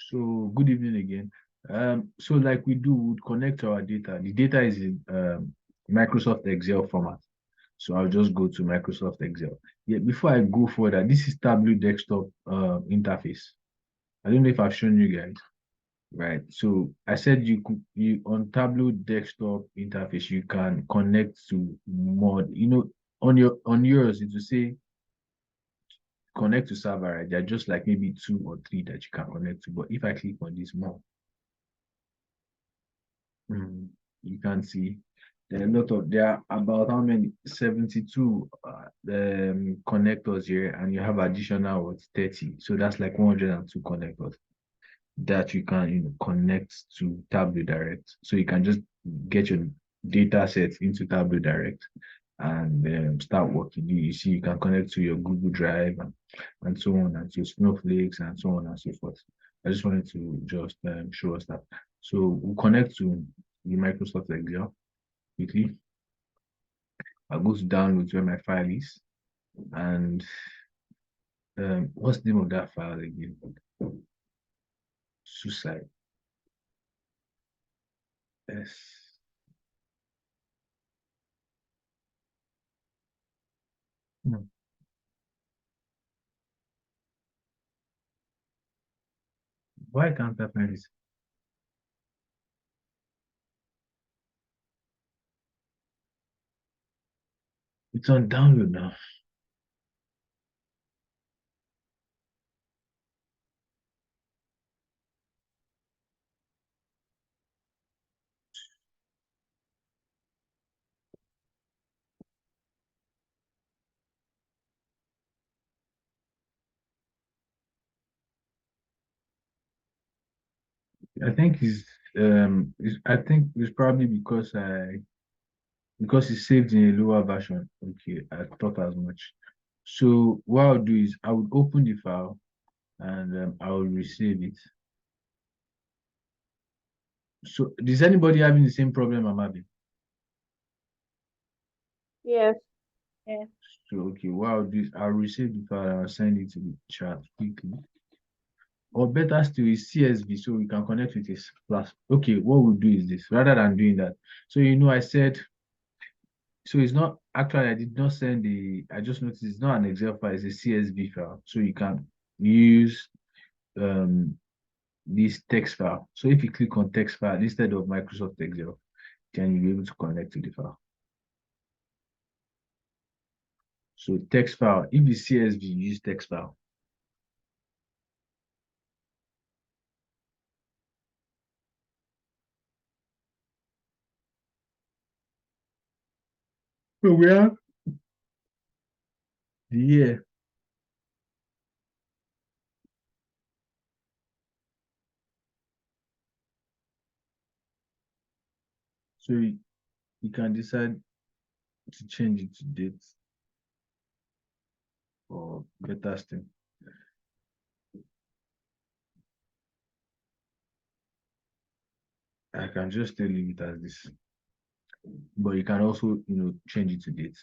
So good evening again. So like we do, we'd connect our data. The data is in Microsoft Excel format. So I'll just go to Microsoft Excel. Yeah, before I go further, this is Tableau desktop interface. I don't know if I've shown you guys, right? So I said you on Tableau desktop interface, you can connect to more, on yours, it will say connect to server, right? They're just like maybe two or three that you can connect to. But if I click on this more, you can see there are about how many 72 connectors here, and you have additional what 30. So that's like 102 connectors that you can connect to Tableau Direct. So you can just get your data set into Tableau Direct and start working. You see, you can connect to your Google Drive and so on, and to Snowflakes and so on and so forth. I just wanted to just show us that. So we'll connect to the Microsoft Excel quickly. I'll go to downloads where my file is, and what's the name of that file again? Suicide. Yes. Hmm. Why can't I find it? It's on download now. I think it's probably because it's saved in a lower version. Okay, I thought as much. So what I'll do is I would open the file and I will resave it. So is anybody having the same problem I'm having? Yes. Yes. So okay, what I'll do is I'll resave the file and I'll send it to the chat quickly. Or better still is CSV, so we can connect with this plus. Okay, what we'll do is this rather than doing that. So I said so it's not actually I did not send I just noticed it's not an Excel file, it's a CSV file. So you can use um this text file. So if you click on text file instead of Microsoft Excel, then you'll be able to connect to the file. So text file, if it's CSV, use text file. So we have the year. So you can decide to change it to date or better still. I can just still leave it as this. But you can also, change it to date.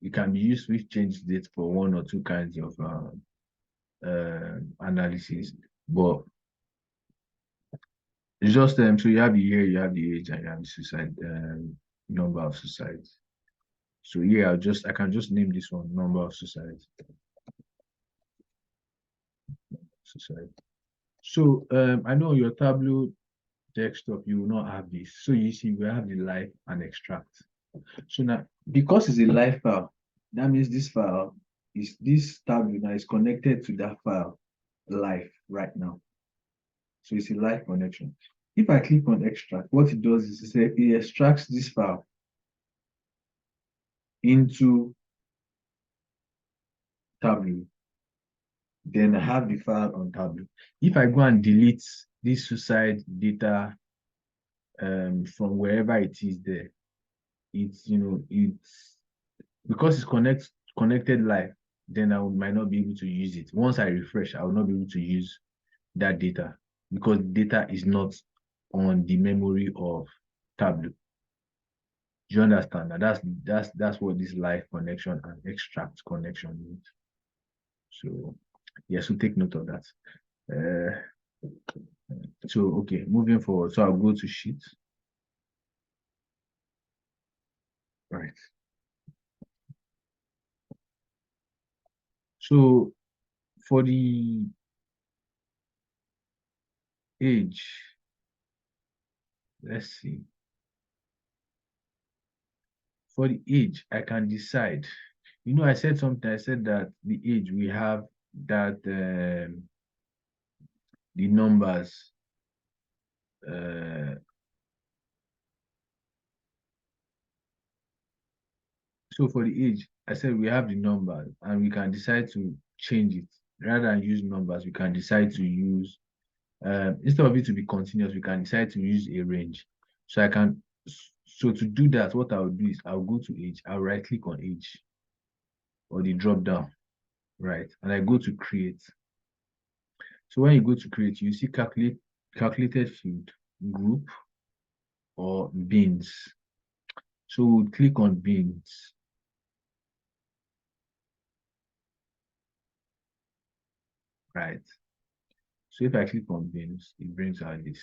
It can be used with change date for one or two kinds of analysis. But it's just so you have the year, you have the age, and you have the suicide number of suicides. So yeah, I can just name this one number of suicides. Suicide. So I know your Tableau desktop, you will not have this. So you see, we have the live and extract. So now, because it's a live file, that means this Tableau now is connected to that file live right now. So it's a live connection. If I click on extract, what it does is it extracts this file into Tableau. Then I have the file on Tableau. If I go and delete this suicide data from wherever it is there, it's because it's connected live, then might not be able to use it. Once I refresh, I will not be able to use that data because data is not on the memory of Tableau. Do you understand that? That's what this live connection and extract connection means. So yeah, so take note of that. So, okay, moving forward. So I'll go to sheet. Right. So for the age, let's see. For the age, I can decide. You know, I said something. I said that the age we have that the numbers. So for the age, I said we have the numbers and we can decide to change it. Rather than use numbers, we can decide to use instead of it to be continuous, we can decide to use a range. So I can so to do that, what I will do is I'll go to age, I'll right click on age or the drop down, right? And I go to create. So when you go to create, you see calculated field, group, or bins. So we'll click on bins. Right. So if I click on bins, it brings out this.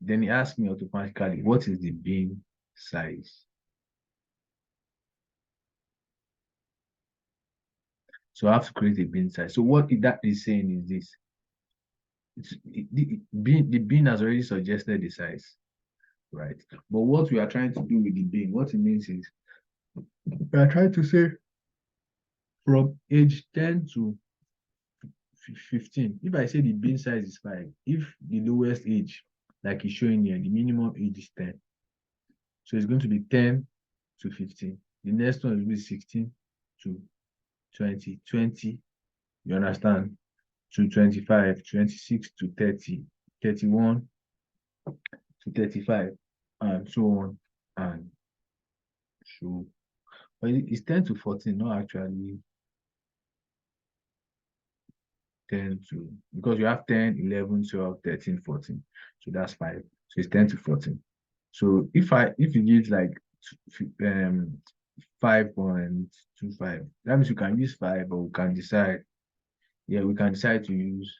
Then it asks me automatically, what is the bin size? So I have to create a bin size. So what that is saying is this. The bin has already suggested the size, right? But what we are trying to do with the bin, what it means is we are trying to say from age 10 to 15. If I say the bin size is 5, if the lowest age, like it's showing here, the minimum age is 10. So it's going to be 10 to 15. The next one will be 16 to 20, 20, you understand, to 25, 26 to 30, 31 to 35, and so on. And so, but it's 10 to 14, not actually 10 to, because you have 10, 11, 12, 13, 14. So that's 5. So it's 10 to 14. So if you give like 5.25, that means you can use 5, but we can decide, yeah, we can decide to use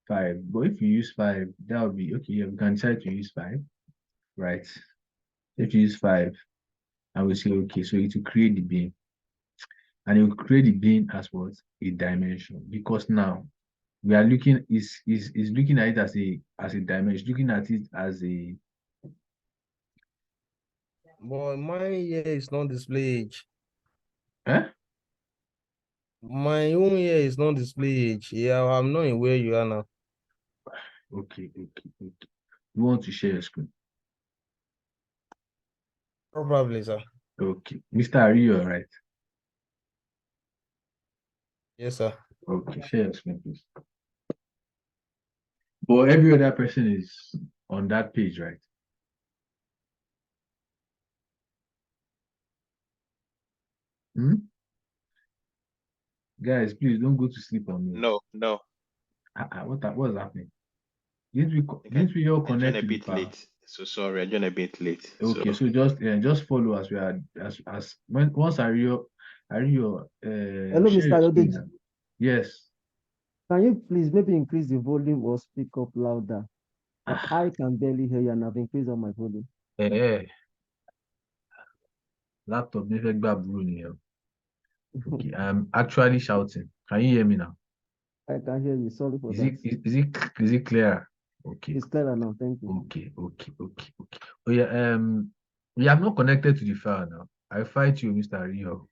5. But if you use 5, that would be okay, yeah, we can decide to use 5, right? If you use 5, I will say okay, so it will create the bin. And it will create the bin as what? A dimension. Because now we are looking is looking at it as a dimension, looking at it as a But mine here is not display age. eh? My own here is not display age. Yeah, I'm knowing where you are now. Okay. You want to share your screen? Probably, sir. Okay. Mr. Are you all right? Yes, sir. Okay, share your screen, please. But every other person is on that page, right? Hmm? Guys, please don't go to sleep on me. No. What's happening? Didn't we all I joined connect a to the bit power? late. So sorry, I joined a bit late. Okay, So so just follow as we are as when once Ario Hello, share Mr. your screen Ayodeji. now. Yes. Can you please maybe increase the volume or speak up louder? Like Ah, I can barely hear you and I've increased on my volume. eh, laptop never grab nìyẹn. Okay, I'm actually shouting. Can you hear me now? I can hear you. Sorry for Is that. it clearer? Okay. It's clearer now. Thank you. Okay. Oh yeah, we have not connected to the file now. I fight you, Mr. Rio.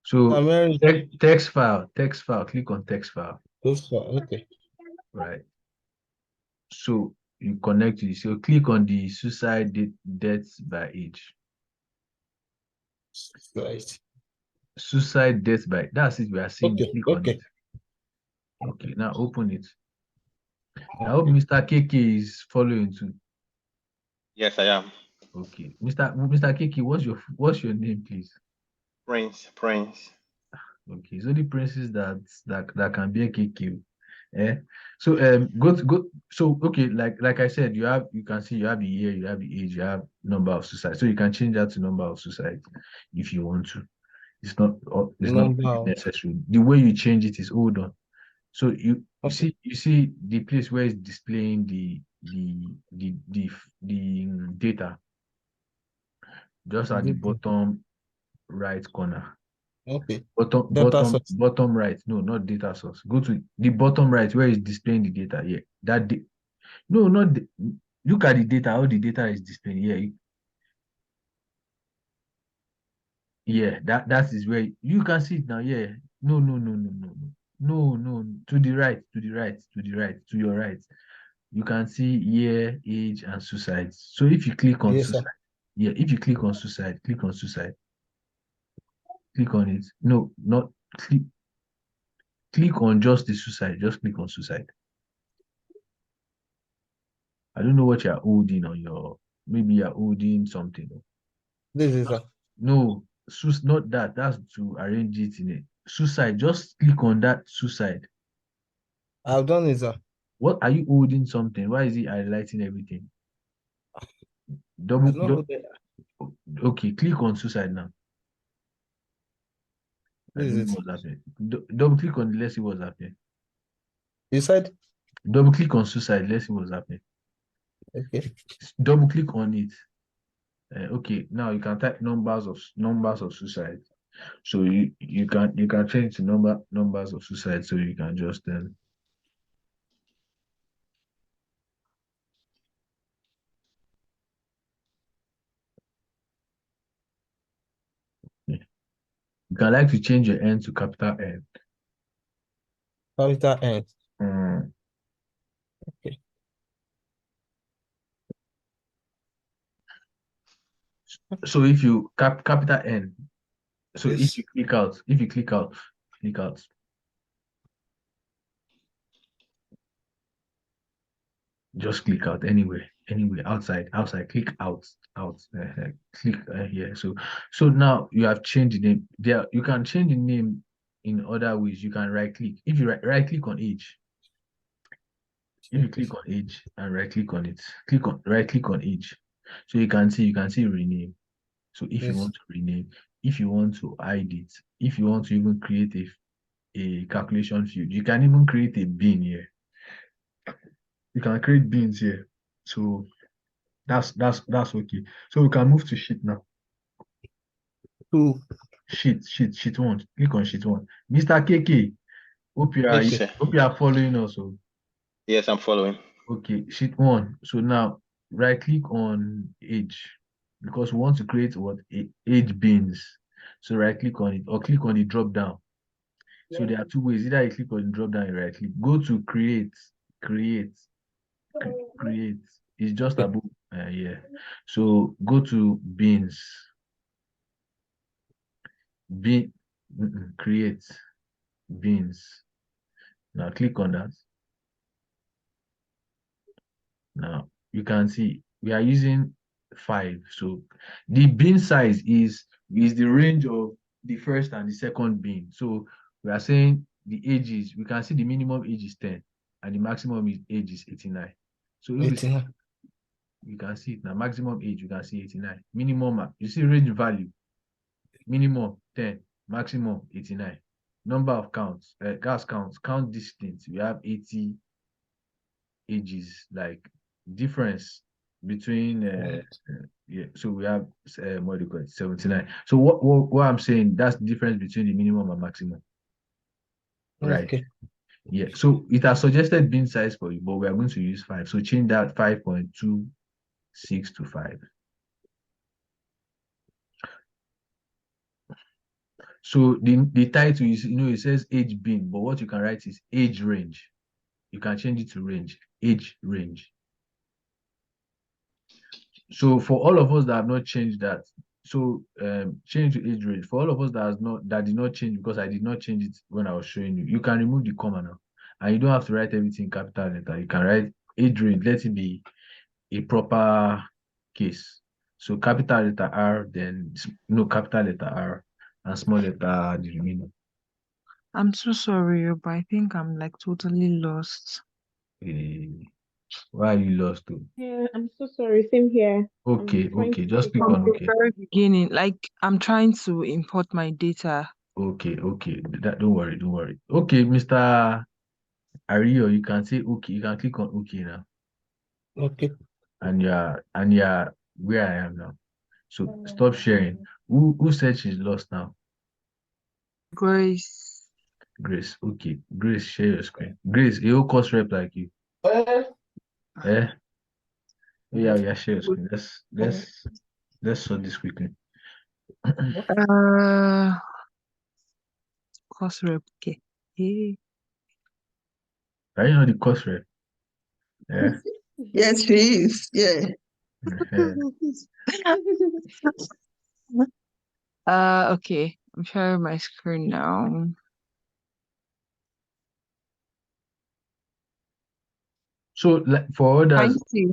So I'm hearing text file, click on text file, this far. Okay. right? So you connect to this. So click on the suicide deaths by age. Right. Suicide deaths by, that's it. We are seeing it. Okay. Click on it. Okay. Okay, now open it. I hope Mr. KK is following too. yes, I am. Okay. Mr. KK, what's your name, please? Prince. Okay, it's only princes that can be a KQ. Eh? So go so okay, like I said, you can see you have the year, you have the age, you have number of suicide. So you can change that to number of suicide if you want to. It's not Number. necessary. The way you change it is hold on. So you Okay. see the place where it's displaying the data just at the Data. bottom right corner. Okay. Data source. Bottom right. No, not data source. Go to the bottom right where it's displaying the data. Yeah, no, not look at the data. How the data is displaying. Yeah, yeah. That is where you can see it now. Yeah. No, no, no, no, no, no, no, no. To the right, to the right, to the right, to your right. You can see year, age, and suicide. So if you click on Yes, sir. suicide, yeah, if you click on suicide, click on suicide, click on it. No, not click on just the suicide. Just click on suicide. I don't know what you're holding on your, maybe you're holding something. This is sir. No, not that. That's to arrange it in it. Suicide. Just click on that suicide. I've done it, sir. What are you holding something? Why is it highlighting everything? I Double, don't know. okay, click on suicide now. I This don't is know it. what's happening. Double click on it, let's see what's happening. You said? Double click on suicide, let's see what's happening. Okay. Double click on it. Okay, now you can type numbers of suicide. So you can change the numbers of suicide. So you can just you can like to change your N to capital N. Capital N. Okay. So if you capital N, so if Yes. you click out, click out. Just click out anywhere, outside, click out, click here. So now you have changed the name. There, you can change the name in other ways. You can right click. If you right click on age, if you click on age and right click on it, right click on age. So you can see rename. So if you Yes. want to rename, if you want to hide it, if you want to even create a calculation field, you can even create a bin here. You can create bins here. So that's okay. So we can move to sheet now. Two. Sheet one. Click on sheet one. Mr. KK, hope you are Yes, sir. following us. So, Yes, I'm following. okay, sheet one. So now right click on age because we want to create what age bins. So right click on it or click on the drop down. So there are two ways. Either you click on the drop down and right click. Go to create. It's just Okay. above yeah. So go to bins. Create bins. Now click on that. Now you can see we are using 5. So the bin size is the range of the first and the second bin. So we are saying the ages, we can see the minimum age is 10 and the maximum age is 89. So if we see, 89. you can see it now, maximum age, you can see 89. Minimum, you see range value, minimum 10, maximum 89. Number of counts, gas counts, count distance, we have 80 ages, like difference between yeah, so we have what do you call it, 79. So what I'm saying, that's the difference between the minimum and maximum, right? Okay. Yeah, so it has suggested bin size for you, but we are going to use 5. So change that 5.26 to 5. So the title is, it says age bin, but what you can write is age range. You can change it to range, age range. So for all of us that have not changed that, so change to age range. For all of us that did not change, because I did not change it when I was showing you, you can remove the comma now, and you don't have to write everything capital letter. You can write age range. Let it be a proper case. So capital letter R, then no capital letter R, and small letter the remainder. I'm so sorry, but I think I'm like totally lost. Why are you lost too? Yeah, I'm so sorry. Same here. Okay, trying to just click figure on From the okay. very beginning, like I'm trying to import my data. Okay. Don't worry. Okay, Mr. Ario, you can say okay. You can click on okay now, Okay. and you're where I am now. So stop sharing. Who said she's lost now? Grace. Grace. Okay. Grace, share your screen. Grace, a whole course rep like you. Eh? Yeah, share your screen. Let's sort this quickly. Course rep. Okay. Yeah. Are you know the course rep? Yeah. Yes, she is. Yeah. Okay. I'm sharing my screen now. So like for Thank others, you.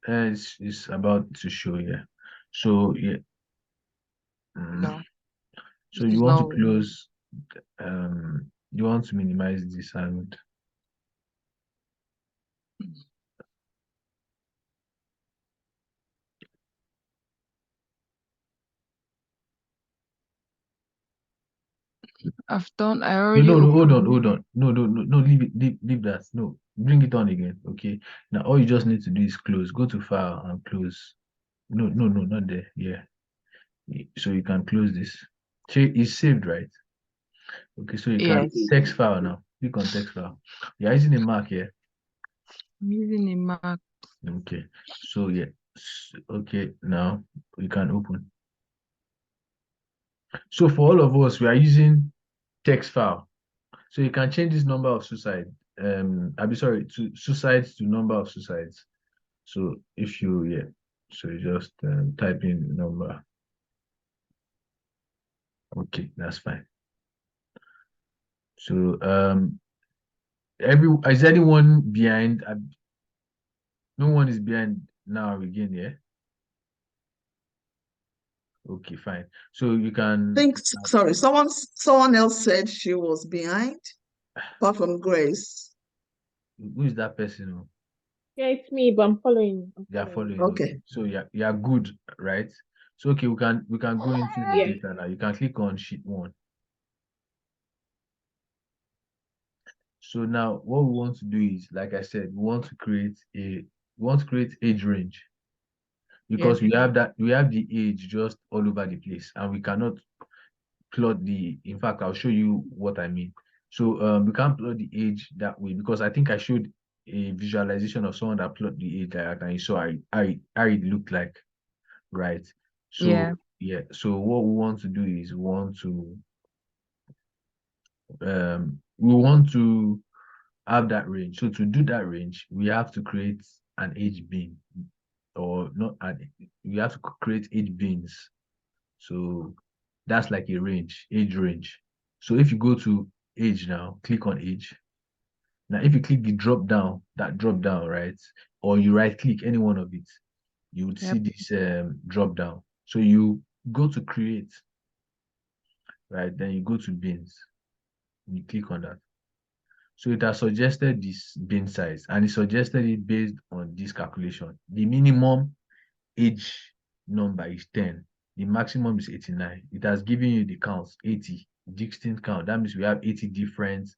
it's about to show yeah. So yeah. No, So it you is want to not. close you want to minimize this and I've done. I no, already hold opened. on. No, leave that. No, bring it on again. Okay. Now all you just need to do is close. Go to file and close. No, not there. Yeah. So you can close this. So it's saved, right? Okay, so you can Yes. text file now. Click on text file. You're using a Mac here. I'm using a Mac. Okay. So yeah. Okay, now you can open. So for all of us, we are using text file. So you can change this number of suicide. I'll be sorry to suicides to number of suicides. So if you so you just type in number. Okay, that's fine. So is anyone behind? No one is behind now again, yeah. Okay, fine. So you can. Think, sorry, someone else said she was behind, apart from Grace. Who is that person? Oh? Yeah, it's me, but I'm following. They are following. Okay. So you're good, right? So okay, we can go into the Yeah. data now. You can click on sheet 1. So now what we want to do is, like I said, we want to create age range because we have the age just all over the place and we cannot plot in fact I'll show you what I mean. So we can't plot the age that way because I think I showed a visualization of someone that plot the age like that and you saw how it looked like, right? So Yeah. so what we want to do is we want to have that range. So to do that range, we have to create an age bin, or not we have to create age bins. So that's like a range, age range. So if you go to age now, click on age. Now if you click the that drop down, right? Or you right click any one of it, you would see this drop down. So you go to create, right? Then you go to bins. You click on that. So it has suggested this bin size and it suggested it based on this calculation. The minimum age number is 10. The maximum is 89. It has given you the counts, 80, distinct count. That means we have 80 different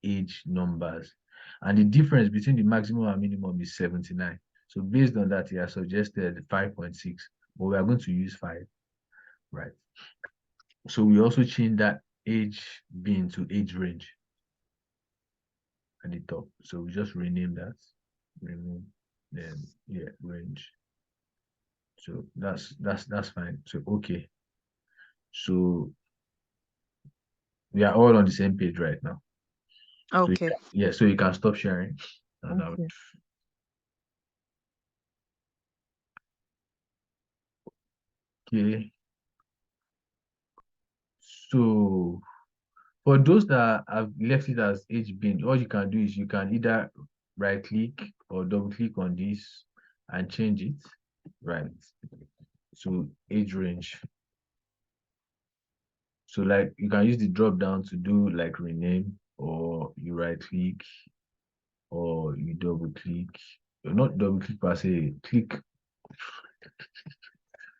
age numbers. And the difference between the maximum and minimum is 79. So based on that, it has suggested 5.6, but we are going to use 5, right? So we also change that age bin to age range at the top. So we just rename that. Remove, then range. So that's fine. So okay. So we are all on the same page right now. Okay. So you can stop sharing. Okay. Okay. So for those that have left it as age bin, all you can do is you can either right click or double click on this and change it, right? So age range. So like you can use the drop down to do like rename, or you right click, or you double click. Not double click per se, click.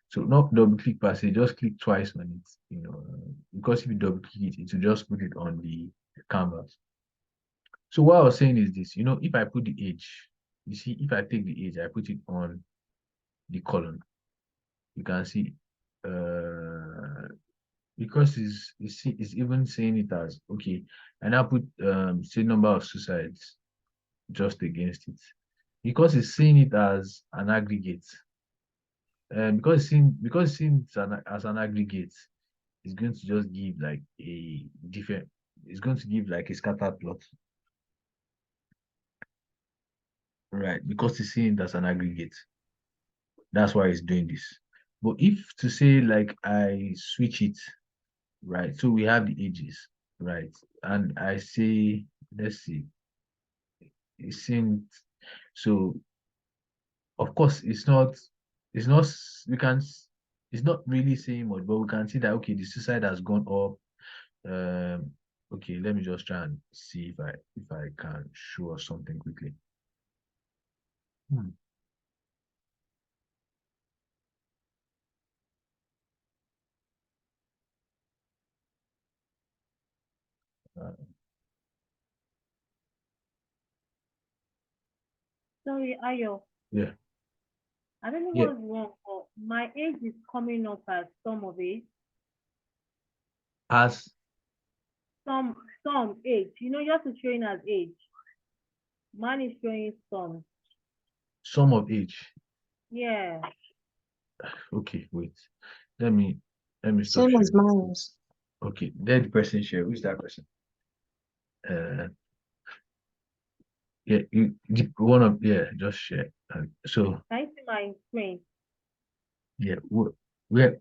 So not double click per se, just click twice on it, because if you double click it, it will just put it on the canvas. So what I was saying is this, if I put the age, you see, if I take the age, I put it on the column, you can see, because it's even saying it as, okay, and I put, say number of suicides just against it, because it's seeing it as an aggregate, because it's seeing it as an aggregate, it's going to just give like a different, it's going to give like a scattered plot, right? Because it's seeing it as an aggregate. That's why it's doing this. But if to say like I switch it, right? So we have the ages, right? And I say, let's see, it's saying, so of course it's not we can it's not really saying much, but we can see that okay, the suicide has gone up. Okay, let me just try and see if I can show us something quickly. Uh, Sorry, Ayo. yeah, I don't know yeah. what's wrong, but my age is coming up as some of it. As Some age. Yours is showing as age. Mine is showing some. sum of age. Yeah. Okay, wait. Let me stop Same as sharing. mine. Okay, dead person share. Who's that person? Yeah, just share. So Can you see my screen? yeah, where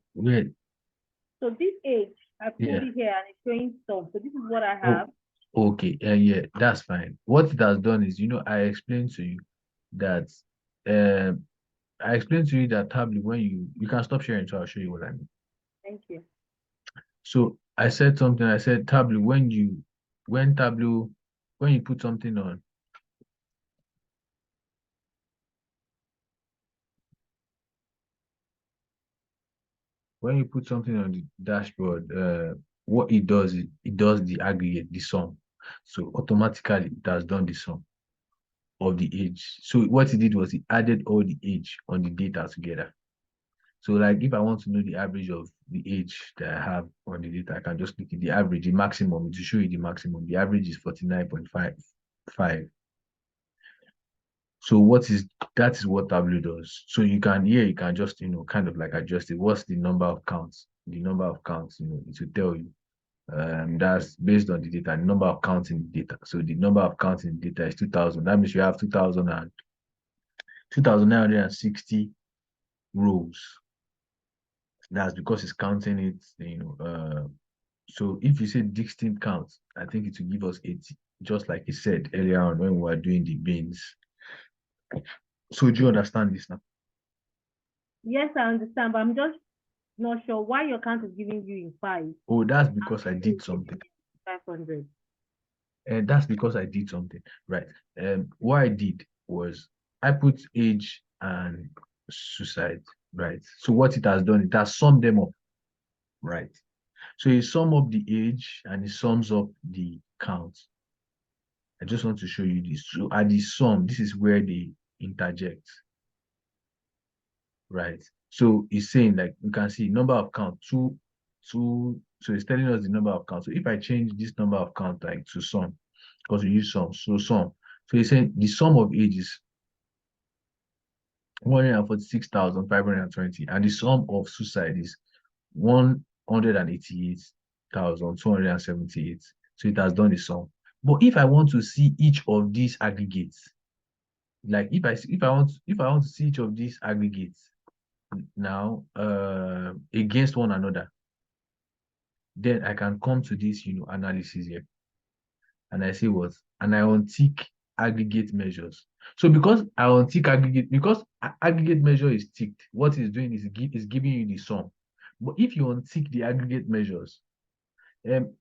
So this age, I pulled yeah. it here and it's showing some. So this is what I Oh, have. okay, yeah, that's fine. What it has done is, I explained to you that um Tableau, when you can stop sharing, so I'll show you what I mean. Thank you. So I said something. I said Tableau, when you put something on, when you put something on the dashboard, what it does is it does the aggregate, the sum. So automatically it has done the sum of the age. So what it did was it added all the age on the data together. So like if I want to know the average of the age that I have on the data, I can just click the average, the maximum, to show you the maximum. The average is 49.55. So that is what Tableau does. So you can just, kind of like adjust it. What's the number of counts? The number of counts, it will tell you. That's based on the data, the number of counts in the data. So the number of counts in the data is 2000. That means you have 2,960 rows. That's because it's counting it, so if you say distinct counts, I think it will give us 80, just like you said earlier on when we were doing the bins. So do you understand this now? Yes, I understand, but I'm just not sure why your count is giving you in 5. Oh, that's because I did something. 500. And that's because I did something, right? What I did was I put age and suicide, right? So what it has done, it has summed them up, right? So it sums up the age and it sums up the count. I just want to show you this. So at the sum, this is where they interject, right? So it's saying, like, you can see number of count, two. So it's telling us the number of count. So if I change this number of count like to sum, because we use sum, so sum. So it's saying the sum of ages 146,520, and the sum of suicide is 188,278. So it has done the sum. But if I want to see each of these aggregates, like if I want to see each of these aggregates now against one another, then I can come to this analysis here, and I say what, and I untick aggregate measures. So because I untick aggregate, because aggregate measure is ticked, what it's doing is giving you the sum. But if you untick the aggregate measures,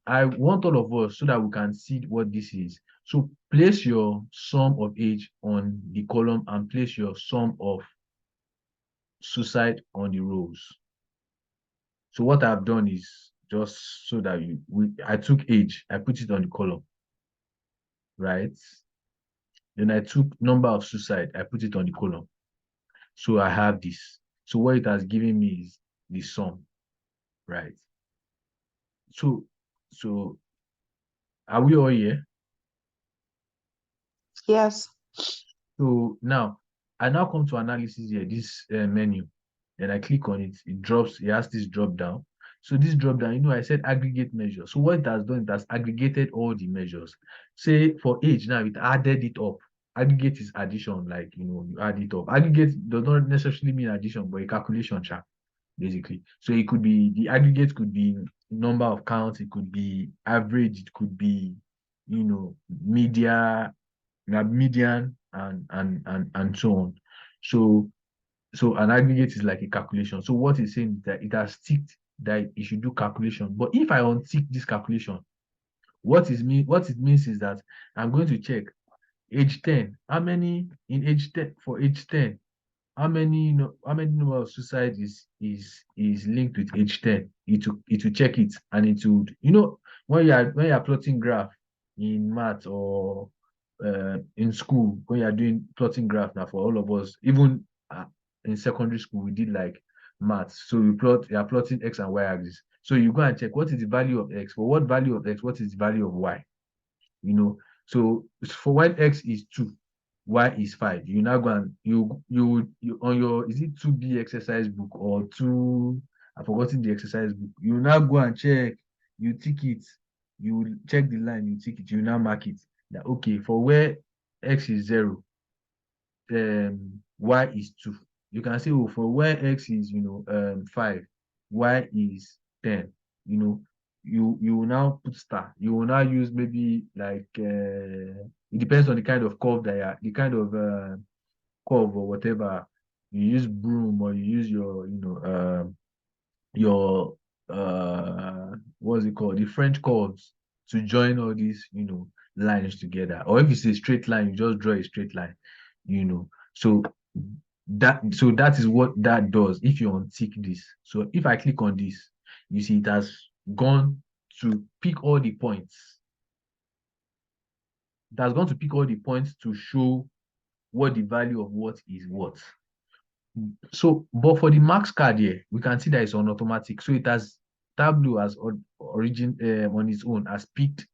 I want all of us so that we can see what this is. So place your sum of age on the column and place your sum of suicide on the rows. So what I've done is just so that I took age, I put it on the column. right? Then I took number of suicide, I put it on the column. So I have this. So what it has given me is the sum, right? So are we all here? Yes. So now I now come to analysis here, this menu. Then I click on it, it drops, it has this drop down. So this drop down, I said aggregate measure. So what it has done, it has aggregated all the measures. Say for age now, it added it up. Aggregate is addition, like you add it up. Aggregate does not necessarily mean addition, but a calculation chart, basically. So it could be the aggregate could be number of counts, it could be average, it could be media, median, and so on. So an aggregate is like a calculation. So what it's saying is that it has ticked that it should do calculation. But if I untick this calculation, what it means is that I'm going to check age 10. How many in age 10 for age 10? How many number of suicide is linked with age 10? It will check it, and it would, when you are plotting graph in math or in school, when you are doing plotting graph now, for all of us, even in secondary school, we did like math. So you are plotting x and y axis. So you go and check what is the value of x, for what value of x, what is the value of y. So for when x is 2, y is 5, you now go and you on your, is it 2B exercise book or 2, I've forgotten the exercise book, you now go and check, you tick it, you check the line, you tick it, you now mark it that okay, for where x is 0, y is 2. You can say, oh, for where x is 5, y is 10. You will now put star. You will now use maybe like it depends on the kind of curve the kind of curve or whatever. You use broom, or you use your what's it called, the French curves, to join all these lines together. Or if it's a straight line, you just draw a straight line. So that is what that does if you untick this. So if I click on this, you see it has gone to pick all the points. It has gone to pick all the points to show what the value of what is what. So, but for the marks card here, we can see that it's on automatic. So it has Tableau as origin on its own has picked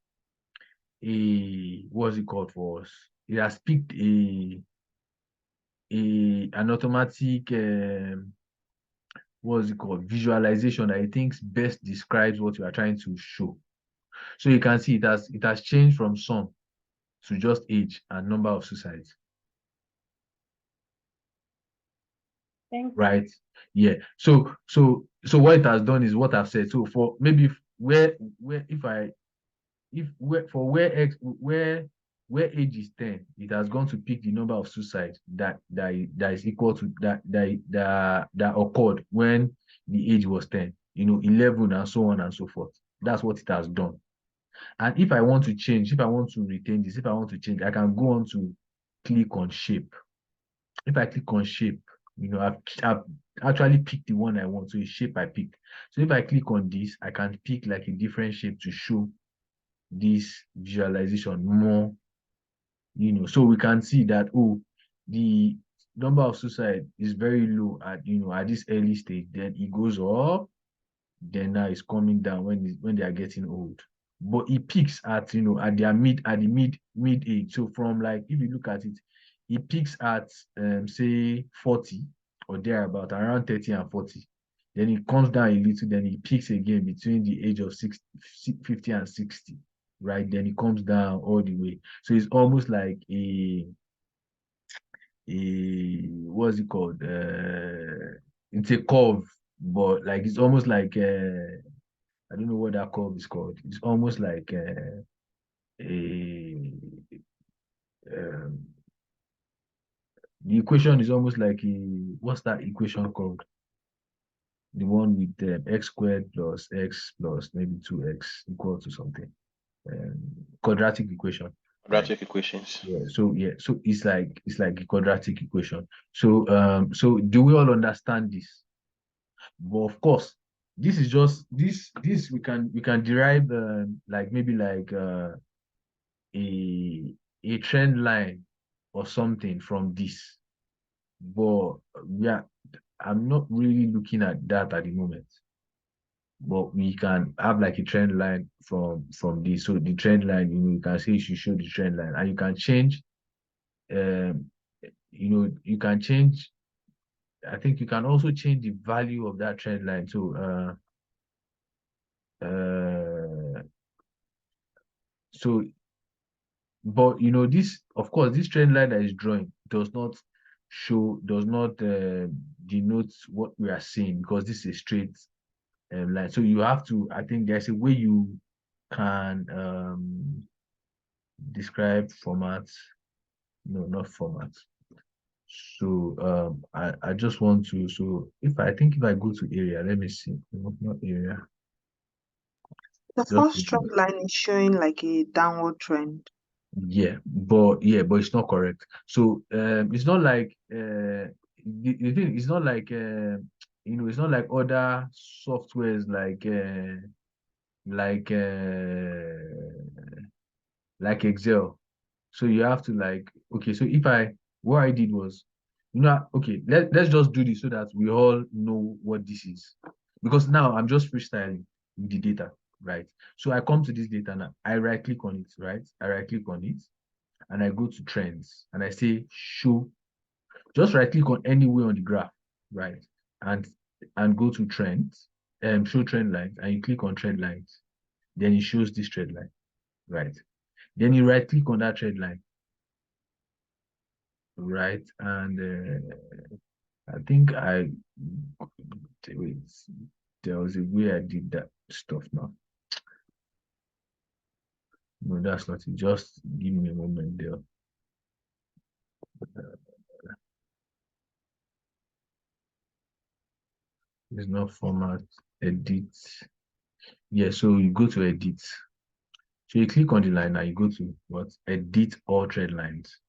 a, what's it called for us? It has picked an automatic what's it called, visualization that I think best describes what you are trying to show. So you can see it has changed from sum to just age and number of suicides. Thank you. Right? Yeah. So what it has done is what I've said. So for maybe where age is 10, it has gone to pick the number of suicides that is equal to that occurred when the age was 10, 11, and so on and so forth. That's what it has done. And if I want to change, if I want to retain this, if I want to change, I can go on to click on shape. If I click on shape, I've actually picked the one I want. So it's shape I picked. So if I click on this, I can pick like a different shape to show this visualization more, so we can see that, oh, the number of suicide is very low at at this early stage, then it goes up, then now it's coming down when they are getting old. But it peaks at at the mid age. So from, like, if you look at it, it peaks at say 40 or thereabout, around 30 and 40. Then it comes down a little, then it peaks again between the age of 50 and 60, right? Then it comes down all the way. So it's almost like a what's it called? It's a curve, but like it's almost like I don't know what that curve is called. It's almost like a um, the equation is almost like what's that equation called? The one with x squared plus x plus maybe 2x equal to something. Quadratic equation. Quadratic equations. Yeah. So it's like a quadratic equation. So do we all understand this? But of course, this is just this we can derive like maybe like a a trend line or something from this. But yeah, I'm not really looking at that at the moment. But we can have like a trend line from this. So the trend line, you can say you should show the trend line, and you can change. Um, you can change. I think you can also change the value of that trend line. So so but this, of course, this trend line that is drawing does not denote what we are seeing, because this is a straight line. So you have to, I think there's a way you can describe formats. No, not formats. So I just want to, so if I go to area, let me see. No, not area. The Just first trend line is showing like a downward trend. yeah, but it's not correct. So it's not like the thing is not like it's not like other softwares like like Excel. So you have to like, okay, so what I did was, okay, let's just do this so that we all know what this is. Because now I'm just freestyling with the data, right? So I come to this data now. I right click on it, right? I right click on it and I go to trends and I say show. Just right click on anywhere on the graph, right? And go to trends, show trend lines, and you click on trend lines. Then it shows this trend line, right? Then you right click on that trend line, right? And I think wait, there was a way I did that stuff now. No, that's not it. Just give me a moment there. It's not format, edit. Yeah, so you go to edit. So you click on the line and you go to what? Edit all trend lines.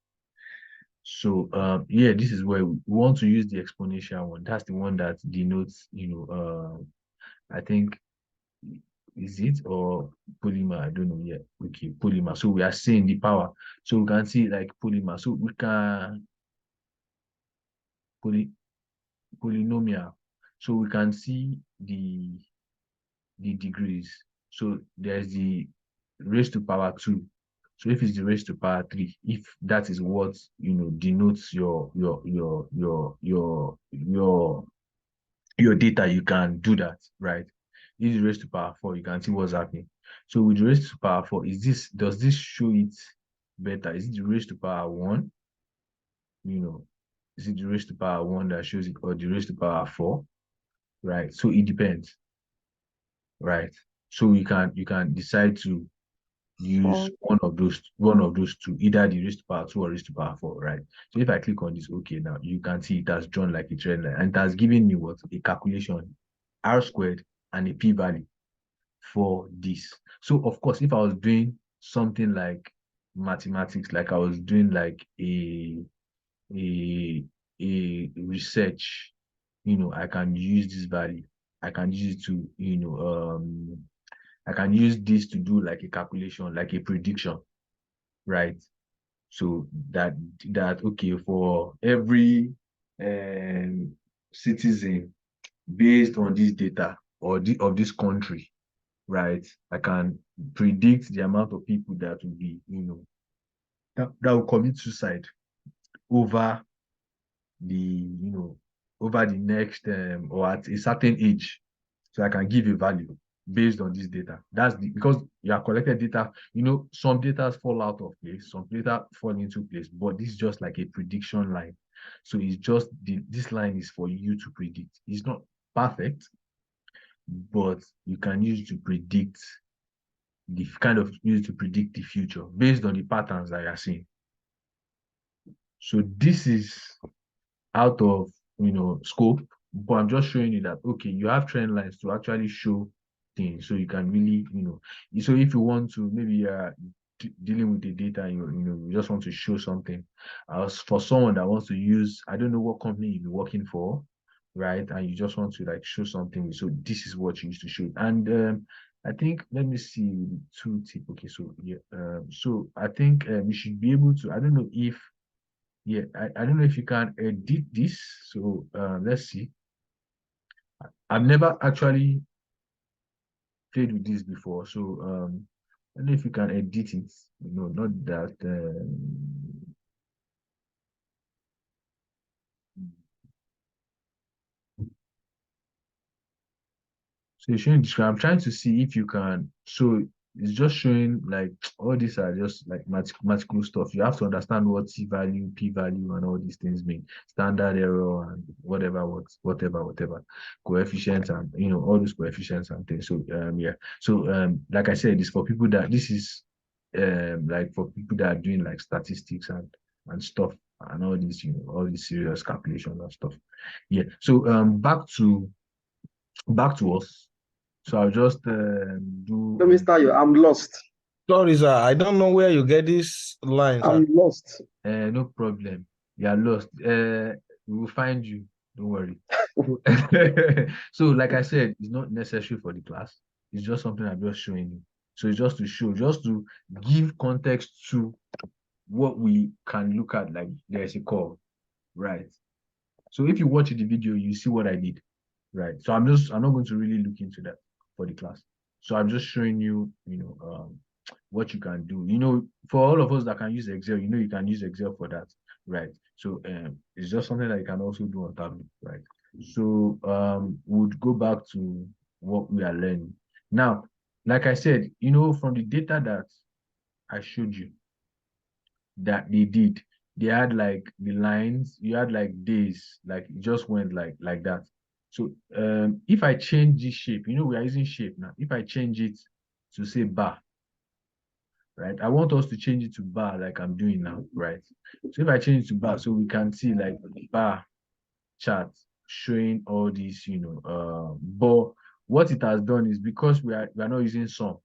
So yeah, this is where we want to use the exponential one. That's the one that denotes, I think, is it or polymer? I don't know yet. Okay, polymer. So we are seeing the power. So we can see like polymer. So we can polynomial. So we can see the degrees. So there's the raised to power 2. So if it's the raised to power 3, if that is what denotes your data, you can do that, right? If it's raised to power 4, you can see what's happening. So with the raised to power 4, does this show it better? Is it the raised to power 1? Is it the raised to power 1 that shows it, or the raised to power 4? Right. So it depends. Right. So you can decide to use one of those two, either the raised to power 2 or raised to power 4, right? So if I click on this, okay, now you can see it has drawn like a trend line, and it has given me what? A calculation, R squared and a p-value for this. So of course, if I was doing something like mathematics, like I was doing like a research, I can use this value. I can use it to, I can use this to do like a calculation, like a prediction, right? So that okay, for every citizen based on this data or of this country, right? I can predict the amount of people that will be, that will commit suicide over over the next or at a certain age. So I can give a value based on this data. Because you are collected data, some data fall out of place, some data fall into place, but this is just like a prediction line. So it's just this line is for you to predict. It's not perfect, but you can use it to predict the future based on the patterns that you are seeing. So this is out of scope, but I'm just showing you that okay, you have trend lines to actually show things, so you can really so if you want to, maybe dealing with the data, you just want to show something, as for someone that wants to use, I don't know what company you're working for, right? And you just want to like show something, so this is what you used to show. And I think, let me see, two tip. Okay, so yeah, so I think you should be able to, I don't know if, yeah, I don't know if you can edit this. So let's see. I've never actually played with this before. So I don't know if you can edit it. No, not that. So it's showing describe. I'm trying to see if you can. So it's just showing like all these are just like mathematical stuff. You have to understand what C value, P value, and all these things mean. Standard error and whatever, coefficients and all those coefficients and things. So yeah. So like I said, it's for people that this is like for people that are doing like statistics and stuff and all these all these serious calculations and stuff. Yeah. So back to us. So I'll just do. No, Mr. Ayo, I'm lost. Sorry, sir. I don't know where you get this line, sir. I'm lost. No problem. You are lost. We will find you. Don't worry. So, like I said, it's not necessary for the class. It's just something I'm just showing you. So it's just to show, just to give context to what we can look at. Like there's a curve, right? So if you watch the video, you see what I did, right? So I'm not going to really look into that for the class. So I'm just showing you, what you can do. For all of us that can use Excel, you can use Excel for that, right? So it's just something that you can also do on Tableau, right? So we'll go back to what we are learning. Now, like I said, from the data that I showed you that they did, they had like the lines, you had like days, like it just went like that. So if I change this shape, we are using shape now. If I change it to say bar, right? I want us to change it to bar like I'm doing now, right? So if I change it to bar, so we can see like bar chart showing all these, but what it has done is because we are not using sum,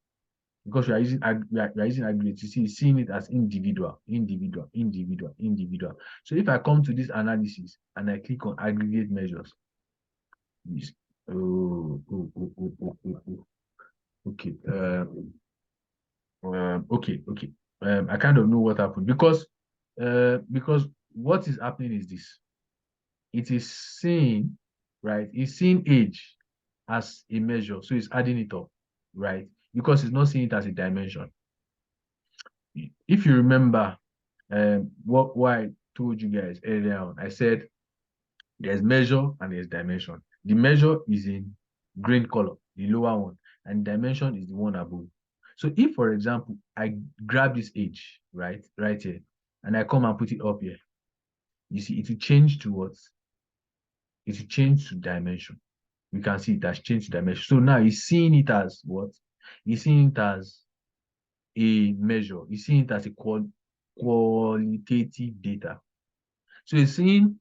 because we are using aggregate, you see, seeing it as individual. So if I come to this analysis and I click on aggregate measures, okay. Okay. I kind of know what happened because what is happening is this. It is seeing, right? It's seeing age as a measure, so it's adding it up, right? Because it's not seeing it as a dimension. If you remember, what I told you guys earlier on, I said there's measure and there's dimension. The measure is in green color, the lower one, and dimension is the one above. So if, for example, I grab this age, right here, and I come and put it up here, you see, it will change to what? It will change to dimension. We can see it has changed to dimension. So now he's seeing it as what? He's seeing it as a measure. He's seeing it as a qualitative data. So he's seeing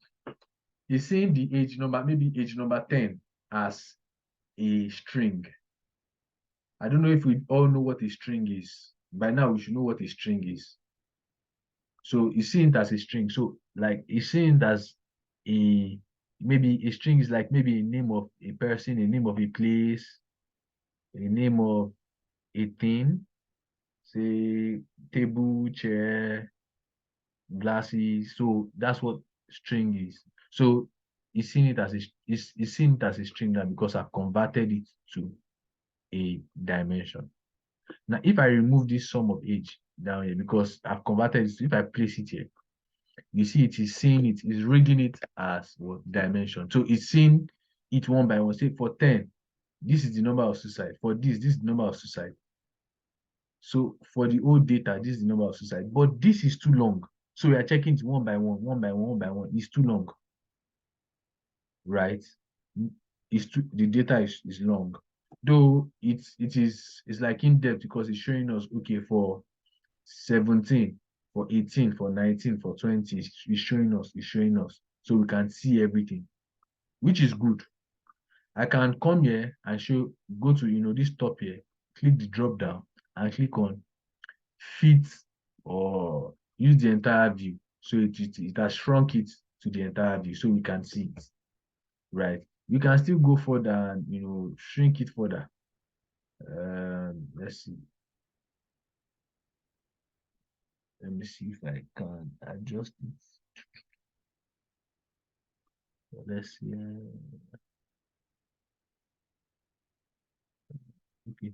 the age number, maybe age number 10 as a string. I don't know if we all know what a string is. By now, we should know what a string is. So he's seeing it as a string. So like he's seeing it as maybe a string is like maybe a name of a person, a name of a place, a name of a thing, say table, chair, glasses. So that's what string is. So he's seeing it as he's seeing it as a string now because I've converted it to a dimension. Now, if I remove this sum of age down here, because I've converted it, if I place it here, you see it is seeing it, is reading it as what dimension. So it's seeing it one by one. Say for 10, this is the number of suicide. For this is the number of suicide. So for the old data, this is the number of suicide. But this is too long. So we are checking it one by one. It's too long. Right? The data is long. Though it's like in depth because it's showing us, okay, for 17, for 18, for 19, for 20, it's showing us. So we can see everything, which is good. I can come here and go to this top here, click the drop down and click on fit or use the entire view. So it has shrunk it to the entire view so we can see it. Right. You can still go further and shrink it further. Let's see. Let me see if I can adjust it. Let's see. Okay.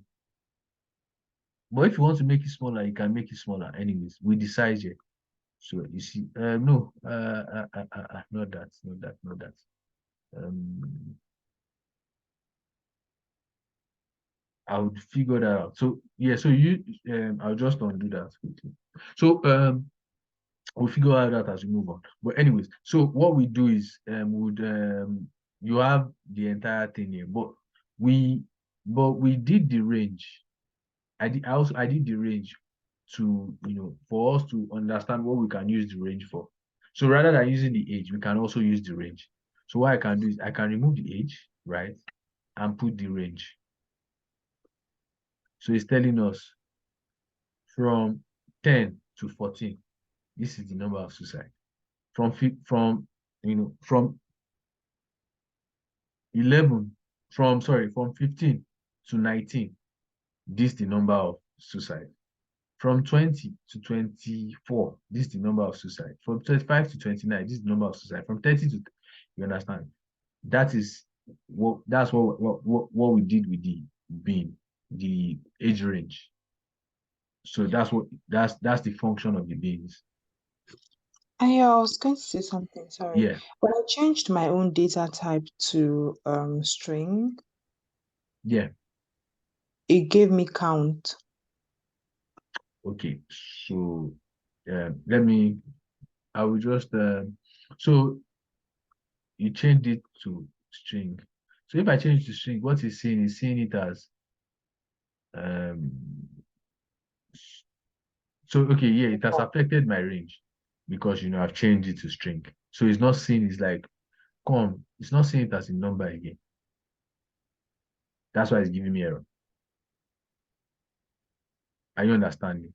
But if you want to make it smaller, you can make it smaller. Anyways, with the size here. So you see, no, not that, not that, not that. I would figure that out. So yeah, so I'll just undo that quickly. So we'll figure out that as we move on. But anyways, so what we do is you have the entire thing here, but we did the range. I did the range to for us to understand what we can use the range for. So rather than using the age, we can also use the range. So what I can do is I can remove the age, right, and put the range. So it's telling us from 10 to 14, this is the number of suicide. From 15 to 19, this is the number of suicide. From 20 to 24, this is the number of suicide. From 25 to 29, this is the number of suicide. From 30 to, you understand? That's what we did with the age range. So that's the function of the beans. Yeah, I was going to say something, sorry. Yeah. When I changed my own data type to string, Yeah. it gave me count. Okay. So I will just so you change it to string. So if I change to string, what it's seeing is seeing it as so okay, yeah, it has affected my range because I've changed it to string. So it's not seeing it's like it's not seeing it as a number again. That's why it's giving me error. Are you understanding?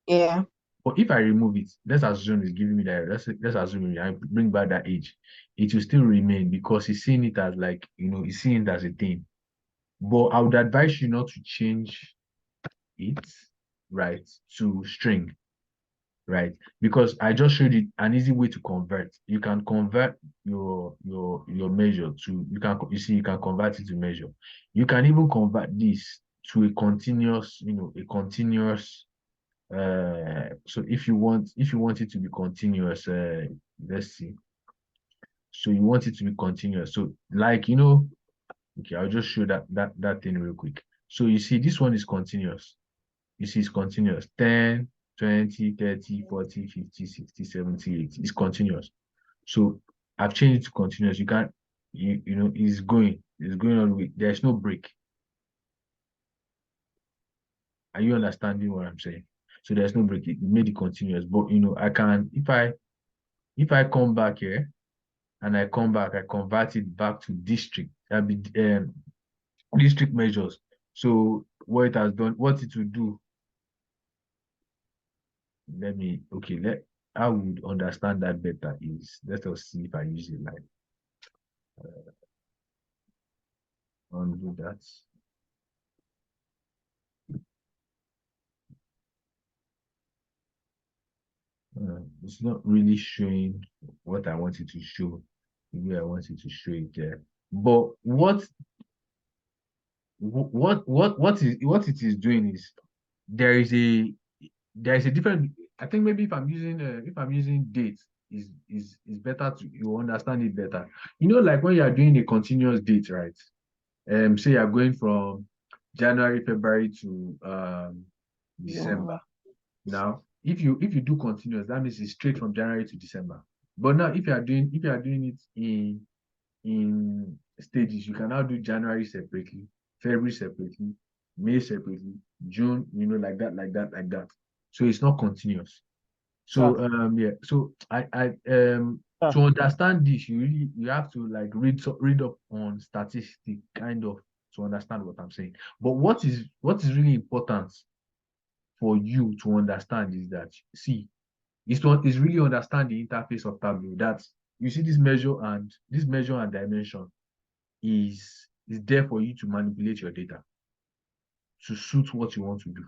Yeah. But if I remove it, let's assume it's giving me that error. Let's assume I bring back that age. It will still remain because it's seeing it as like, it's seeing it as a thing. But I would advise you not to change it, right, to string, right? Because I just showed you an easy way to convert. You can convert your measure to you can convert it to measure. You can even convert this to a continuous, so if you want it to be continuous, let's see. So you want it to be continuous. So like okay, I'll just show that thing real quick. So you see this one is continuous. You see it's continuous. 10, 20, 30, 40, 50, 60, 70, 80. It's continuous. So I've changed it to continuous. You can't, it's going all the way. There's no break. Are you understanding what I'm saying? So there's no break. It made it continuous. But I can, if I come back here and I convert it back to district. That'll be district measures. So what it has done, what it will do, I would understand that better is, let us see if I use it like, undo that. It's not really showing what I wanted to show, the way I wanted to show it there. But what it is doing is there is a different. I think maybe if I'm using date is better to you understand it better. Like when you are doing a continuous date, right? Say you are going from January, February to December. Now, if you do continuous, that means it's straight from January to December. But now, if you are doing it in stages, you can now do January separately, February separately, May separately, June, like that, like that, like that. So it's not continuous. So yeah. So I to understand this, you have to like read up on statistics, kind of, to understand what I'm saying. But what is really important for you to understand is that, see, it's really understand the interface of Tableau. That you see this measure and dimension is there for you to manipulate your data. to suit what you want to do.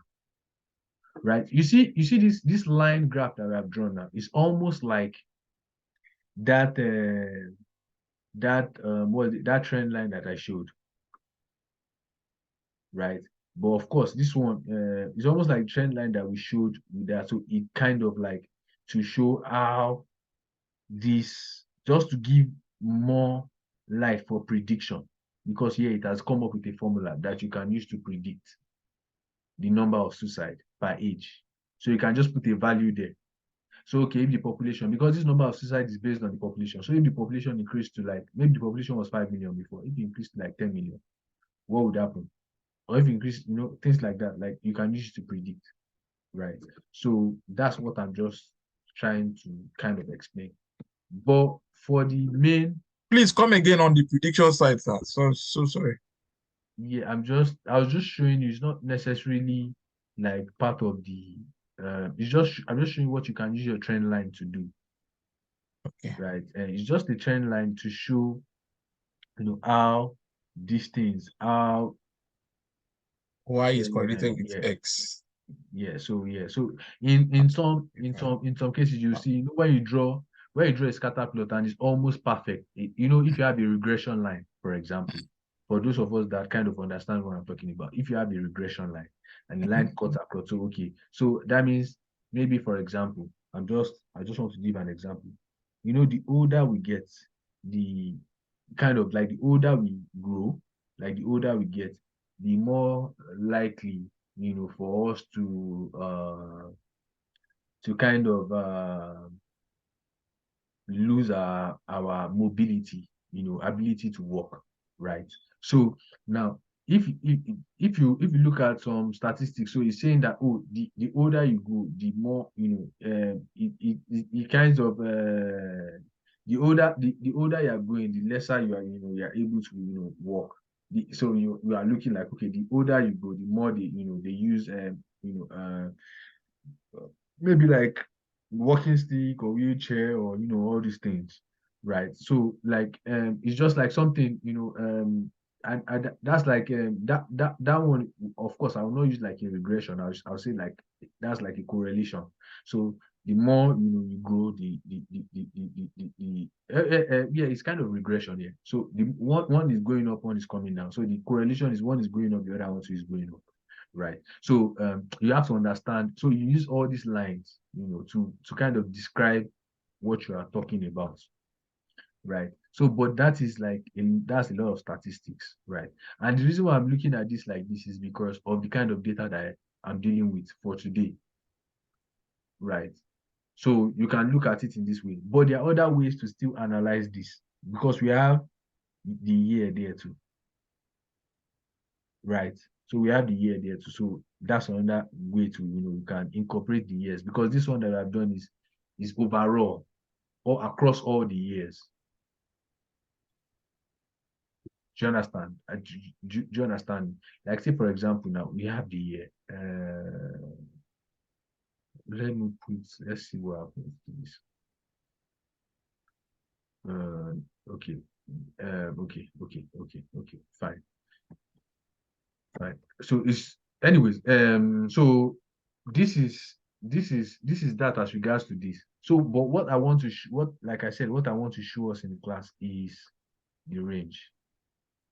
Right? You see this line graph that we have drawn now is almost like that that trend line that I showed. Right? But of course, this one is almost like trend line that we showed with that. So it kind of like to show how this, just to give more light for prediction, because here it has come up with a formula that you can use to predict the number of suicide per age. So you can just put a value there. So okay, if the population, because this number of suicide is based on the population. So if the population increased to like, maybe the population was 5 million before, if it increased to like 10 million, what would happen? Or if it increased, things like that, like you can use it to predict, right? So that's what I'm just trying to kind of explain. But for the main, Please come again on the prediction side, sir. So sorry. yeah, I was just showing you it's not necessarily like part of the I'm just showing what you can use your trend line to do. Okay. Right? And it's just a trend line to show how these things, how Y is correlated with yeah, X. so in some cases you see, when you draw a scatter plot and it's almost perfect, if you have a regression line, for example, for those of us that kind of understand what I'm talking about, if you have a regression line and the line cuts across, so okay, so that means maybe, for example, I just want to give an example. The older we get, the kind of like the older we grow, like the older we get, the more likely, for us to kind of lose our mobility, ability to walk, right? So now, if you look at some statistics, so it's saying that, oh, the older you go, the more, it kinds of the older you are going, the lesser you are able to walk. So you are looking like, okay, the older you go, the more they use maybe like walking stick or wheelchair, or all these things, right? So like it's just like something, and that's like that one. Of course, I will not use like a regression. I'll say like that's like a correlation. So the more you grow, yeah, it's kind of regression here. So the one is going up, one is coming down. So the correlation is one is going up, the other one is going up, right? So you have to understand. So you use all these lines, to kind of describe what you are talking about, right? So, but that is like that's a lot of statistics, right? And the reason why I'm looking at this like this is because of the kind of data that I'm dealing with for today, right? So you can look at it in this way, but there are other ways to still analyze this, because we have the year there too, right? So we have the year there too. So that's another way to, you can incorporate the years, because this one that I've done is overall or across all the years. Do you understand? Do you understand? Like, say, for example, now we have the year. Let's see what happens to this. Okay. Okay, fine. Right. So it's anyways. So this is that as regards to this. So, but what I want to like I said, what I want to show us in the class is the range,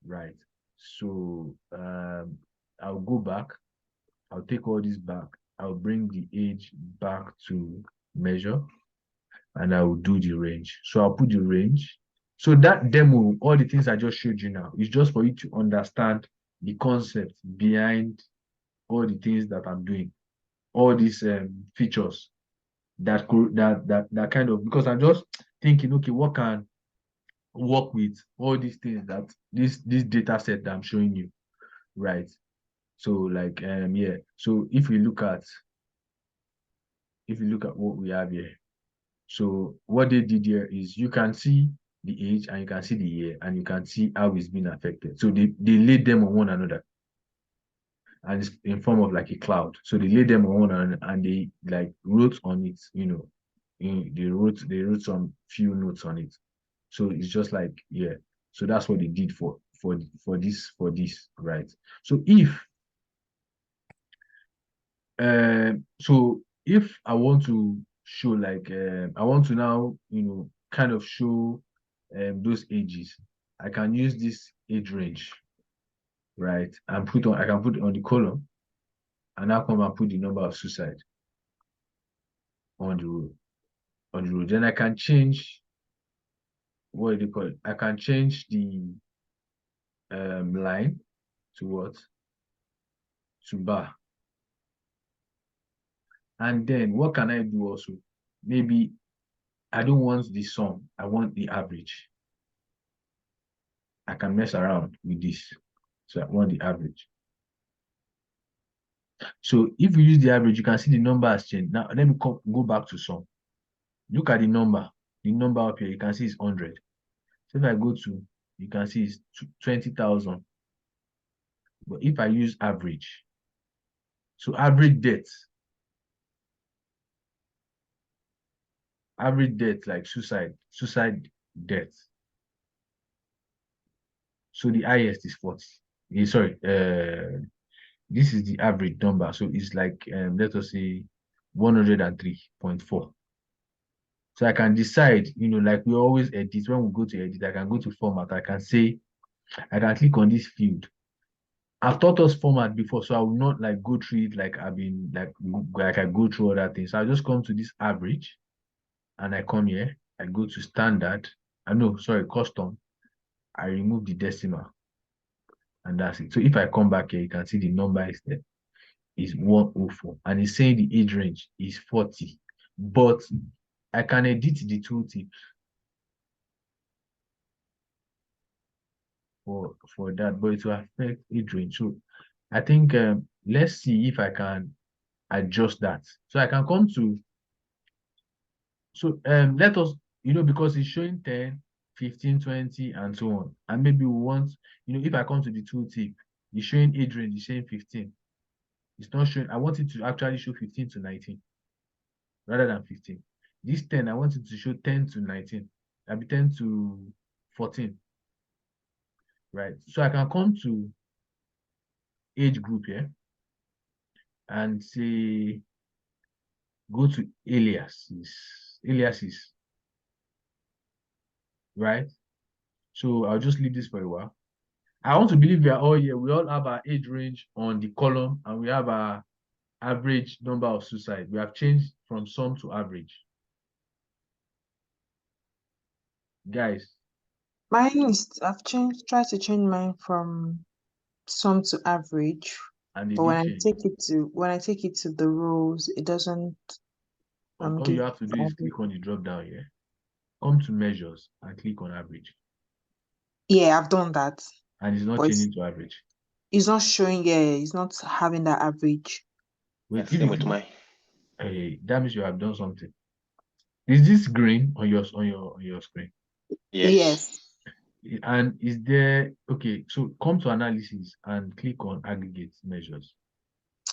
right? So I'll go back. I'll take all this back. I'll bring the age back to measure, and I will do the range. So I'll put the range. So that demo, all the things I just showed you now, is just for you to understand the concept behind all the things that I'm doing, all these features that kind of, because I'm just thinking, okay, what can work with all these things that this data set that I'm showing you, right? So like yeah. So if you look at what we have here, so what they did here is you can see the age and you can see the year and you can see how it's been affected. So they laid them on one another, and it's in form of like a cloud. So they laid them on one another and they like wrote on it, they wrote some few notes on it. So it's just like, yeah. So that's what they did for this, right? So if So if I want to show like I want to now, kind of show those ages, I can use this age range, right? And I can put it on the column, and now come and put the number of suicide on the row. Then I can change, what do you call it? I can change the line to what? To bar. And then what can I do also? Maybe I don't want the sum, I want the average. I can mess around with this. So I want the average. So if you use the average, you can see the number has changed. Now let me go back to sum. Look at the number. The number up here, you can see it's 100. So if I go to, you can see it's 20,000. But if I use average, so average death like suicide death. So the highest is 40. Sorry, this is the average number. So it's like, let us say 103.4. So I can decide, like we always edit, when we go to edit, I can go to format. I can click on this field. I've taught us format before, so I will not like go through it like I've been like I go through other things. So I just come to this average, and I come here. I go to standard. Custom. I remove the decimal, and that's it. So if I come back here, you can see the number is there. Is 104, and it's saying the age range is 40. But I can edit the tooltip for that, but it will affect age range. So I think let's see if I can adjust that. So I can come to, so let us, because it's showing 10, 15, 20, and so on. And maybe we want, if I come to the tooltip, it's showing age range, it's showing 15. It's not showing, I want it to actually show 15 to 19 rather than 15. This 10, I want it to show 10 to 19. That'll be 10 to 14. Right? So I can come to age group here and say, go to aliases, right? So I'll just leave this for a while. I want to believe we are all here. We all have our age range on the column, and we have our average number of suicide. We have changed from sum to average. Guys. Mine is, tried to change mine from sum to average. And But when I take it to the rows, it doesn't all give you have to do is click on the drop down here. Come to measures and click on average. Yeah, I've done that. And it's not changing to average. It's not showing, it's not having that average. Wait, Same with mine. Hey, that means you have done something. Is this green on your screen? Yes. And is there, okay, so come to analysis and click on aggregate measures.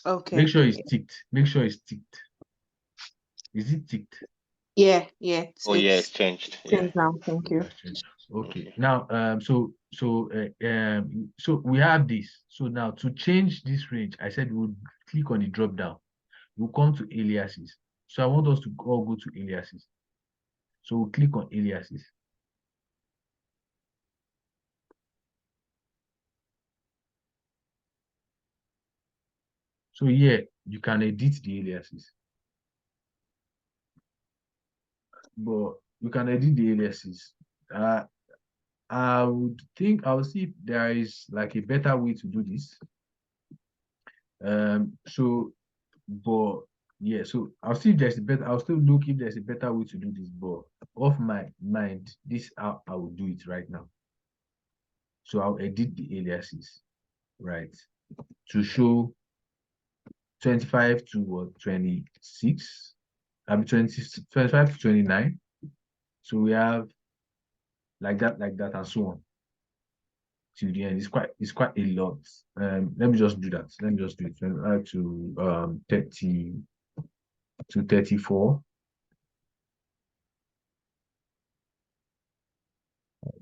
Okay. Make sure it's ticked. Make sure it's ticked. Is it ticked? Yeah. Oh yeah, it's changed. Yeah. Now, thank you. Okay. Now, so we have this. So now to change this range, I said we'll click on the drop down. We'll come to aliases. So I want us to all go to aliases. So we'll click on aliases. So here you can edit the aliases. But you can edit the aliases. I would think I'll see if there is like a better way to do this. But yeah, so I'll see if there's a better, I'll still look if there's a better way to do this, but off my mind, this how I will do it right now. So I'll edit the aliases, right? To show 25 to what, 26. I'll be 25 to 29. So we have like that, and so on. To the end. It's quite a lot. Let me just do that. Let me just do it. 25 to 30 to 34.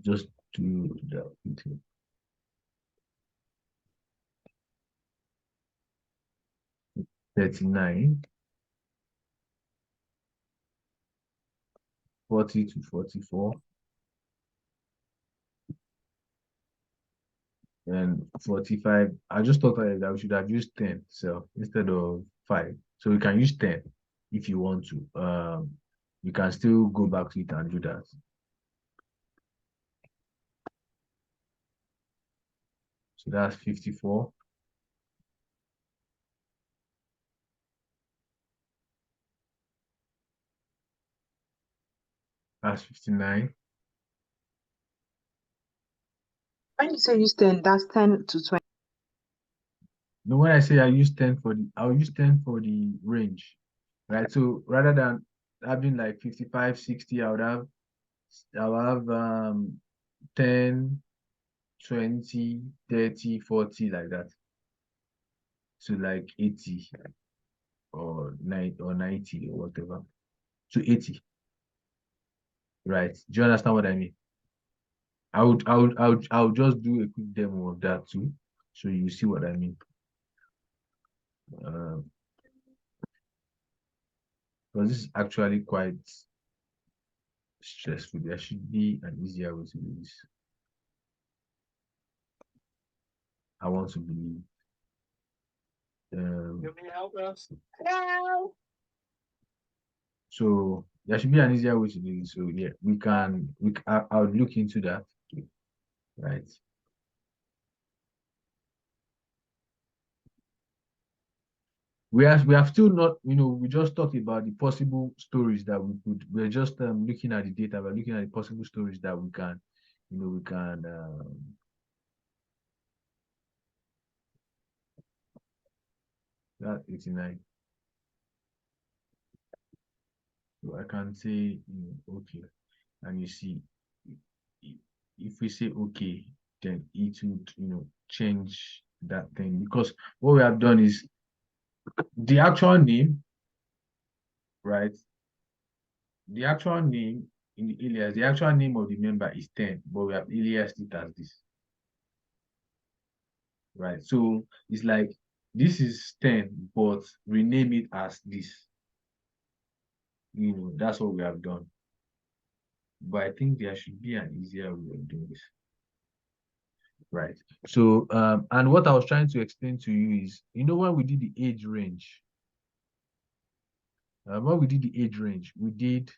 Just do that. 39, 40 to 44, and 45. I just thought that we should have used 10 so instead of 5. So we can use 10 if you want to. You can still go back to it and do that. So that's 54. That's 59. When you say use 10, that's 10 to 20. No, when I say I'll use 10 for the range, right? So rather than having like 55, 60, I'll have 10, 20, 30, 40 like that. So like 80 or 90 or whatever. So 80. Right. Do you understand what I mean? I would just do a quick demo of that too. So you see what I mean. Because this is actually quite stressful. There should be an easier way to do this. I want to believe. So there should be an easier way to do this. So yeah, I'll look into that. Right. We have still not, we just talked about the possible stories that we're just looking at the data, we're looking at the possible stories that we can, that's 89. So I can say, okay. And you see, if we say okay, then it would, change that thing. Because what we have done is the actual name, right? The actual name in the alias, the actual name of the member is 10, but we have aliased it as this. Right? So it's like this is 10, but rename it as this. That's what we have done. But I think there should be an easier way of doing this. Right. So and what I was trying to explain to you is, when we did the age range, we did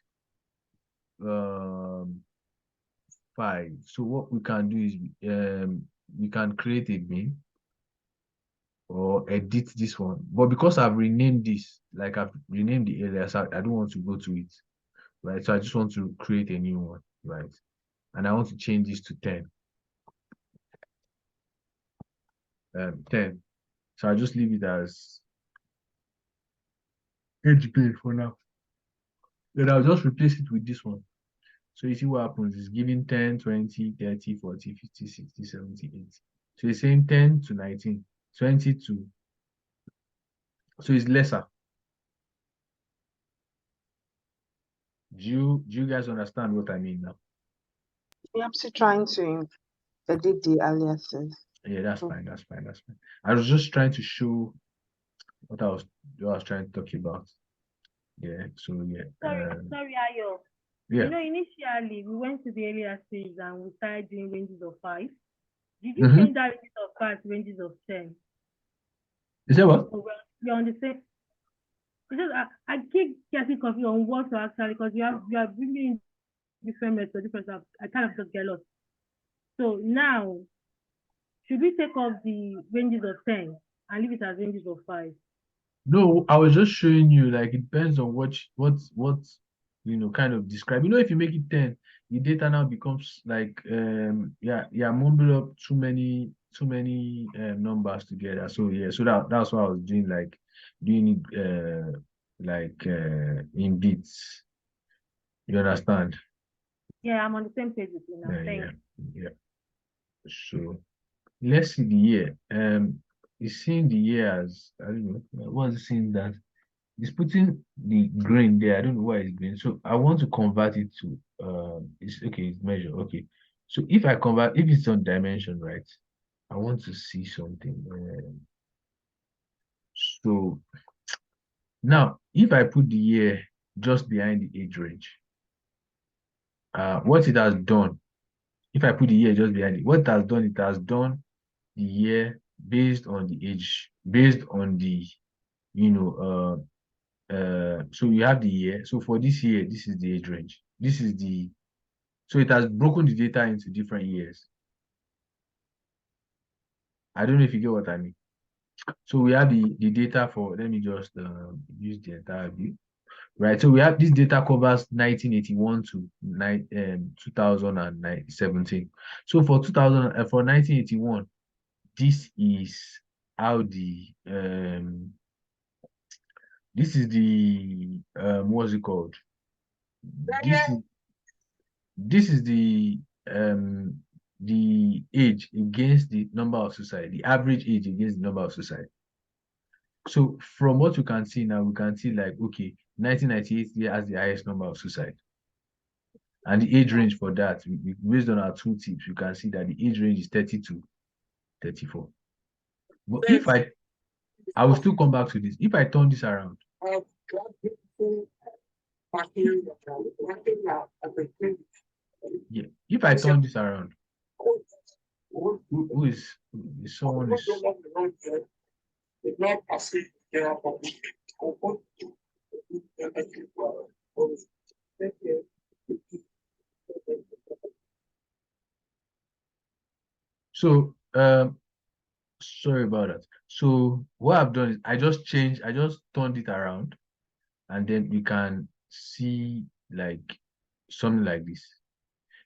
5. So what we can do is we can create a bin or edit this one. But because I've renamed this, like I've renamed the alias, I don't want to go to it. Right. So I just want to create a new one, right? And I want to change this to 10. 10. So I just leave it as age bin for now. Then I'll just replace it with this one. So you see what happens is giving 10, 20, 30, 40, 50, 60, 70, 80. So it's saying 10 to 19, 20 to, so it's lesser. Do you guys understand what I mean now? I'm still trying to edit the aliases. Yeah, that's fine. That's fine. That's fine. I was just trying to show what I was trying to talk about. Yeah. So yeah. Sorry, Ayo. Yeah. Initially we went to the alias stage and we started doing ranges of 5. Did you change that ranges of 5 to ranges of 10? Is that what? You're on the same. Because I keep getting confused on what to actually, because you are bringing different methods, different stuff. I kind of just get lost. So now, should we take off the ranges of 10 and leave it as ranges of 5? No, I was just showing you, like, it depends on what kind of describe. If you make it 10, the data now becomes like mumble up too many numbers together. So yeah, so that's what I was doing, like doing it in bits. You understand? Yeah, I'm on the same page with you now. Yeah. So let's see the year. It's seeing the year as, I don't know, what is it saying that? It's putting the green there. I don't know why it's green. So I want to convert it to it's okay, it's measure. Okay. So if it's on dimension, right? I want to see something. So Now, if I put the year just behind the age range, what it has done, if I put the year just behind it, what it has done the year based on the age, based on the, you know, so you have the year. So for this year, this is the age range. This is the, so it has broken the data into different years. I don't know if you get what I mean. So we have the data for, let me just use the entire view. Right, so we have this data covers 1981 to 2017. So for 1981, this is how this is the what's it called? This is this is the age against the number of suicide, the average age against the number of suicide. So from what you can see now, we can see like, okay, 1998 year has the highest number of suicide. And the age range for that, based on our tooltips, you can see that the age range is 30 to 34. But if I will still come back to this. If I turn this around, yeah, if I turn this around, who is someone is so sorry about that. So what I've done is I just turned it around, and then you can see like something like this.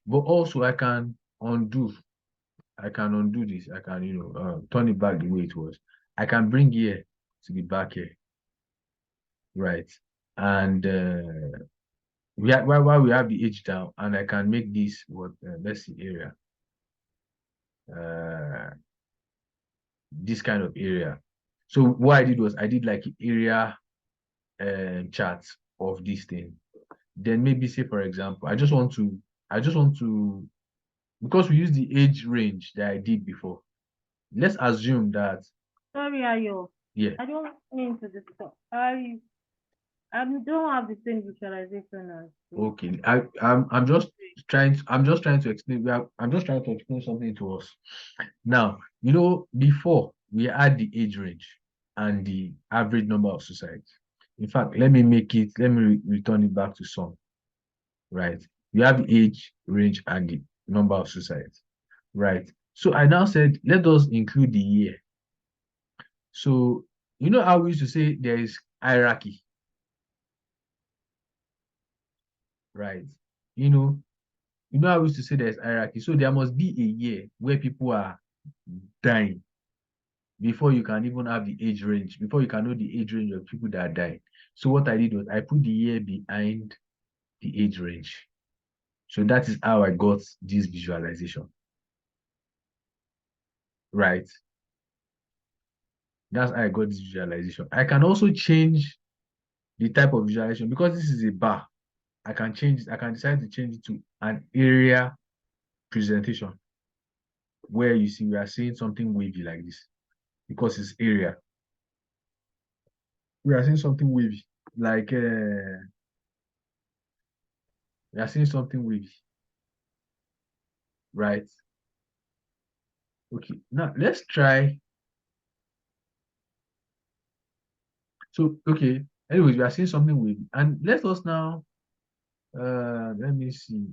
But also I can undo this. I can, turn it back the way it was. I can bring here to the back here, right? And while we have the age down, and I can make this what let's see area, this kind of area. So what I did was I did like area charts of this thing. Then maybe say for example, I just want to because we use the age range that I did before. Let's assume that Sorry, Ayo. yeah. I don't mean to disturb. I don't have the same visualization as you. Okay, I'm just trying to explain. I'm just trying to explain something to us. Now, before we had the age range and the average number of suicides. In fact, let me return it back to some. Right, we have the age range and the number of suicides. Right. So I now said let us include the year. So you know how we used to say there is hierarchy. Right. You know how we used to say there's hierarchy. So there must be a year where people are dying before you can even have the age range, before you can know the age range of people that are dying. So what I did was I put the year behind the age range. So that is how I got this visualization. Right. That's how I got this visualization. I can also change the type of visualization because this is a bar. I can decide to change it to an area presentation where you see we are seeing something wavy like this because it's area. We are seeing something wavy like we are seeing something wavy, right? Okay, now let's try. So okay, anyways, we are seeing something wavy, and let us now let me see,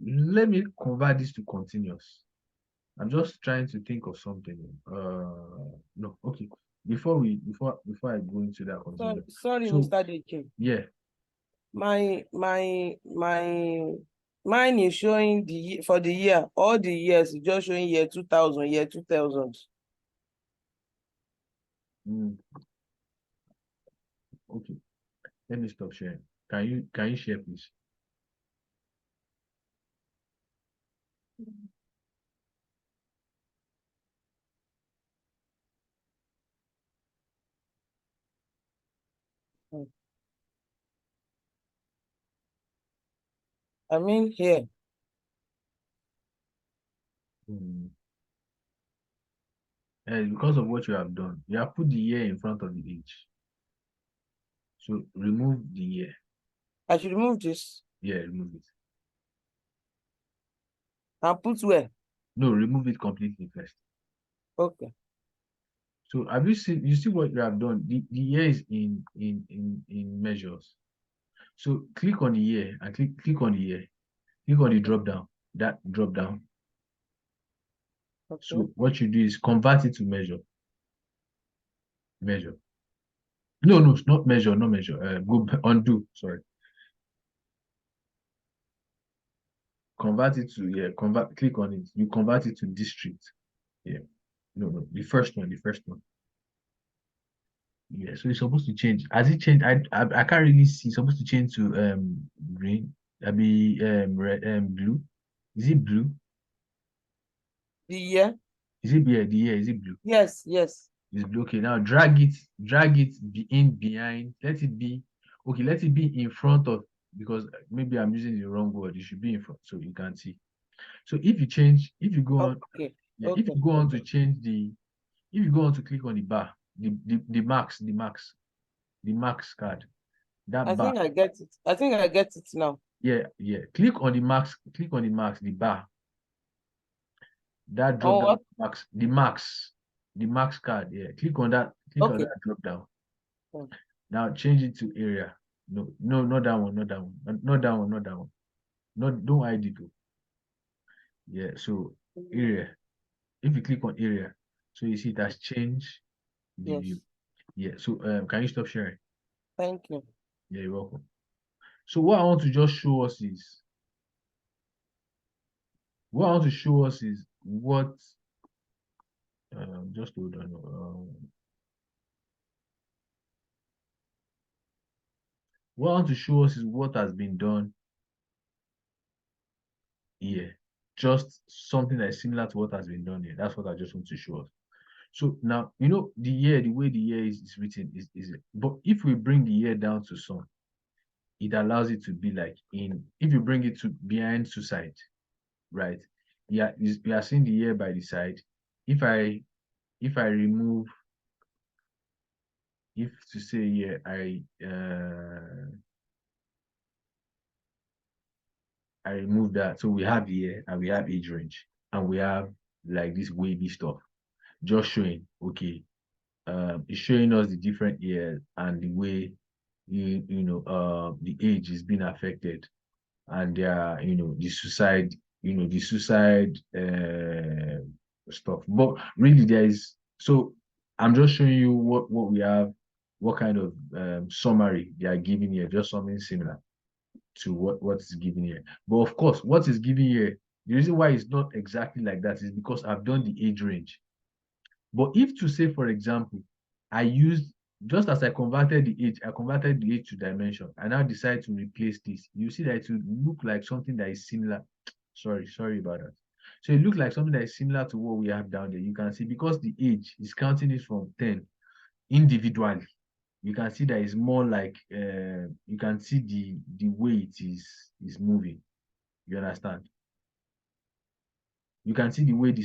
let me convert this to continuous. I'm just trying to think of something. No, okay. Before I go into that continuous. Sorry, So, Mr. Deke. yeah. Mine is showing for the year. All the years is just showing year 2000, year 2000. Okay. Let me stop sharing. Can you share, please? I mean here. because of what you have done. You have put the year in front of the age. So remove the year. I should remove this Yeah, remove it. and put where? No, remove it completely first. Okay. So have you see what you have done? The year is in measures. So click on the year and click on the year. Click on the drop down. That drop down. Okay. So what you do is convert it to measure. Measure. No, it's not measure, not measure. Go undo. Sorry. Convert it to click on it. You convert it to district. Yeah. No. The first one. Yeah, so it's supposed to change. Has it changed? I can't really see. It's supposed to change to green. That'd be red blue. Is it blue? The year? Is it the year? Is it blue? Yes. It's blue. Okay, now drag it behind. Let it be okay, let it be in front of, because maybe I'm using the wrong word. It should be in front so you can see. So if you go on, Okay. yeah, if you go on to change if you go on to click on the bar, the max card, that I bar. think I get it. I think I get it now. Yeah. Click on the max, the bar. That drop On down what? the max card. Yeah. Click on that, on Okay. that drop down. Hmm. Now change it to area. No, not that one, not that one. Not that one, not that one. Don't hide it. Yeah, so area. If you click on area, so you see it has changed the Yes. view. Yeah, so can you stop sharing? Thank you. Yeah, you're welcome. So what I want to just show us is what just hold on. What I want to show us is what has been done here. Just something that is similar to what has been done here. That's what I just want to show us. So now, the way the year is written is but if we bring the year down to some, it allows it to be like if you bring it to behind two sides, right? Yeah, you are seeing the year by the side. If I remove, if to say yeah, I remove that. So we have year and we have age range and we have like this wavy stuff. Just showing, okay. It's showing us the different years and the way the age is being affected, and the suicide, stuff. But really, so I'm just showing you what we have, what kind of summary they are giving here, just something similar to what is given here. But of course, what is given here, the reason why it's not exactly like that is because I've done the age range. But if to say, for example, I used, just as I converted the age to dimension, I now decide to replace this. You see that it will look like something that is similar. Sorry about that. So it looks like something that is similar to what we have down there. You can see because the age is counting it from 10 individually. You can see that it's more like you can see the way it is moving. You understand? You can see the way the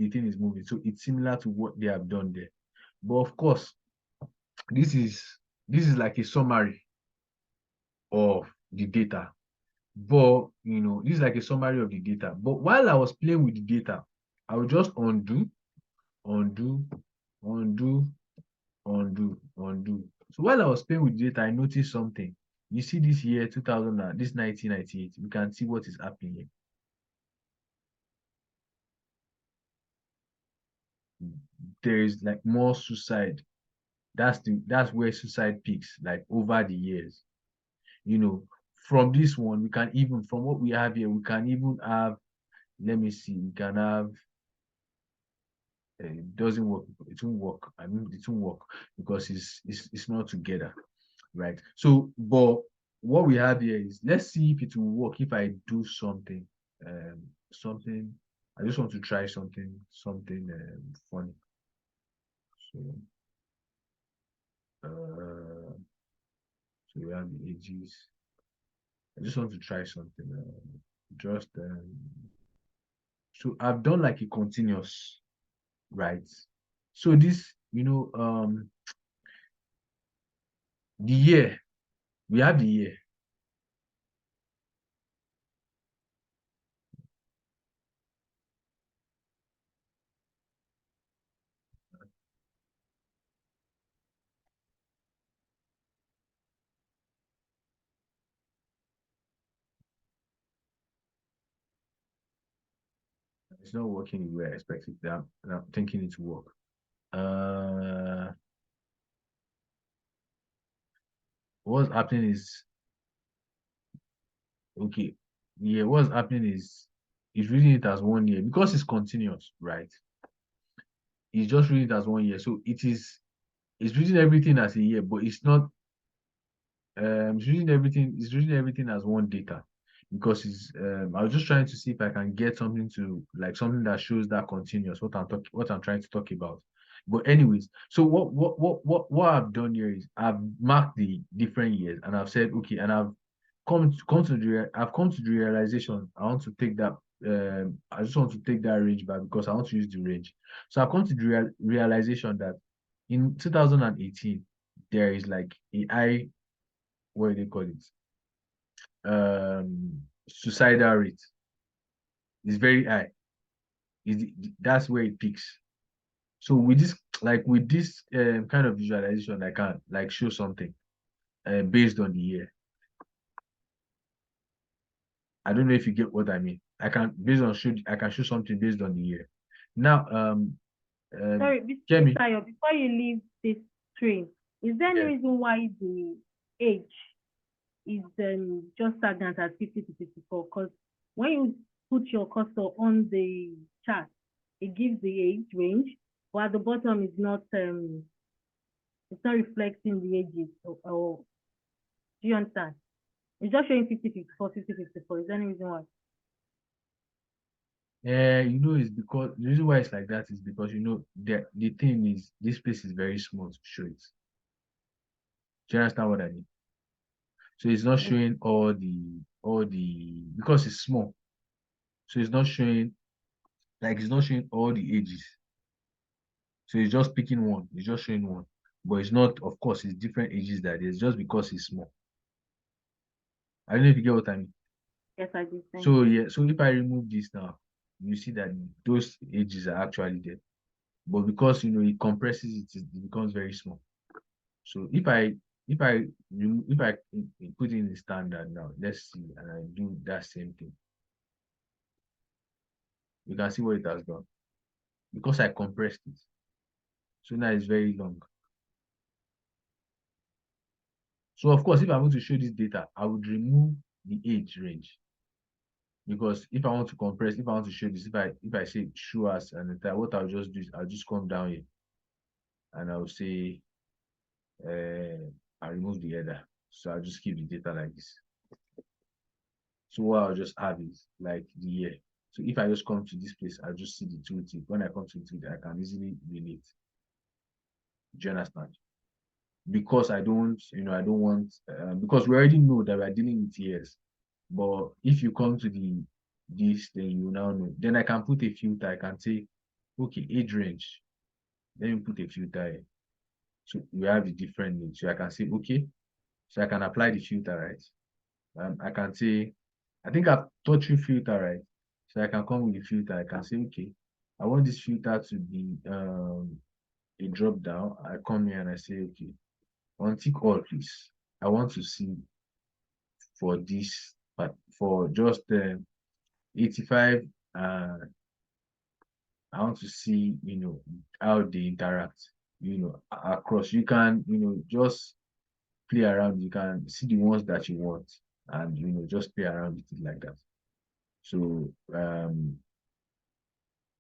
thing is moving. So it's similar to what they have done there. But of course, this is like a summary of the data. But this is like a summary of the data. But while I was playing with the data, I would just undo, undo, undo, undo, undo. So while I was playing with data, I noticed something. You see this year, 2000, this 1998, we can see what is happening here. There is like more suicide. That's where suicide peaks, like over the years. From this one, from what we have here, we can even have, let me see, we can have, it doesn't work, it won't work. I mean, it won't work because it's not together, right? So, but what we have here is, let's see if it will work if I do something, I just want to try something funny. So, uh, so we have the ages. I just want to try something. So I've done like a continuous, right? So this, the year, we have the year. It's not working the way I expected. I'm thinking it will work. What's happening is, okay, yeah, what's happening is it's reading it as 1 year because it's continuous, right? It's just reading it as 1 year. So it's reading everything as a year, but it's not it's reading everything as one data because I was just trying to see if I can get something to like something that shows that continuous what I'm trying to talk about. But anyways, so what I've done here is I've marked the different years and I've said okay, and I've come to the realization I want to take that I just want to take that range back because I want to use the range. So I've come to the realization that in 2018 there is like a high, what do they call it? Suicidal rate is very high. That's where it peaks. So with this kind of visualization, I can like show something based on the year. I don't know if you get what I mean. I can show something based on the year. Now, Sorry, Kemi, Tayo, before you leave this train, is there any reason why the age is just stagnant at 50 to 54? Because when you put your cursor on the chart, it gives the age range, but at the bottom it's not reflecting the ages or do you understand? It's just showing 50, 54, 50, 54. Is there any reason why? it's because the reason why it's like that is because the thing is this place is very small to show it. Do you understand what I mean? So it's not showing all the because it's small. So it's not showing all the ages. So it's just picking one. It's just showing one. But it's not, of course, it's different ages that is just because it's small. I don't know if you get what I mean. Yes, I do. So yeah, so if I remove this now, you see that those ages are actually there. But because it compresses it, it becomes very small. So if I put in the standard now, let's see, and I do that same thing, you can see what it has done because I compressed it. So now it's very long. So of course, if I want to show this data, I would remove the age range because if I want to compress, if I want to show this, if I say show us and what I'll just do is I'll just come down here and I'll say I remove the header. So I'll just keep the data like this. So what I'll just have is like the year. So if I just come to this place, I'll just see the tooltip. When I come to the tooltip, I can easily relate. Do you understand? Because I don't want, because we already know that we're dealing with years. But if you come to this, then you now know. Then I can put a filter. I can say, okay, age range. Then you put a filter here. So we have the different needs. So I can say, okay. So I can apply the filter, right? I can say, I think I've taught you filter, right? So I can come with the filter. I can say, okay, I want this filter to be a drop down. I come here and I say, okay, untick all, please. I want to see for this, but for just 85, I want to see, how they interact, across. You can, just play around. You can see the ones that you want and, just play around with it like that. So,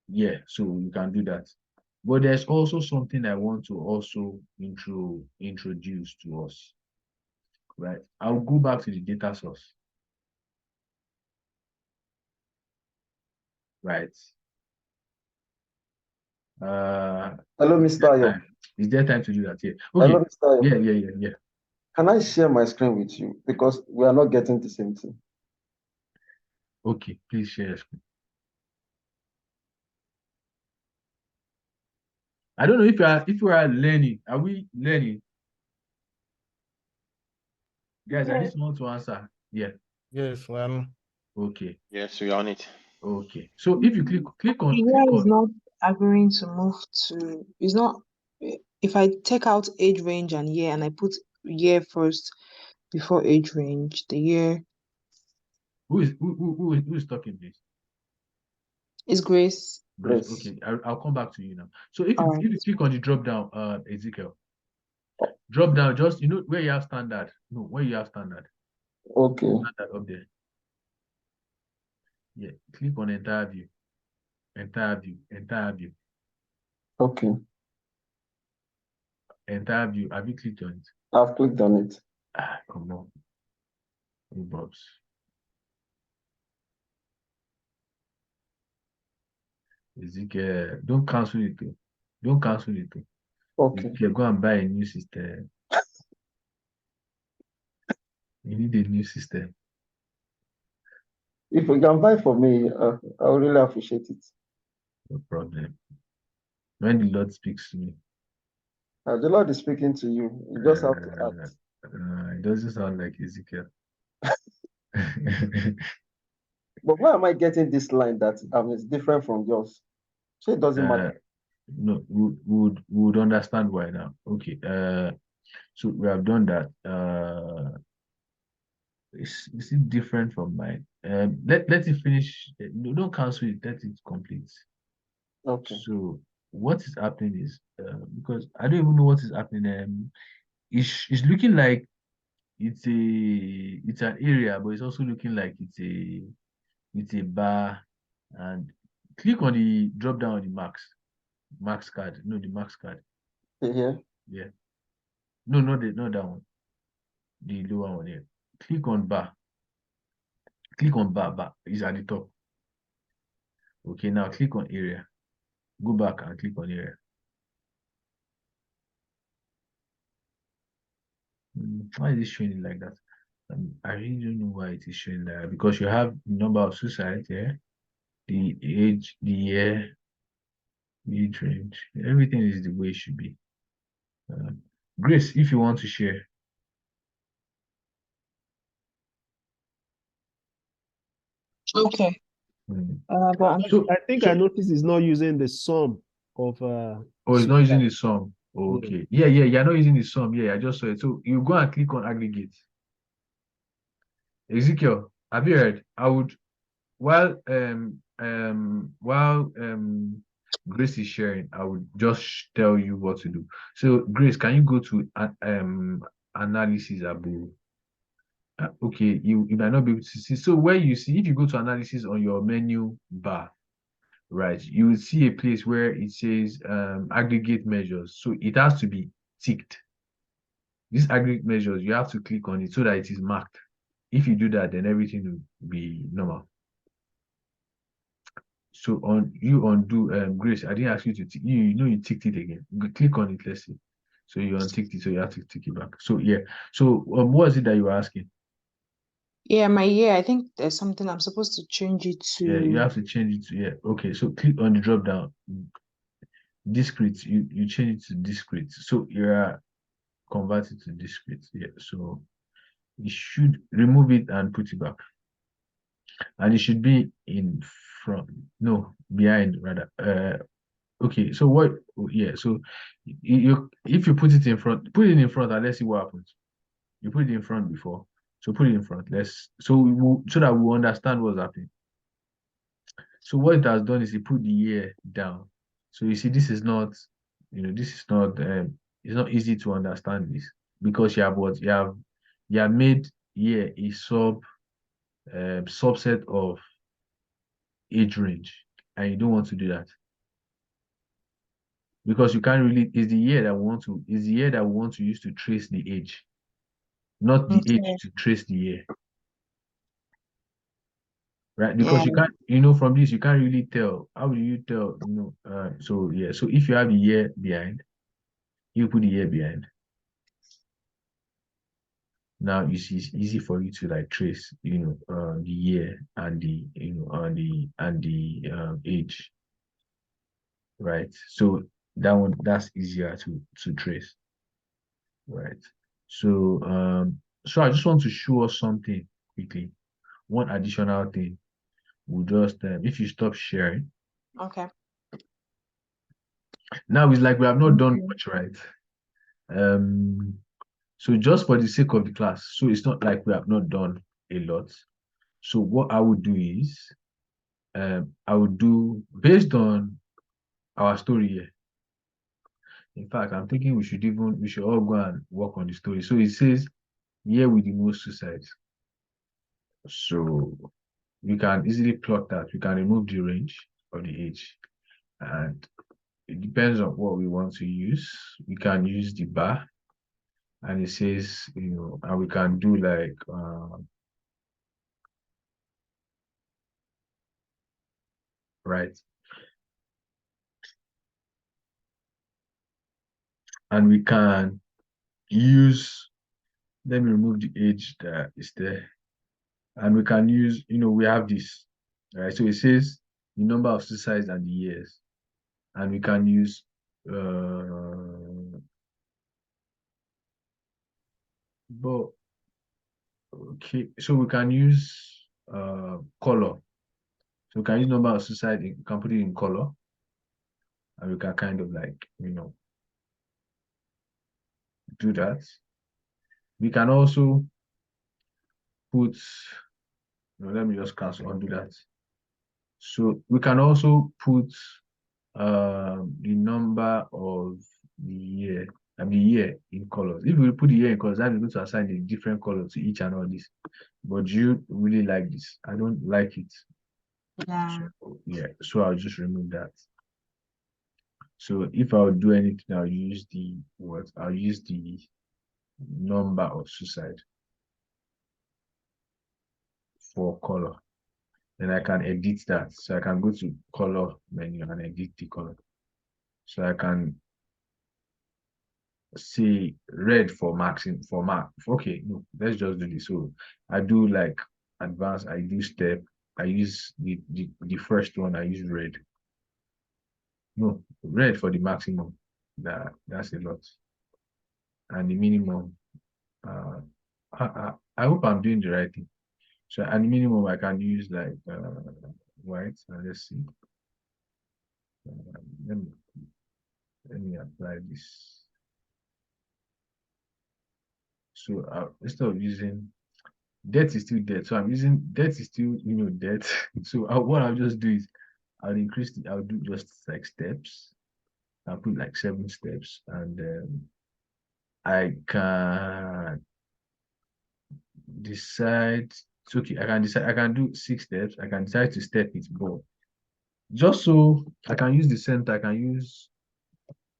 yeah, so you can do that. But there's also something I want to also introduce to us, right? I'll go back to the data source, right? Hello, Mr. Ayo. Is there time to do that? Yeah. Hello, Okay. Mr. Ayo. Yeah. Can I share my screen with you? Because we are not getting the same thing. Okay, please share your screen. I don't know if we are learning. Are we learning? Guys, I need someone to answer. Yeah. Yes, well, Okay. Yes, we on it. Okay. So if you click Year is not agreeing to move to, it's not, if I take out age range and year and I put year first before age range, the year who is talking, please? is Grace. Grace. Grace. Okay. I'll come back to you now. So if Alright. you click on the drop down, Ezekiel, drop down, just where you have standard. No, where you have standard. Okay. Standard up there. Yeah. Click on entire view. Entire view. Entire view. Okay. Entire view. Have you clicked on it? I've clicked on it. Come on. Oh, Bobs. Ezekiel, don't cancel it too. Don't cancel it too. Okay. Ezekiel, go and buy a new system. You need a new system. If you can buy for me, I would really appreciate it. No problem. When the Lord speaks to me. The Lord is speaking to you. You just have to act. It doesn't sound like Ezekiel. But why am I getting this line that is different from yours? So it doesn't matter. No, we would understand why now. Okay. So we have done that. Is it different from mine? Let it finish. No, don't cancel it. Let it complete. Okay. So what is happening is because I don't even know what is happening. It's looking like it's an area, but it's also looking like it's a bar. And click on the drop down on the max card. No, the max card. Yeah. Yeah. No, not that one. The lower one here. Click on bar. Click on bar. It's at the top. Okay, now click on area. Go back and click on area. Why is it showing it like that? I really don't know why it is showing that, because you have the number of suicide here, the age, the year, the age range. Everything is the way it should be. Grace, if you want to share. Okay. But So, I think I noticed it's not using the sum of oh, it's not using the sum. Oh, okay. Yeah, you're not using the sum. Yeah, I just saw it. So you go and click on aggregate. Ezekiel, have you heard? I would while Grace is sharing, I would just tell you what to do. So Grace, can you go to analysis above? Okay, you might not be able to see. So where you see, if you go to analysis on your menu bar, right, you will see a place where it says aggregate measures. So it has to be ticked. These aggregate measures, you have to click on it so that it is marked. If you do that, then everything will be normal. So you undo Grace, I didn't ask you to you ticked it again. Click on it, let's see. So you unticked it, so you have to tick it back. So yeah. So what was it that you were asking? yeah, my year, I think there's something I'm supposed to change it to. Yeah, you have to change it to Okay, so click on the drop down. Discrete, you change it to discrete. So you're converted to discrete. Yeah. So you should remove it and put it back. And it should be in front. No, behind rather. Okay, so what? Yeah, so if you put it in front, and let's see what happens. You put it in front before, so put it in front. So that we understand what's happening. So what it has done is it put the year down. So you see, this is not, this is not. It's not easy to understand this because you have made year a subset of age range, and you don't want to do that. Because you can't really, it's the year that we want to use to trace the age, not the age to trace the year. Right? Because you can't, from this, you can't really tell. How do you tell, so yeah. So if you have the year behind, you put the year behind. Now you see it's easy for you to like trace, the year and the age. Right. So that's easier to trace, right? So I just want to show us something quickly. One additional thing. We'll just if you stop sharing. Okay. Now it's like we have not done Okay. much, right? So just for the sake of the class, so it's not like we have not done a lot. So what I would do is I would do based on our story here. In fact, I'm thinking we should all go and work on the story. So it says year with the most suicides. So we can easily plot that. We can remove the range of the age, and it depends on what we want to use. We can use the bar, and it says, and we can do like right, and we can use. Let me remove the age that is there, and we can use. We have this, right? So it says the number of suicides and the years, and we can use. But okay, so we can use color. So we can use number of suicide. We can put it in color, and we can kind of like do that. We can also put. Let me just cancel undo that. So we can also put the number of the year and the year in colors. If we put the year in colors, that is going to assign a different color to each and all this. But you really like this. I don't like it. Yeah. So, yeah, so I'll just remove that. So if I'll do anything, I'll use the what? I'll use the number of suicide for color. Then I can edit that. So I can go to color menu and edit the color. So I can say red for maxing for mark. Okay, no, let's just do this. So I do like advanced, I do step, I use the first one, I use red. No, red for the maximum. That's a lot. And the minimum, I hope I'm doing the right thing. So at the minimum I can use like white. Let's see. Let me apply this. So instead of using debt is still debt, so I'm using debt is still debt. So what I'll just do is I'll do just like steps. I'll put like 7 steps, and I can decide. It's okay. I can decide. I can do 6 steps. I can decide to step it, but just so I can use the center. I can use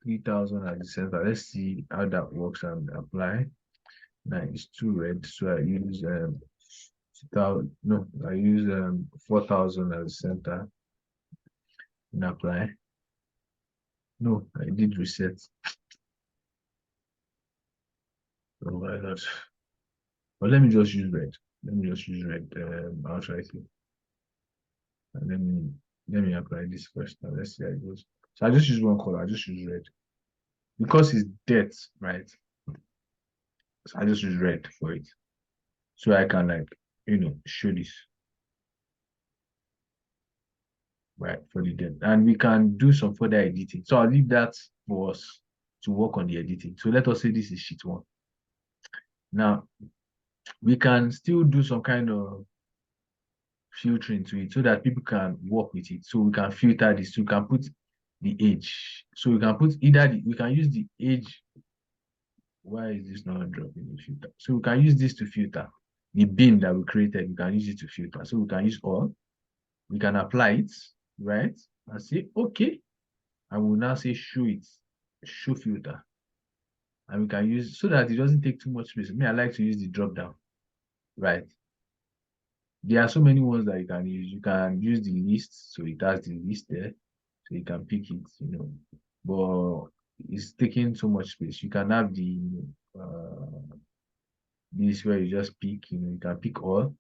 3,000 at the center. Let's see how that works and apply. Now it's too red, so I use no, I use 4,000 as the center and apply. No, I did reset. Oh my god. But let me just use red. Let me just use red. I'll try to. And let me apply this first. Now let's see how it goes. So I just use one color. I just use red because it's dead, right? So I just use red for it, so I can like show this right for the dead, and we can do some further editing. So I'll leave that for us to work on the editing. So let us say this is sheet 1. Now we can still do some kind of filtering to it so that people can work with it. So we can filter this. So we can put the age. So we can put we can use the age. Why is this not dropping the filter? So we can use this to filter the bin that we created. We can use it to filter. So we can use all. We can apply it, right? And say okay. And we'll now say show it, show filter. And we can use so that it doesn't take too much space. I like to use the drop down, right? There are so many ones that you can use. You can use the list, so it has the list there, so you can pick it, but it's taking so much space. You can have the this where you just pick, you can pick all.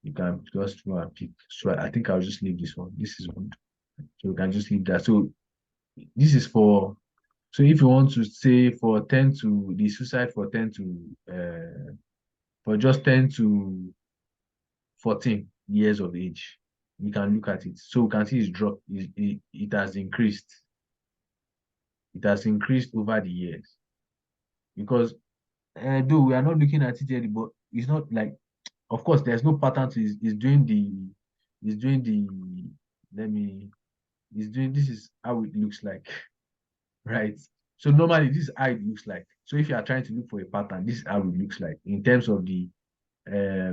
You can just go and pick. So I think I'll just leave this one. This is one. So we can just leave that. So this is for, so if you want to say for 10 to the suicide for 10 to for just 10 to 14 years of age, we can look at it. So we can see it's dropped, it has increased. It has increased over the years. Because though we are not looking at it yet, but it's not like, of course, there's no pattern to is doing the let me is doing this is how it looks like, right? So normally this is how it looks like. So if you are trying to look for a pattern, this is how it looks like in terms of the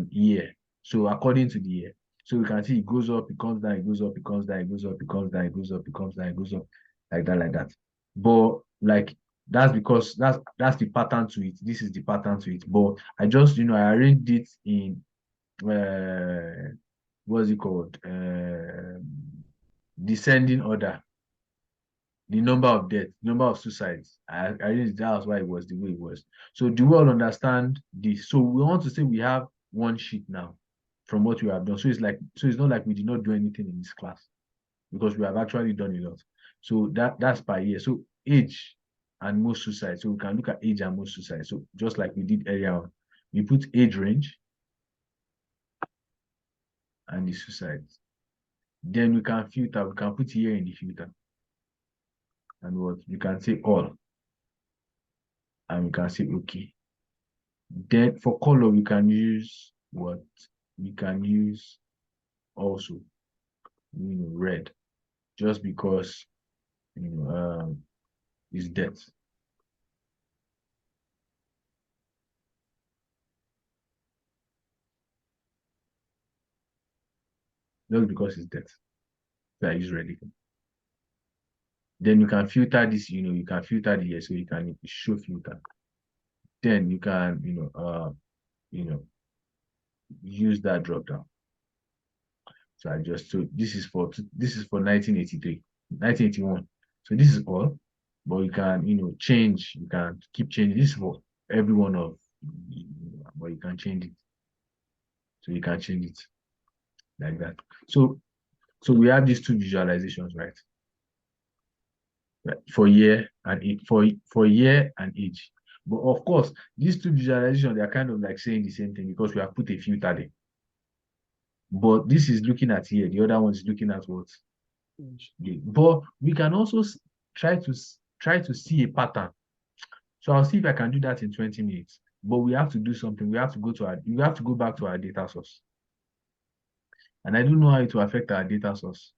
year. So according to the year. So we can see it goes up, it comes down, it goes up, it comes down, it goes up, it comes down, it goes up, it comes down, it goes up, like that, like that. But like that's because that's the pattern to it. This is the pattern to it. But I just I arranged it in what's it called? Descending order. The number of deaths, number of suicides. I arranged that's why it was the way it was. So do we all understand this? So we want to say we have one sheet now from what we have done. So it's not like we did not do anything in this class because we have actually done a lot. So that's per year. So age and most suicide. So we can look at age and most suicide. So just like we did earlier on, we put age range and the suicides. Then we can filter, we can put year in the filter. And what we can say all. And we can say okay. Then for color, we can use what? We can use also, red, just because it's death. Just because it's death. So I use red again. Then you can filter this, you can filter the year, so you can show filter. Then you can, use that drop down. So this is for 1983, 1981. So this is all, but you can, change, you can keep changing. This is for every one of, but you can change it. So you can change it like that. So we have these two visualizations, right? For year and age, for year and age. But of course, these two visualizations, they are kind of like saying the same thing because we have put a filter there. But this is looking at year, the other one is looking at what? But we can also try to see a pattern. So I'll see if I can do that in 20 minutes. But we have to do something. We have to go back to our data source. And I don't know how it will affect our data source.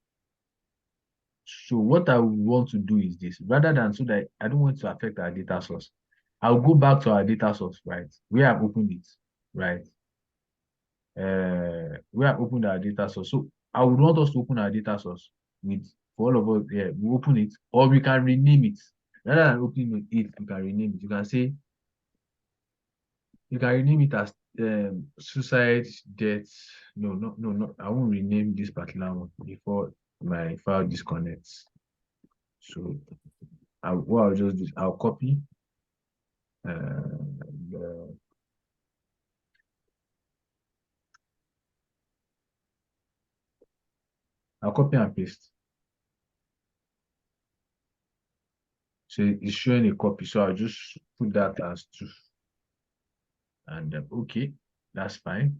So what I want to do is this, rather than so that I don't want to affect our data source, I'll go back to our data source, right? We have opened it, right? We have opened our data source. So I would want us to open our data source with, for all of us, yeah, we open it, or we can rename it. Rather than opening it, you can rename it. You can say, you can rename it as suicide, death. No, I won't rename this particular one before my file disconnects. So what I'll just do is I'll copy I'll copy and paste. So it's showing a copy. So I'll just put that as 2. And okay, that's fine.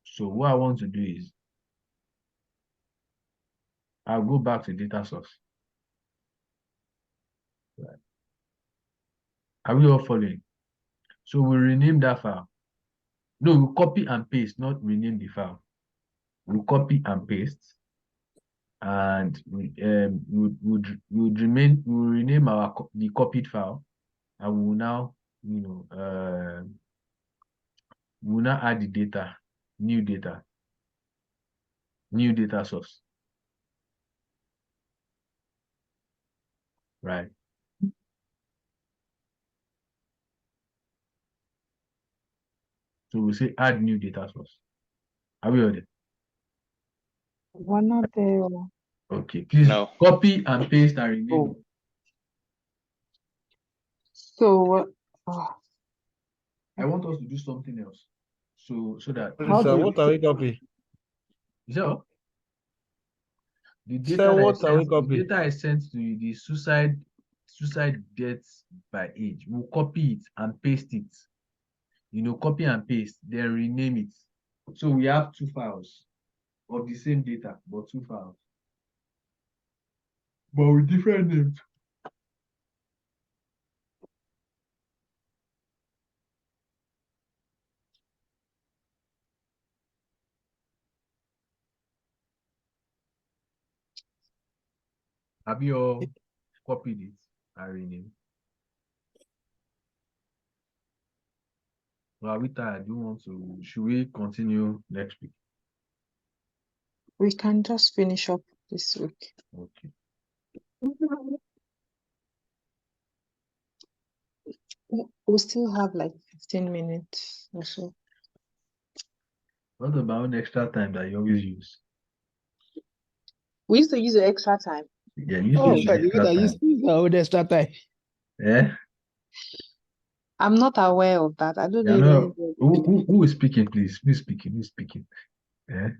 So what I want to do is I'll go back to data source. Right. Are we all following? So we'll rename that file. No, we'll copy and paste, not rename the file. We'll copy and paste. And we'll rename the copied file, and we'll now we'll now add the data, new data source, right? So we'll say add new data source. Are we on it? We're not there. Okay, please No. copy and paste and rename. Oh. So I want us to do something else. So that Please, sir, what are we copying? is that all? The Say data that what is can we sent, the copy? data I sent to you, the suicide deaths by age. We'll copy it and paste it. Copy and paste, then rename it. So we have two files of the same data, but two files. But with different names. Have you all copied it and renamed? Well, are we tired? Should we continue next week? We can just finish up this week. Okay. We still have like 15 minutes or so. What about extra time that you always use? We used to use the extra time. Yeah, you Oh, use God, you extra mean I time. use our extra time. Yeah? I'm not aware of that. I don't Yeah, need no. anybody. Who is speaking, please? Who's speaking? Who's speaking? Yeah.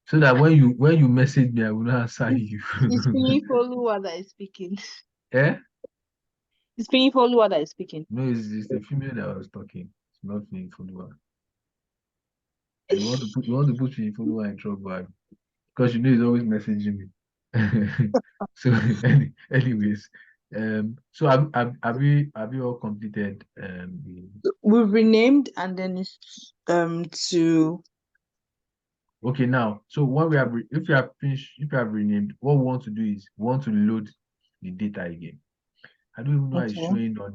So that when you message me, I will not answer you. It's Pinifoluwa that is speaking. Yeah? It's Pinifoluwa that is speaking. No, it's the female that was talking. It's not me, follower. You want to put me follower in trouble because he's always messaging me. So anyways, so have you all completed We've renamed and then it's to okay now. So when if you have finished, if you have renamed, what we want to do is we want to load the data again. I don't even know how it's okay. showing on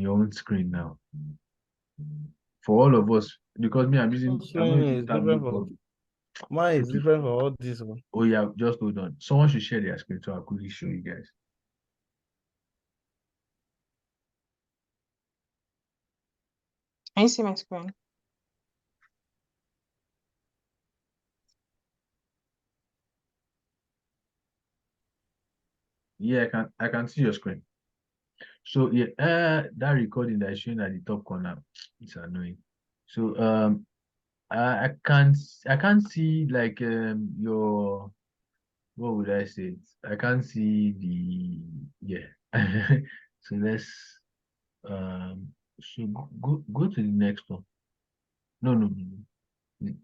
your own screen now. For all of us, because me, I'm not Showing me using is Tableau different Part from mine is Okay. different from all this one. Oh yeah, just hold on. Someone should share their screen so I quickly show you guys. Can you see my screen? Yeah, I can see your screen. So yeah, that recording that is showing at the top corner, it's annoying. So I can't see like your what would I say? I can't see the yeah. So let's um so go to the next one. No.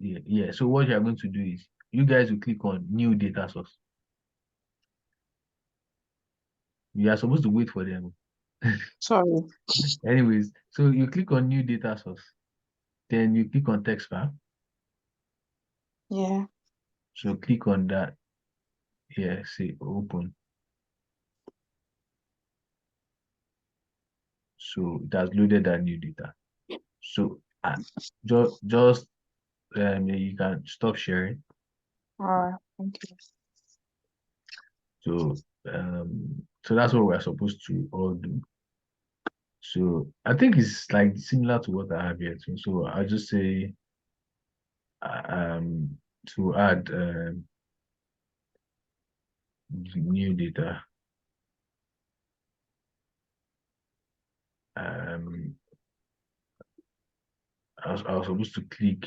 Yeah. So what you are going to do is you guys will click on new data source. You are supposed to wait for them. Sorry. Anyways, so you click on new data source, then you click on text file. Yeah. So click on that here, say open. So it has loaded that new data. So just you can stop sharing. All right. Thank you. So that's what we're supposed to all do. So I think it's like similar to what I have here too. So I'll just say to add new data. Um, I was supposed to click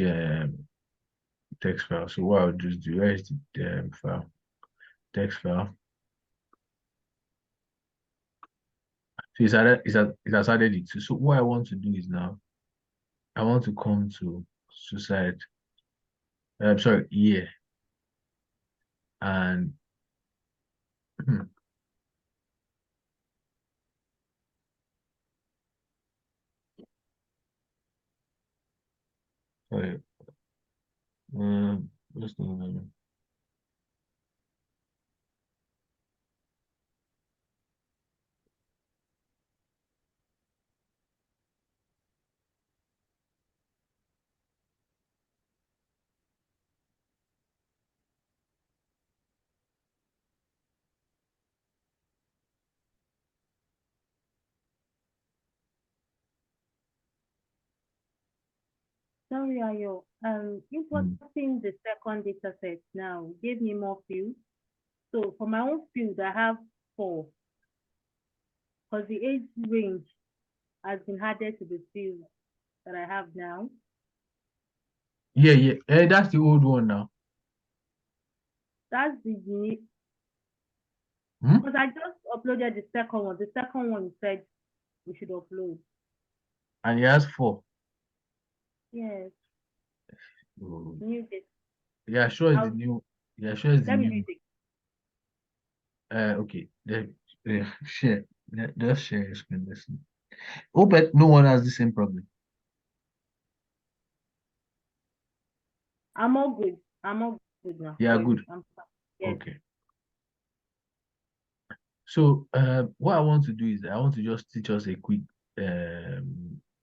text file. So what I'll just do, where is the file? Text file. So it has added it. So what I want to do is now, I want to come to suicide. I'm sorry, yeah. And sorry, just a moment. Sorry, Ayo. Importing the second data set now gave me more fields. So for my own field, I have 4 because the age range has been added to the field that I have now. Yeah. That's the old one now. That's the new. Hmm? Because I just uploaded the second one. The second one said we should upload. And he has 4. Yes. Oh. New date. Yeah, sure it's the I'll, new. Yeah, sure it's the let me new. read it. Okay. Share. Just share your screen. Listen. Oh, but no one has the same problem. I'm all good. I'm all good now. Yeah, Sorry. good. I'm fine. Yes. Okay. So what I want to do is I want to just teach us a quick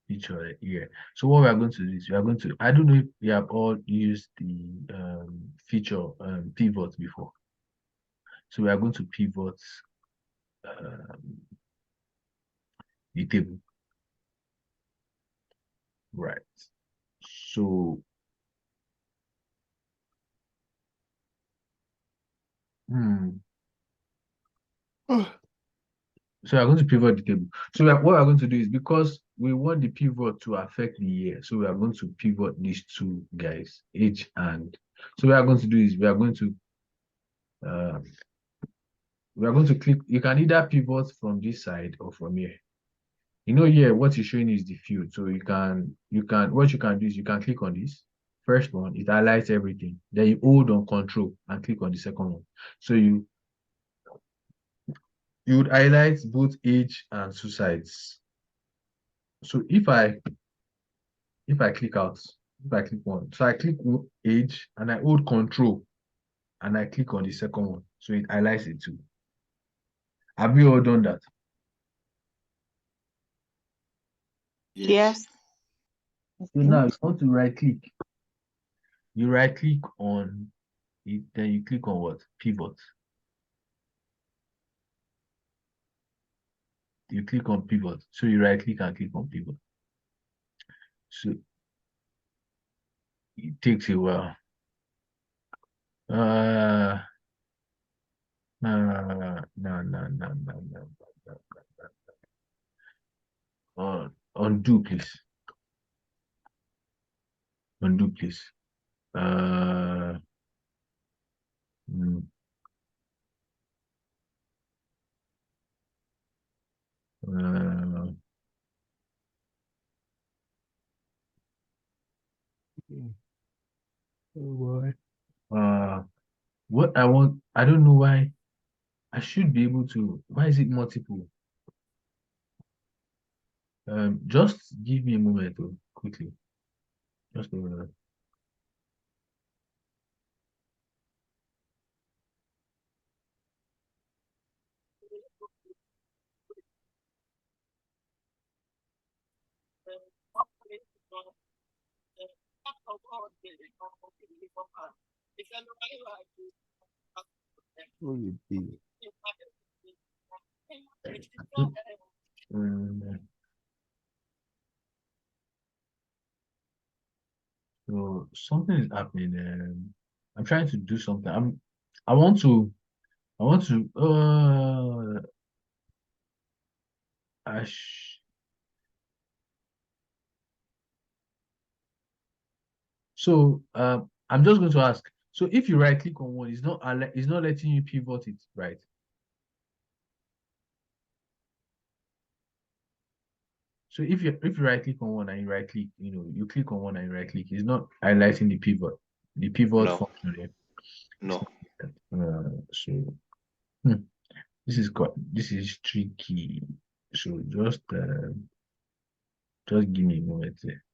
feature here. So what we are going to do is we are going to, I don't know if we have all used the feature pivot before. So we are going to pivot the table. Right. So so we are going to pivot the table. So what we are going to do is because we want the pivot to affect the year, so we are going to pivot these two guys, age and. So what we are going to do is we are going to click. You can either pivot from this side or from here. You know here what you're showing is the field. So what you can do is you can click on this first one. It highlights everything. Then you hold on control and click on the second one. So you would highlight both age and suicides. So if I click out, if I click one, so I click age and I hold control and I click on the second one. So it highlights it too. Have you all done that? Yes. So now you want to right click. You right click on it, then you click on what? Pivot. You click on pivot. So you right click and click on pivot. So it takes a while. No. Undo, please. Undo, please. Hmm. Oh boy. What I want, I don't know why. I should be able to. Why is it multiple? Just give me a moment, quickly. Just a minute. Who you be? Um, so something is happening. I'm trying to do something. I want to. I want to. I sh So I'm just going to ask. So if you right click on one, it's not letting you pivot it, right? So if you right click on one and you right click, you click on one and you right click, it's not highlighting the pivot No. function here. No. So this is tricky. So just give me a moment there.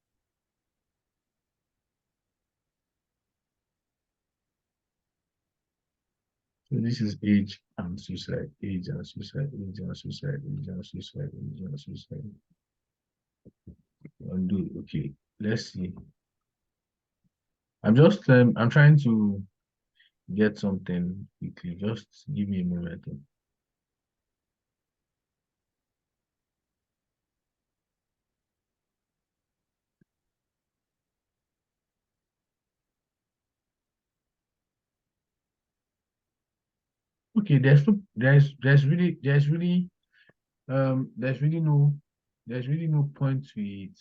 So this is age and suicide, age and suicide, age and suicide, age and suicide, age and suicide. Undo. Okay, let's see. I'm trying to get something quickly. Just give me a moment. Okay, there's really no point to it.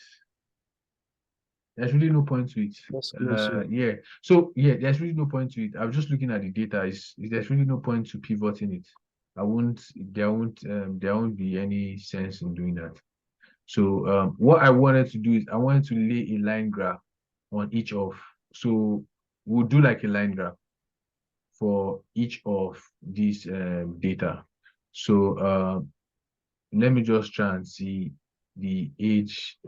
There's really no point to it. That's close. Yeah. So yeah, there's really no point to it. I'm just looking at the data. There's really no point to pivoting it. There won't be any sense in doing that. So what I wanted to do is I wanted to lay a line graph on each of. So we'll do like a line graph for each of these data. So let me just try and see the age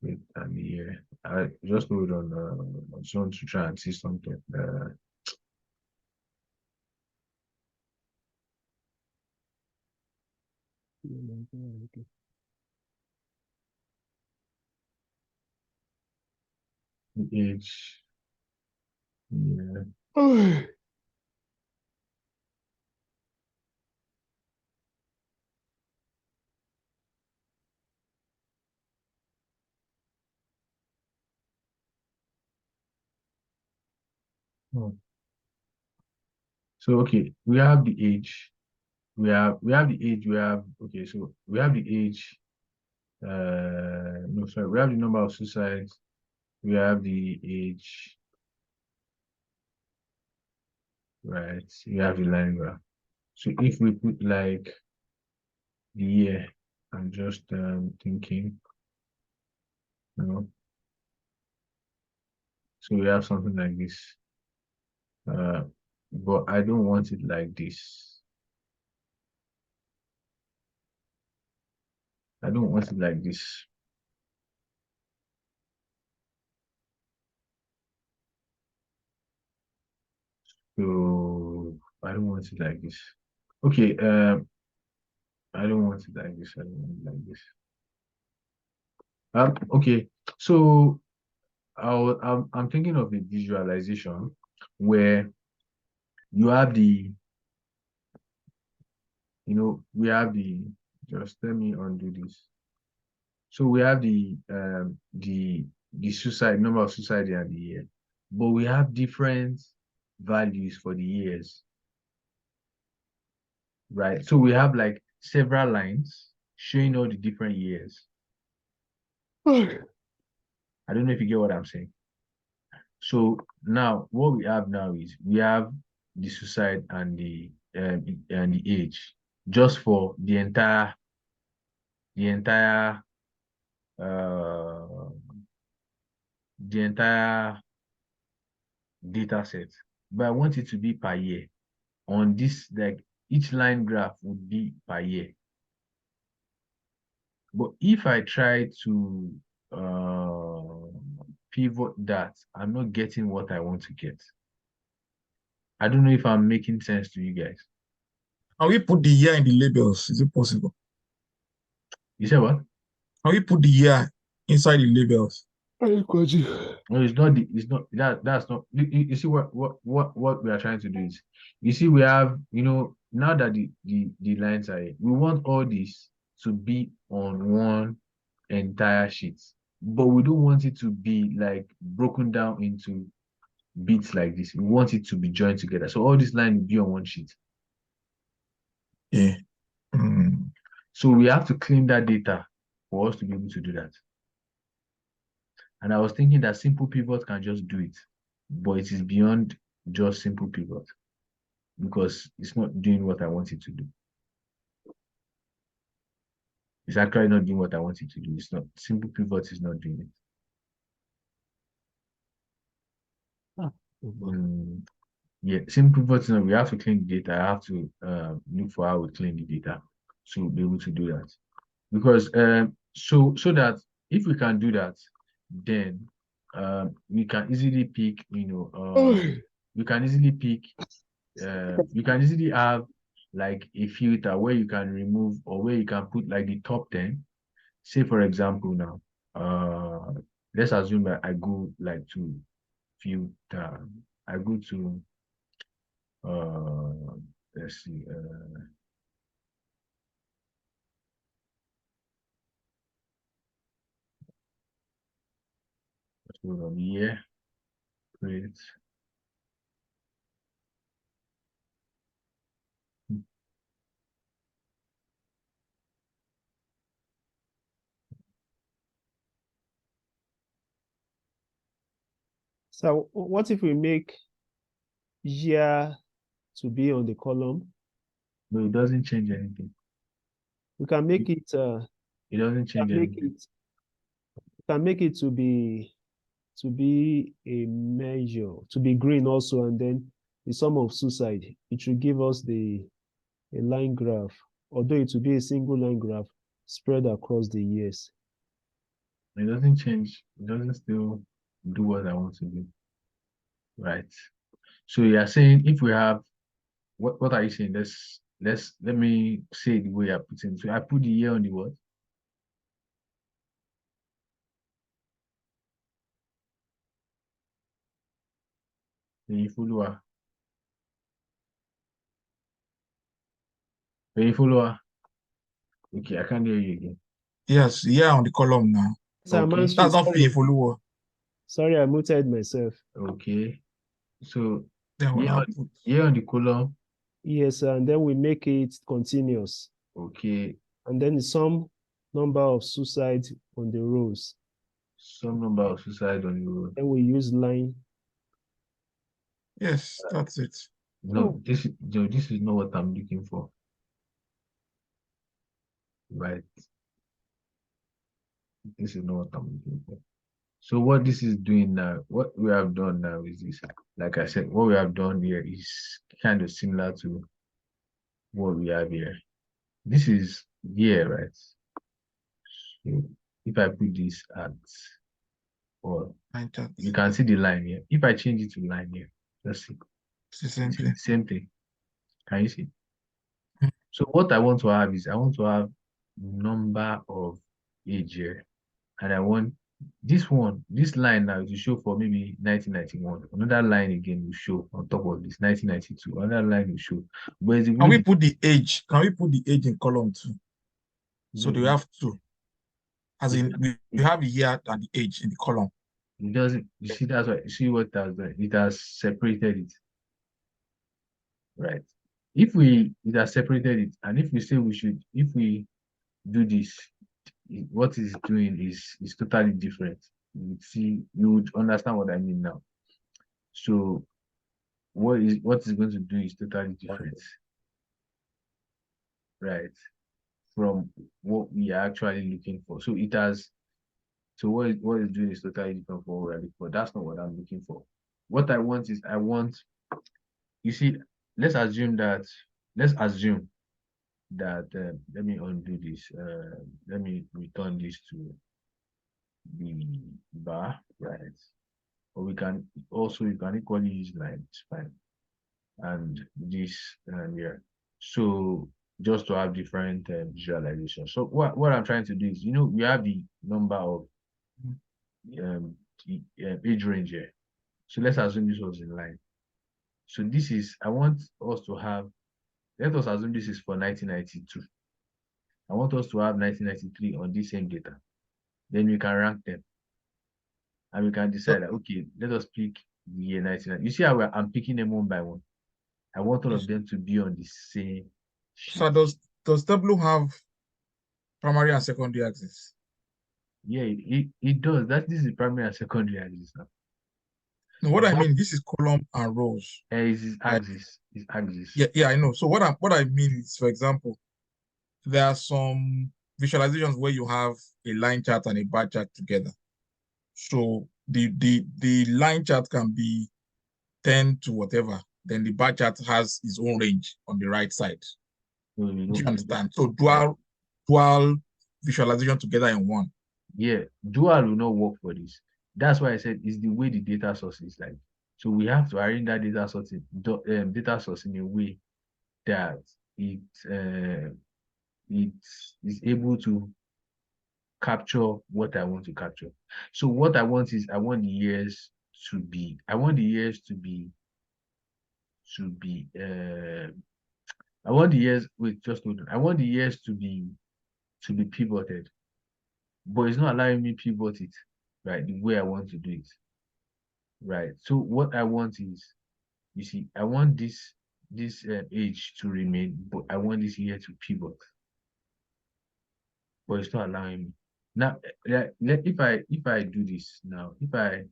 wait, and the year. I just hold on. I just want to try and see something. The age. Yeah. Oh. So okay, we have the age. We have the age. We have okay. So we have the age. No, sorry. We have the number of suicides. We have the age. Right. We have the line graph. So if we put like the year, I'm just thinking, you know. So we have something like this. But I don't want it like this. I don't want it like this. So I don't want it like this. Okay, I don't want it like this. I don't want it like this. Okay, so I'm thinking of a visualization where you have we have just let me undo this. So we have the suicide number of suicide and the year, but we have different values for the years, right? So we have like several lines showing all the different years. I don't know if you get what I'm saying. So now what we have now is we have the suicide and the age just for the entire uh the entire data set. But I want it to be per year. On this, like each line graph would be per year. But if I try to pivot that, I'm not getting what I want to get. I don't know if I'm making sense to you guys. Can we put the year in the labels? Is it possible? You said what? Can we put the year inside the labels? No, it's not that's not you see what we are trying to do is you see we have now that the lines are here, we want all this to be on one entire sheet, but we don't want it to be like broken down into bits like this. We want it to be joined together, so all these lines will be on one sheet. Yeah. Mm. So we have to clean that data for us to be able to do that. And I was thinking that simple pivot can just do it, but it is beyond just simple pivot because it's not doing what I want it to do. It's actually not doing what I want it to do. It's not simple pivot is not doing it. Yeah, simple pivot is not. We have to clean the data. I have to look for how we clean the data to be able to do that. Because so that if we can do that, then we can easily pick, we can easily pick you can easily have like a filter where you can remove or where you can put like the top 10. Say for example now, let's assume that I go like to filter. I go to let's see, let's go on here, create. So what if we make year to be on the column? No, it doesn't change anything. We can make it It doesn't change anything. We can make it to be a measure, to be green also, and then the sum of suicide. It will give us a line graph, although it will be a single line graph spread across the years. It doesn't change. It doesn't still do what I want to do. Right. So you are saying if we have what are you saying? Let me say the way I put it. So I put the year on the what? The follower. The follower. Okay, I can't hear you again. Yes, yeah, on the column now. So I'm Okay. answering. That's not follower. Sorry, I muted myself. Okay. So Then we'll now put year on the column. Yes, and then we make it continuous. Okay. And then the sum number of suicide on the rows. Some number of suicide on the road. Then we use line. yes, that's it. No, this is not what I'm looking for. Right. This is not what I'm looking for. So what this is doing now, what we have done now is this. Like I said, what we have done here is kind of similar to what we have here. This is here, right? So if I put this at, or you can see the line here. If I change it to line here, let's see. It's the same thing. Same thing. Can you see? So what I want to have is I want to have number of age here, and I want this line now to show for maybe 1991. Another line again will show on top of this 1992. Another line will show. But Can we put the age? Can we put the age in column 2? So do we have to? As in, we have the year and the age in the column. It doesn't. You see, that's why. You see what it has done? It has separated it. Right. If it has separated it, and if we say if we do this, what it's doing is totally different. You see, you would understand what I mean now. So what is going to do is totally different, right, from what we are actually looking for. So it has. So what it's doing is totally different from what we're looking for. That's not what I'm looking for. What I want is you see, let's assume that let me undo this. Let me return this to the bar, right? Or you can equally use line, it's fine. And this and here. So just to have different visualization. So what I'm trying to do is, we have the number of age range here. So let's assume this was in line. So this is, I want us to have, let us assume this is for 1992. I want us to have 1993 on this same data. Then we can rank them. And we can decide, okay, let us pick the year 1990. You see how I'm picking them one by one. I want all of them to be on the same sheet. So does Tableau have primary and secondary axis? Yeah, it does. This is primary and secondary axis now. No, what I mean, this is column and rows. It's axis. It's axis. Yeah, I know. So what I mean is, for example, there are some visualizations where you have a line chart and a bar chart together. So the line chart can be 10 to whatever. Then the bar chart has its own range on the right side. Do you understand? So dual visualization together in one. Yeah, dual will not work for this. That's why I said it's the way the data source is like. So we have to arrange that data source in a way that it is able to capture what I want to capture. So what I want is I want the years to be I want the years to be wait, just hold on. I want the years to be pivoted, but it's not allowing me pivot it right the way I want to do it. Right. So what I want is, you see, I want this age to remain, but I want this year to pivot. But it's not allowing me. Now, if I do this now, if I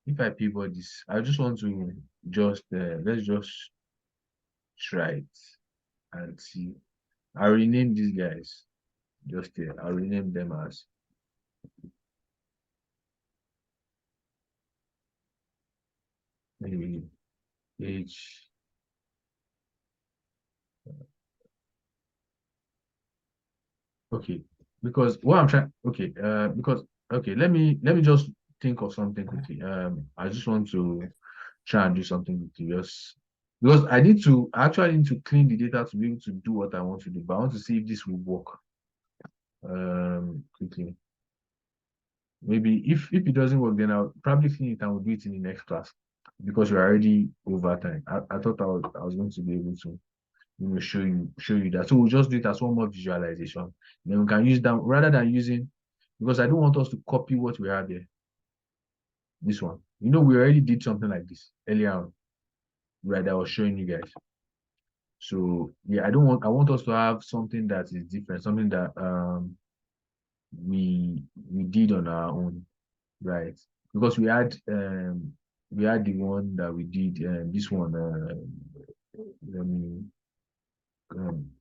if I pivot this, I just want to just let's just try it and see. I'll rename these guys just here. I'll rename them as maybe age. Okay, because what I'm trying. Okay, because okay, let me just think of something quickly. I just want to try and do something quickly, just because I actually need to clean the data to be able to do what I want to do. But I want to see if this will work. Quickly. Maybe if it doesn't work, then I'll probably clean it and we'll do it in the next class because we're already over time. I thought I was going to be able to show you that. So we'll just do it as one more visualization. Then we can use that rather than using because I don't want us to copy what we have here. This one. We already did something like this earlier on, right? I was showing you guys. So yeah, I want us to have something that is different, something that we did on our own, right? Because we had the one that we did this one let me um,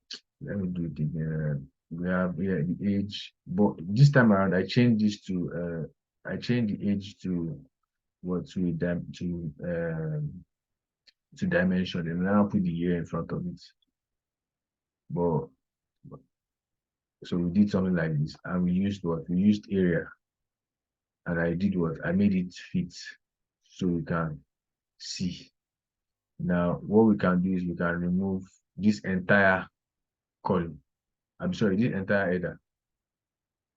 let me do it again. We have the age, but this time around I changed the age to what to dimension and now put the year in front of it. But so we did something like this and we used area and I did what I made it fit so we can see. Now what we can do is we can remove this entire column. I'm sorry, this entire header.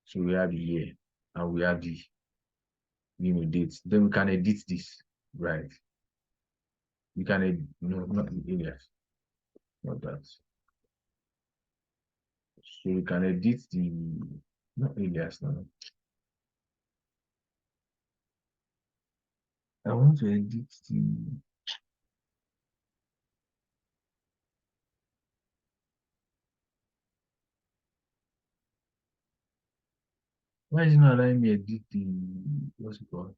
So we have the year and we have the date. Then we can edit this, right? We can edit, no, not the alias, not that. So we can edit the not alias, no. I want to edit the why is it not allowing me edit the what's it called?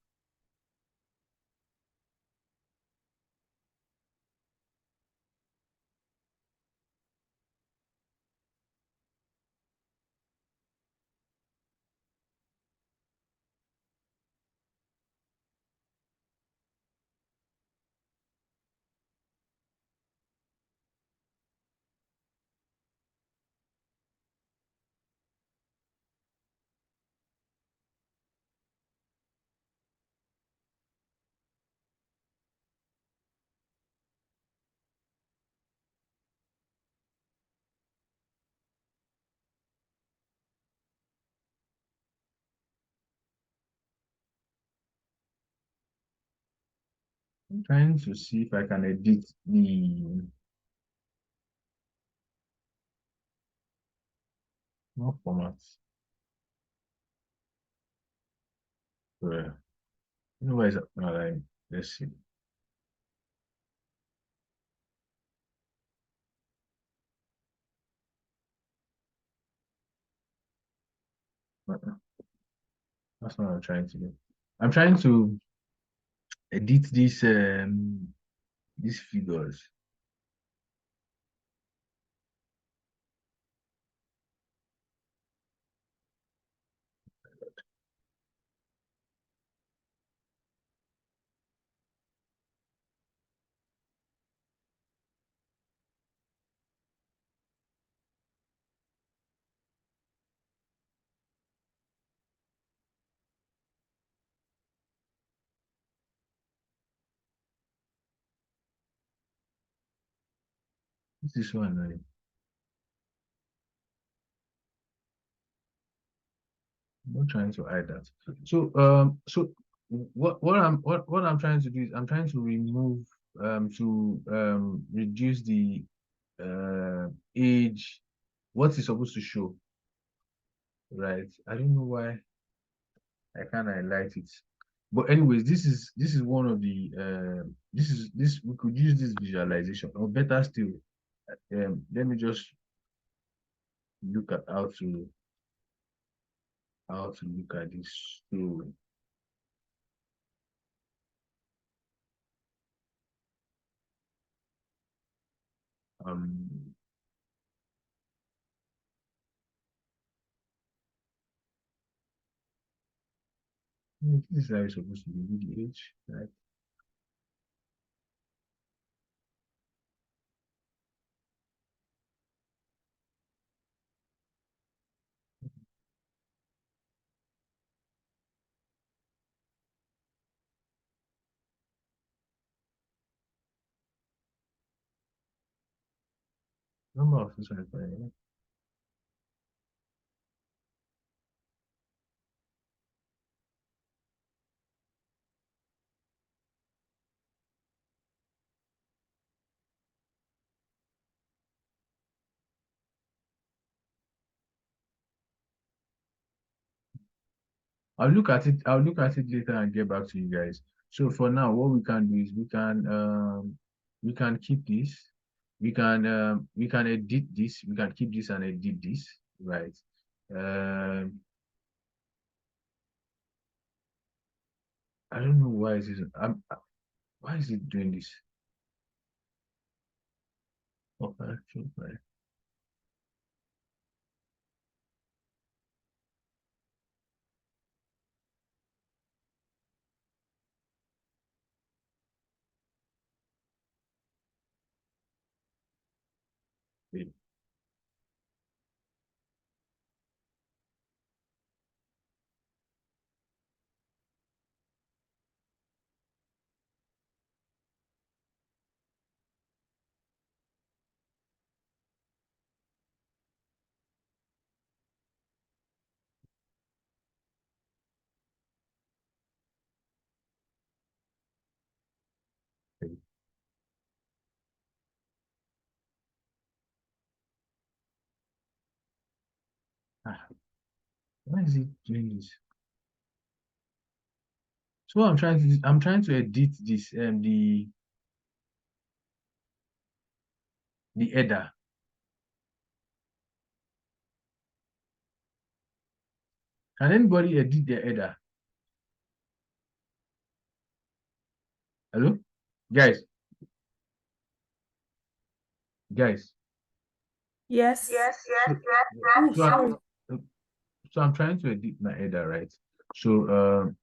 I'm trying to see if I can edit the no formats. Where why is that not allowing? Let's see. That's not what I'm trying to do. I'm trying to edit these figures. This is so annoying. I'm not trying to hide that. So what I'm trying to do is I'm trying to remove to reduce the age, what is supposed to show, right? I don't know why I can't highlight it. But anyways, this is one of the this we could use this visualization or better still, let me just look at how to look at this. So This is how it's supposed to be the age, right? Number of social employment. I'll look at it. I'll look at it later and get back to you guys. So for now, what we can do is we can keep this. We can edit this. We can keep this and edit this, right? I don't know why is this. Why is it doing this? Oh, actually, right. Wait. Wait. Ah, why is it doing this? So I'm trying to edit this the header. Can anybody edit the header? Hello? Guys. Guys. Yes. Oh, So sorry. so I'm trying to edit my header, right? So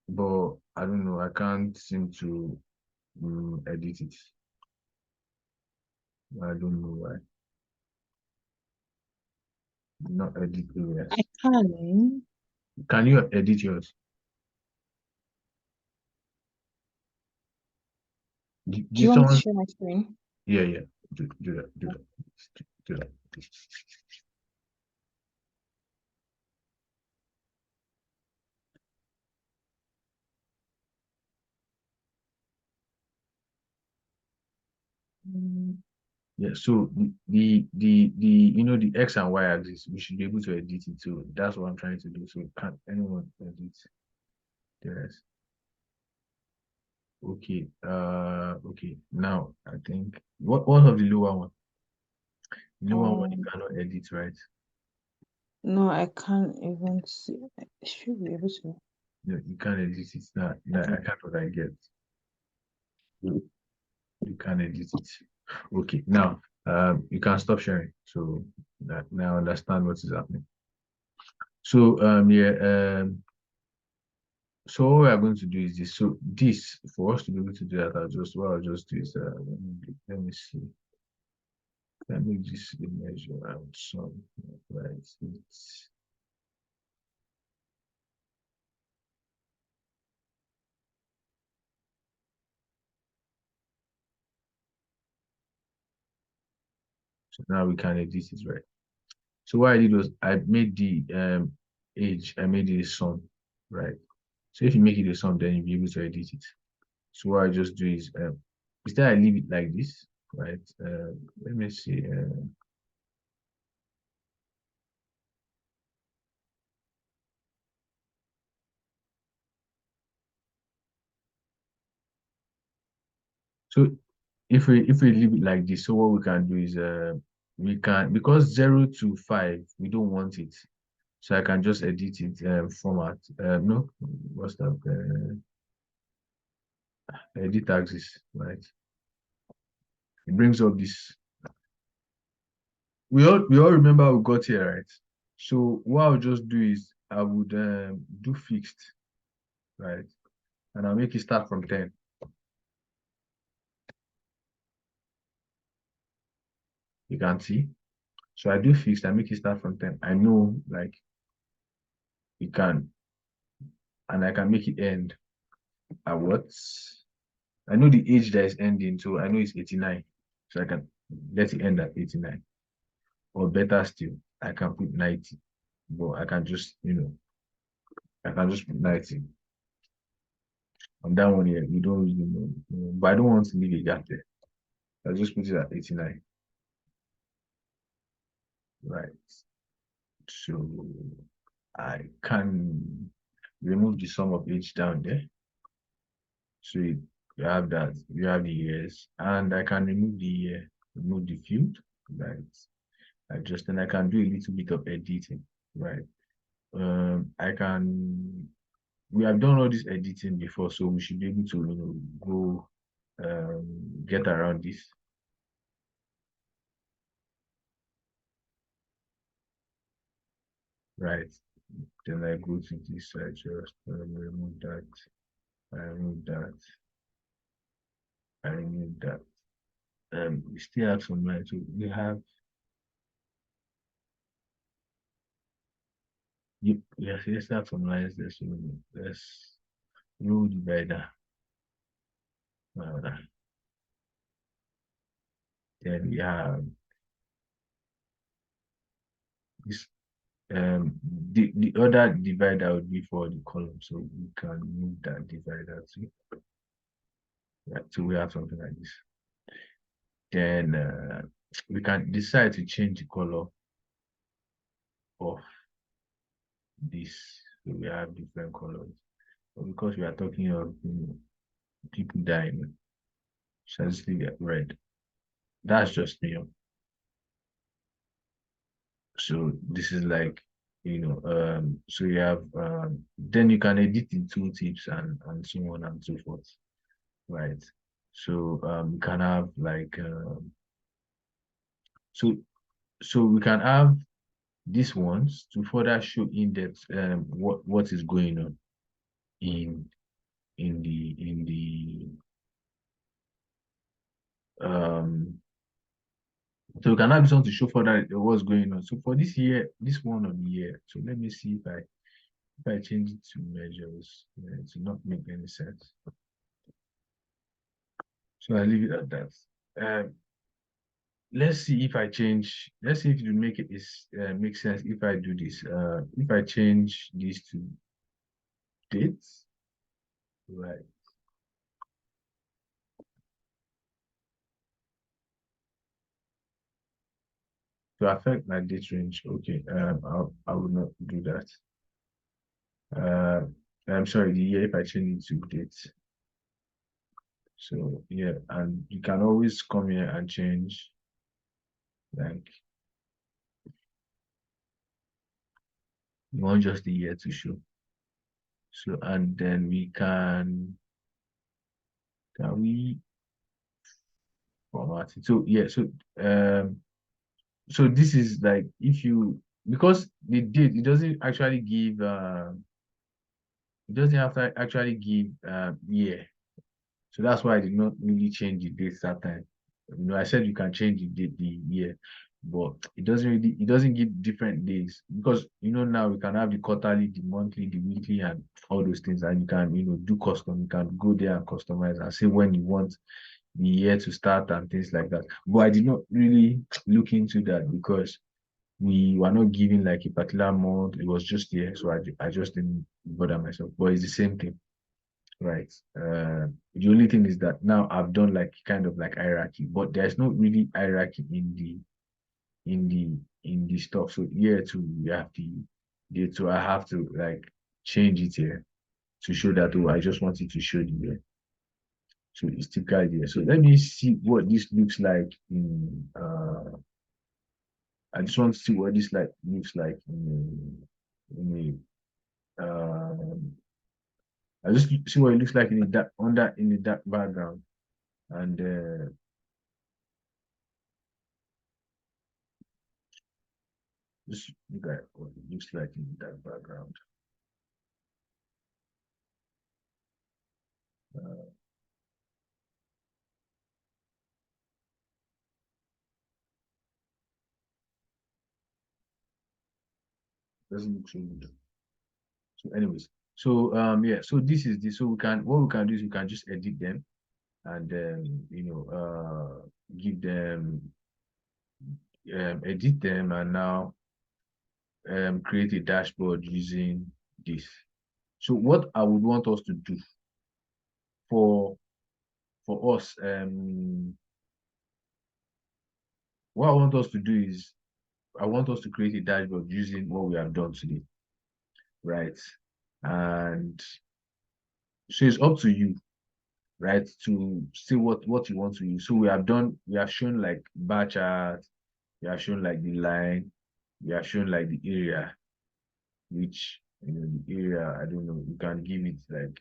but I don't know, I can't seem to edit it. I don't know why. Not editing yet. I can. Can you edit yours? Do you want me to share my screen? Yeah. Do that. Do that. Yeah, so the you know the X and Y axis, we should be able to edit it. So that's what I'm trying to do. So can anyone edit the rest? Okay. Okay. Now I think what of the lower one? The lower one you cannot edit, right? No, I can't even see. I should be able to. No, you can't edit it. That I can't what I get. You can't edit it. Okay, now you can stop sharing. So that now I understand what is happening. So so what we are going to do is this. So this for us to be able to do that, I'll just do is let me see. Let me just measure out some right. So now we can edit it, right? So what I did was I made the age, I made it a sum, right? So if you make it a sum, then you'll be able to edit it. So what I just do is instead I leave it like this, right? Let me see. So if we leave it like this, so what we can do is we can, because 0 to 5 we don't want it, so I can just edit it format. No, what's that? Edit axis, right? It brings up this we all remember we got here, right? So what I'll just do is I would do fixed, right? And I'll make it start from 10. You can see. So I do fixed, I make it start from 10. I know like you can, and I can make it end at what? I know the age that is ending, so I know it's 89. So I can let it end at 89. Or better still, I can put 90. But I can just, I can just put 90. On that one here, we don't really know. But I don't want to leave a gap there. I'll just put it at 89. Right. So I can remove the sum of age down there. So you have that, you have the years, and I can remove the year, remove the field, right? And I can do a little bit of editing, right? I can, we have done all this editing before, so we should be able to, go get around this. Right. Then I go to this side, just remove that, I remove that, I remove that. We still have some lines. So we have, yes, we still have some lines there. So let's row divider. Then we have this. The other divider would be for the column, so we can move that divider too. Right, so we have something like this. Then we can decide to change the color of this. So we have different colors. But because we are talking of people dying, so let's leave it red. That's just me. So this is like, so you have then you can edit in tooltips and so on and so forth, right? So you can have like so we can have these ones to further show in depth what is going on in the so we can have this one to show further what's going on. So for this year, this one of the year, so let me see if I change it to measures, it will not make any sense. So I leave it at that. Let's see if I change, let's see if it will make it make sense if I do this. If I change this to dates, right? To affect my date range, okay, I will not do that. I'm sorry, the year if I change it to dates. So yeah, and you can always come here and change, like you want just the year to show. So and then we can we format it? So yeah, so this is like if you, because the date, it doesn't actually give it doesn't have to actually give year. So that's why I did not really change the date that time. I said you can change the date, the year, but it doesn't give different days, because now we can have the quarterly, the monthly, the weekly, and all those things, and you can do custom. You can go there and customize and say when you want the year to start and things like that. But I did not really look into that because we were not giving like a particular month. It was just here, so I just didn't bother myself. But it's the same thing, right? The only thing is that now I've done like kind of like hierarchy, but there's no really hierarchy in the stuff. So here too, we have the I have to like change it here to show that, oh, I just wanted to show the year. So it's typical here. So let me see what this looks like in I just want to see what this looks like in I just see what it looks like in the dark, in the dark background, and Just look at what it looks like in that background. Doesn't look so good. So anyways, so yeah, so this is this. So what we can do is we can just edit them and give them edit them and now create a dashboard using this. So what I would want us to do for us, what I want us to do is I want us to create a dashboard using what we have done today, right? And so it's up to you, right, to see what you want to use. So we have shown like bar chart, we have shown like the line, we have shown like the area, which the area, I don't know, you can give it like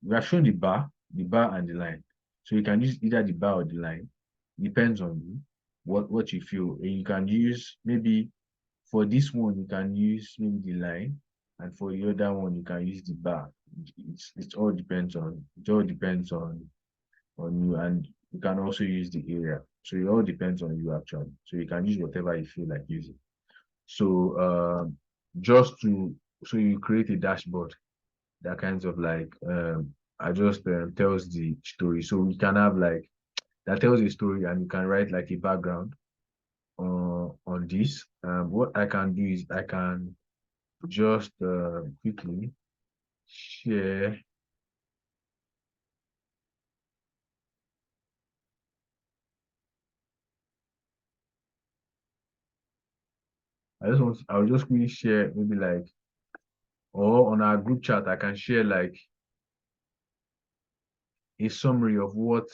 we have shown the bar and the line. So you can use either the bar or the line. Depends on you, what you feel. And you can use maybe for this one you can use maybe the line, and for the other one you can use the bar. It all depends on you, and you can also use the area. So it all depends on you actually. So you can use whatever you feel like using. So just to so you create a dashboard that kinds of like I just tells the story. So we can have like that tells a story, and you can write like a background on this. What I can do is I can just quickly share. I'll just quickly share maybe like, or on our group chat, I can share like a summary of what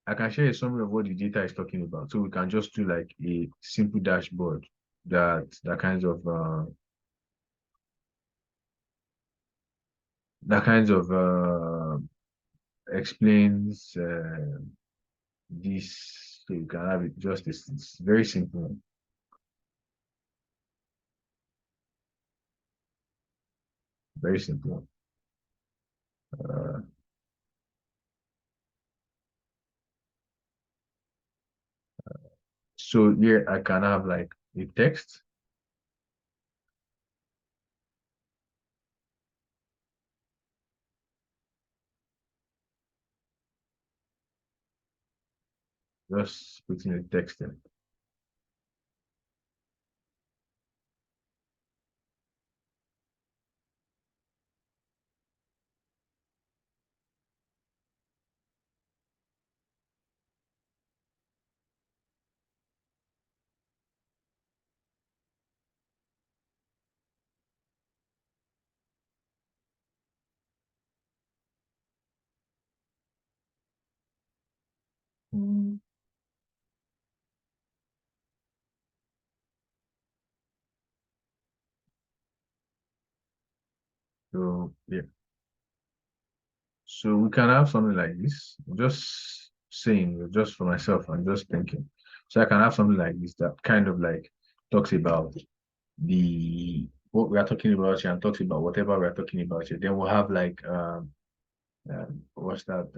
I can share a summary of what the data is talking about. So we can just do like a simple dashboard that kinds of explains this. So you can have it just it's very simple. Very simple. So here I can have like a text. Just putting a text in. So yeah. So we can have something like this. Just saying, just for myself, I'm just thinking. So I can have something like this that kind of like talks about the what we are talking about here and talks about whatever we're talking about here. Then we'll have like what's that?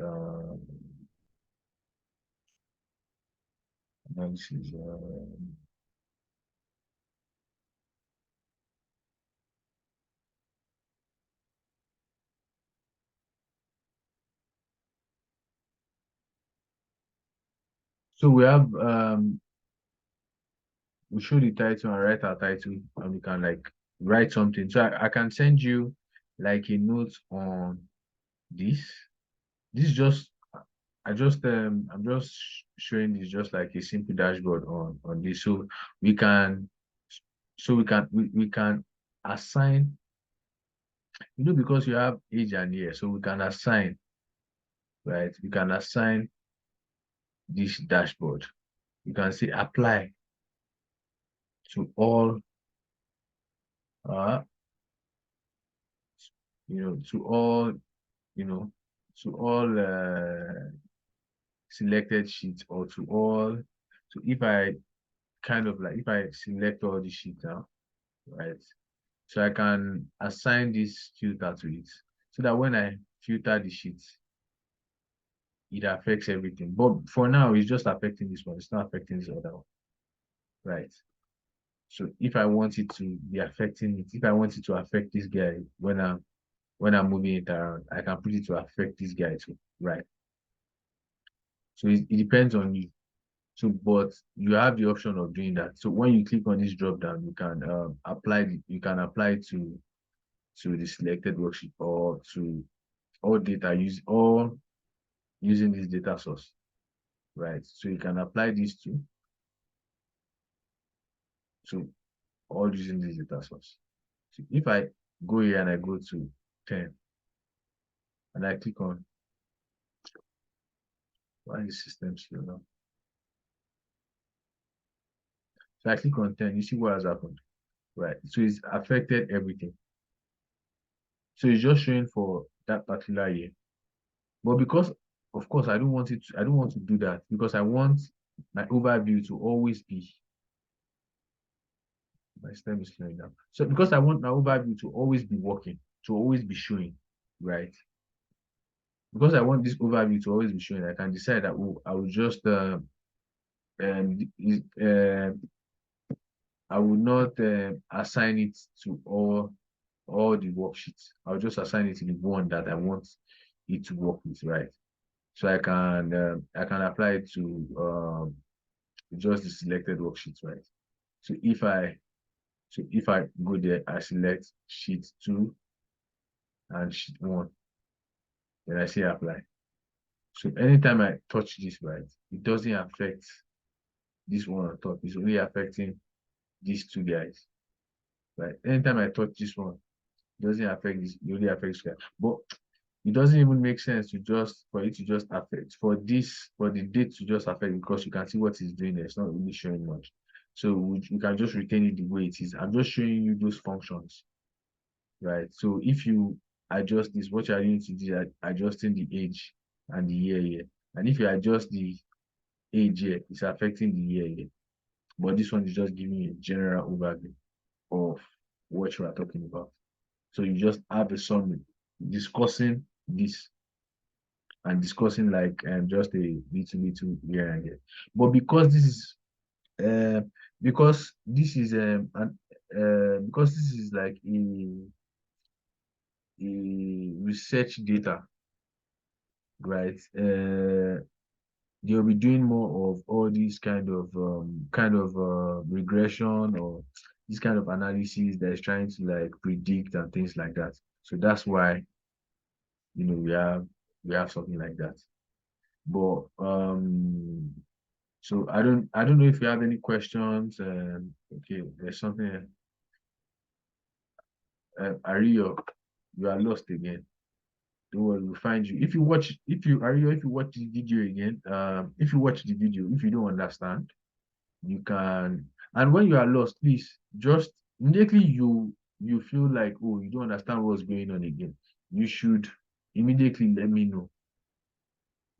Analysis. So we have we show the title and write our title, and we can like write something. So I can send you like a note on this. This is just I'm just showing this just like a simple dashboard on this. So we can we can assign, because you have age and year, so we can assign, right? We can assign this dashboard. You can say apply to all to all you know, to all selected sheets, or to all. So if I if I select all the sheets now, right? So I can assign this filter to it, so that when I filter the sheets, it affects everything. But for now, it's just affecting this one. It's not affecting this other one, right? So if I want it to be affecting it, if I want it to affect this guy when I'm moving it around, I can put it to affect this guy too, right? So it depends on you. So, but you have the option of doing that. So when you click on this drop down, you can you can apply to the selected worksheet, or to all data using this data source, right? So you can apply these to all using this data source. So if I go here and I go to 10 and I click on, why is the system slow now? So I click on 10, you see what has happened, right? So it's affected everything. So it's just showing for that particular year. But because, of course, I don't want to do that, because I want my overview to always be, my stem is slowing down. So because I want my overview to always be working, to always be showing, right? Because I want this overview to always be showing, I can decide that I will just I will not assign it to all the worksheets. I'll just assign it to the one that I want it to work with, right? So I can apply it to just the selected worksheets, right? So if I go there, I select sheet 2 and sheet 1, then I say apply. So anytime I touch this, right, it doesn't affect this one on top. It's only affecting these two guys, right? Anytime I touch this one, it doesn't affect this. It only affects this guy. But it doesn't even make sense for it to just affect, for the date to just affect, because you can see what it's doing there. It's not really showing much. So you can just retain it the way it is. I'm just showing you those functions, right? So if you adjust this, what you're going to do is adjusting the age and the year here. And if you adjust the age here, it's affecting the year here. But this one is just giving you a general overview of what you are talking about. So you just have a summary discussing this, and discussing like just a little here and there. But because this is because this is because this is like a research data, right? They'll be doing more of all these kind of regression, or this kind of analysis that is trying to like predict and things like that. So that's why we have something like that. But so I don't know if you have any questions. Okay, there's something. Ario, you are lost again. Don't worry, we'll find you. If you watch the video again, if you watch the video, if you don't understand, you can. And when you are lost, please just immediately you feel like, oh, you don't understand what's going on again, you should immediately let me know,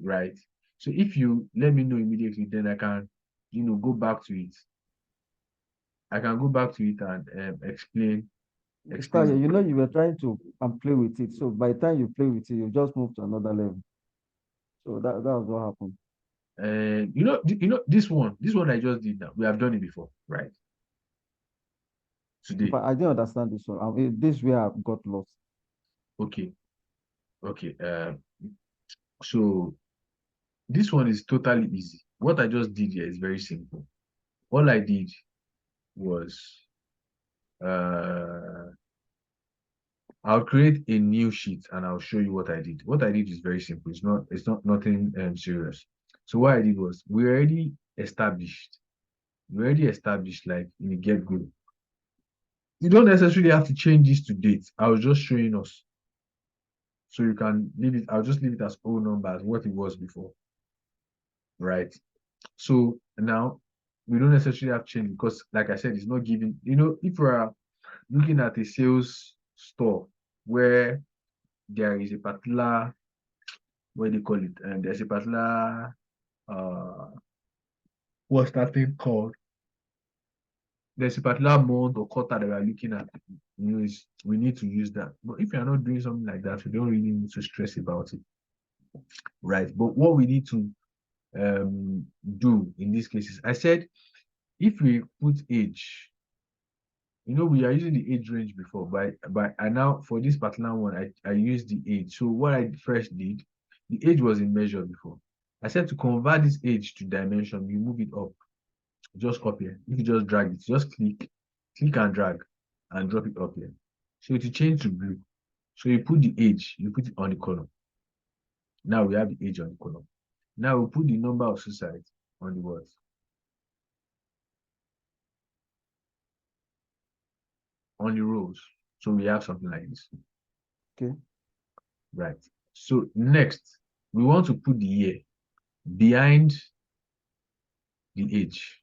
right? So if you let me know immediately, then I can go back to it. I can go back to it and explain. Kaya, you were trying to play with it. So by the time you play with it, you just move to another level. So that was what happened. This one I just did now. We have done it before, right? Today. But I didn't understand this one. This where I got lost. Okay. So this one is totally easy. What I just did here is very simple. All I did was I'll create a new sheet and I'll show you what I did. What I did is very simple. It's not nothing serious. So what I did was we already established like in the get-go. You don't necessarily have to change this to date. I was just showing us. So you can leave it. I'll just leave it as old numbers, what it was before. Right. So now we don't necessarily have change, because like I said, it's not giving, if we are looking at a sales store where there is a particular, what do you call it? And there's a particular, what's that thing called? There's a particular month or quarter that we are looking at. We need to use that. But if you're not doing something like that, we don't really need to stress about it. Right. But what we need to do in this case is, I said, if we put age, we are using the age range before, but I now, for this particular one, I used the age. So what I first did, the age was in measure before. I said to convert this age to dimension, you move it up. Just up here. If you just drag it, just click and drag and drop it up here. So it will change to blue. So you put the age, you put it on the column. Now we have the age on the column. Now we put the number of suicides on the words. On the rows. So we have something like this. Okay. Right. So next, we want to put the year behind the age.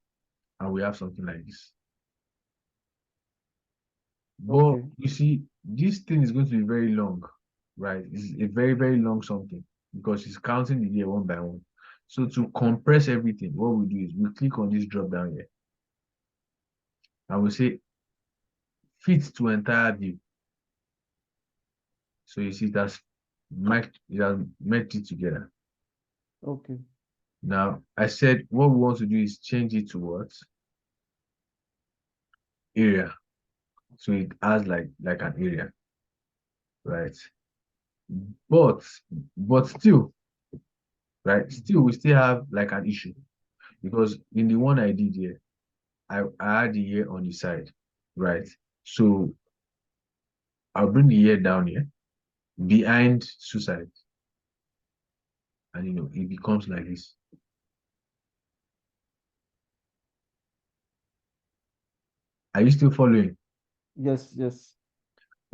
And we have something like this. But Okay. you see, this thing is going to be very long, right? It's a very, very long something because it's counting the year one by one. So to compress everything, what we do is we click on this drop down here. And we say fit to entire view. So you see it has merged it together. Okay. Now I said what we want to do is change it to what? Area. So it has like an area. Right. But still, right? Still, we still have like an issue because in the one I did here, I had the year on the side, right? So I'll bring the year down here behind suicide, and it becomes like this. Are you still following? Yes, yes.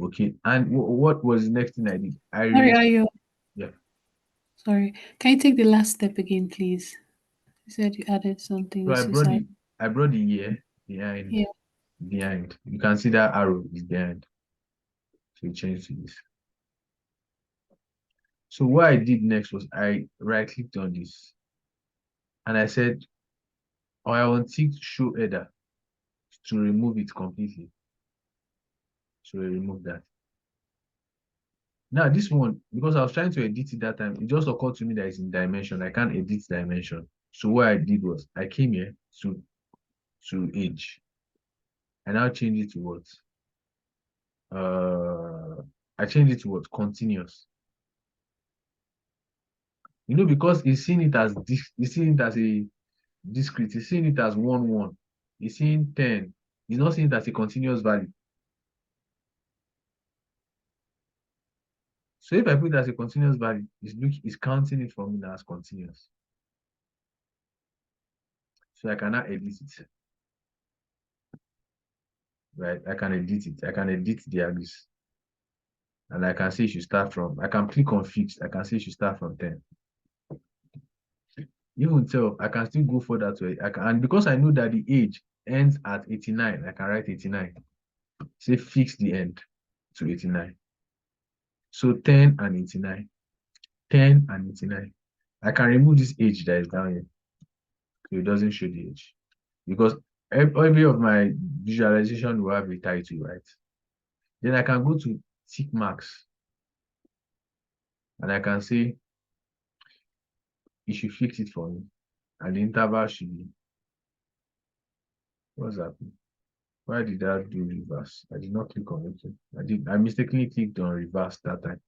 Okay. And what was the next thing I did? Sorry, are you? Yeah. Sorry. Can you take the last step again, please? You said you added something. So The suicide. I brought the year behind. Yeah. Behind. You can see that arrow is behind. So we change to this. So what I did next was I right-clicked on this. And I said, I want to show header to remove it completely. So I remove that. Now this one, because I was trying to edit it that time, it just occurred to me that it's in dimension. I can't edit dimension. So what I did was I came here to age. I now change it to what? I changed it to what? Continuous. Because it's seeing it as it's seeing it as a discrete, it's seeing it as 1, 1. It's seeing 10. It's not seeing it as a continuous value. So if I put it as a continuous value, it's counting it for me now as continuous. So I can now edit it. Right? I can edit it. I can edit the axis. And I can say it should start from, I can click on fixed. I can say it should start from 10. Even 12, I can still go further to it. And because I know that the age ends at 89, I can write 89. Say fix the end to 89. So 10 and 89. 10 and 89. I can remove this age that is down here. So it doesn't show the age. Because every of my visualization will have a title, right? Then I can go to tick marks. And I can say, you should fix it for me. And the interval should be, what's happening? Why did I do reverse? I did not click on it. I mistakenly clicked on reverse that time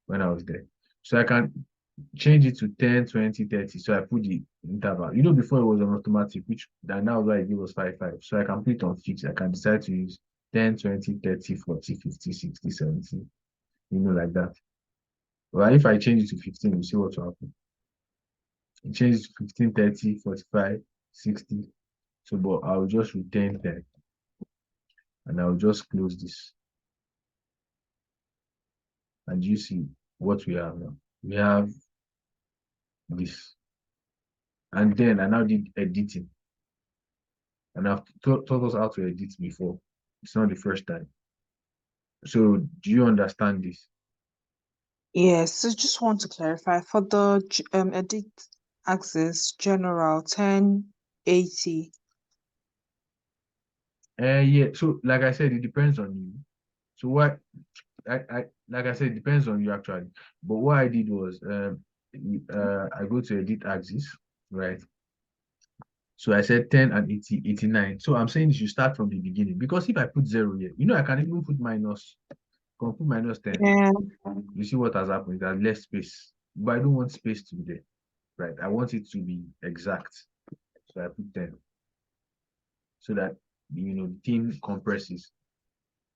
when I was there. So I can change it to 10, 20, 30. So I put the interval. Before it was on automatic, which now why it gave us 5, 5. So I can put it on fixed. I can decide to use 10, 20, 30, 40, 50, 60, 70, like that. Well, if I change it to 15, you see what will happen. It changes to 15, 30, 45, 60. So, but I'll just retain 10. And I'll just close this. And you see what we have now. We have this. And then I now did editing. And I've taught us how to edit before. It's not the first time. So do you understand this? Yes, so just want to clarify for the edit axis general 1080. Yeah, so like I said, it depends on you. So what like I said, it depends on you actually. But what I did was I go to edit axis, right? So I said 10 and 80, 89. So I'm saying you should start from the beginning because if I put 0 here, I can even put minus, can put minus 10. Yeah. You see what has happened? There's less space, but I don't want space to be there, right? I want it to be exact. So I put 10 so that the thing compresses,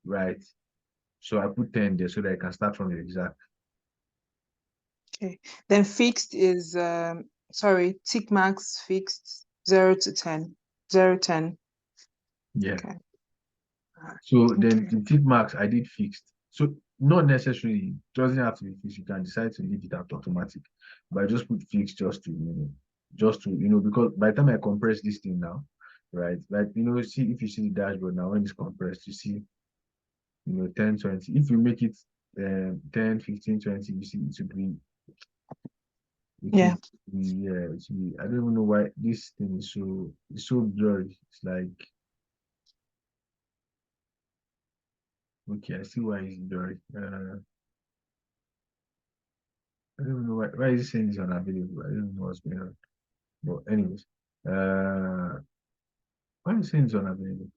right? So I put 10 there so that I can start from the exact. Okay. Then fixed is sorry, tick marks fixed 0 to 10. 0, 10. Yeah. Okay. So then the tick marks I did fixed. So not necessarily, it doesn't have to be fixed. You can decide to leave it at automatic. But I just put fixed just to, because by the time I compress this thing now, right? Like, see if you see the dashboard now when it's compressed, you see, 10, 20. If you make it 10, 15, 20, you see it will be Yeah. I don't even know why this thing is so blurry. It's like, okay, I see why it's blurry. I don't know why is it saying it's unavailable. I don't know what's going on. But anyways, why is it saying it's unavailable?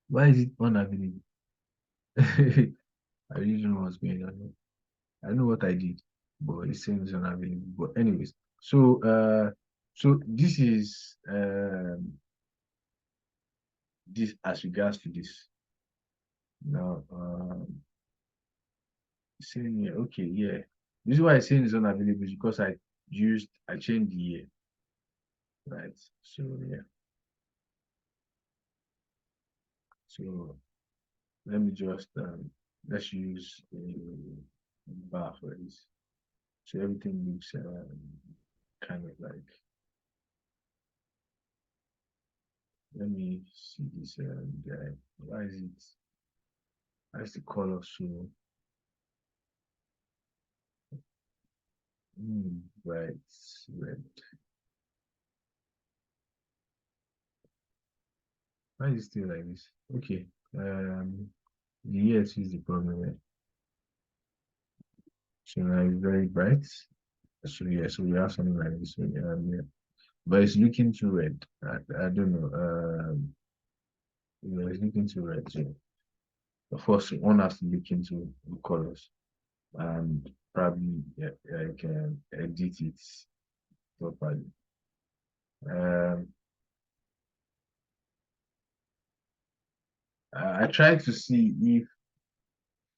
Why is it unavailable? I really don't know what's going on. I know what I did, but it's saying it's unavailable. But anyways, so this is this as regards to this. Now, saying here, okay, yeah. This is why I'm saying it's unavailable is because I changed the year, right? So yeah. So let me just let's use a bar for this. So everything looks kind of like. Let me see this guy. Why is it? Why is the color so? Right, red. Why is it still like this? Okay. The year is the problem. Right? So now it's very bright. So yeah, so we have something like this. So, yeah. But it's looking too red. I don't know. It's looking too red. So of course, one has to look into the colors and probably like edit it properly. I tried to see if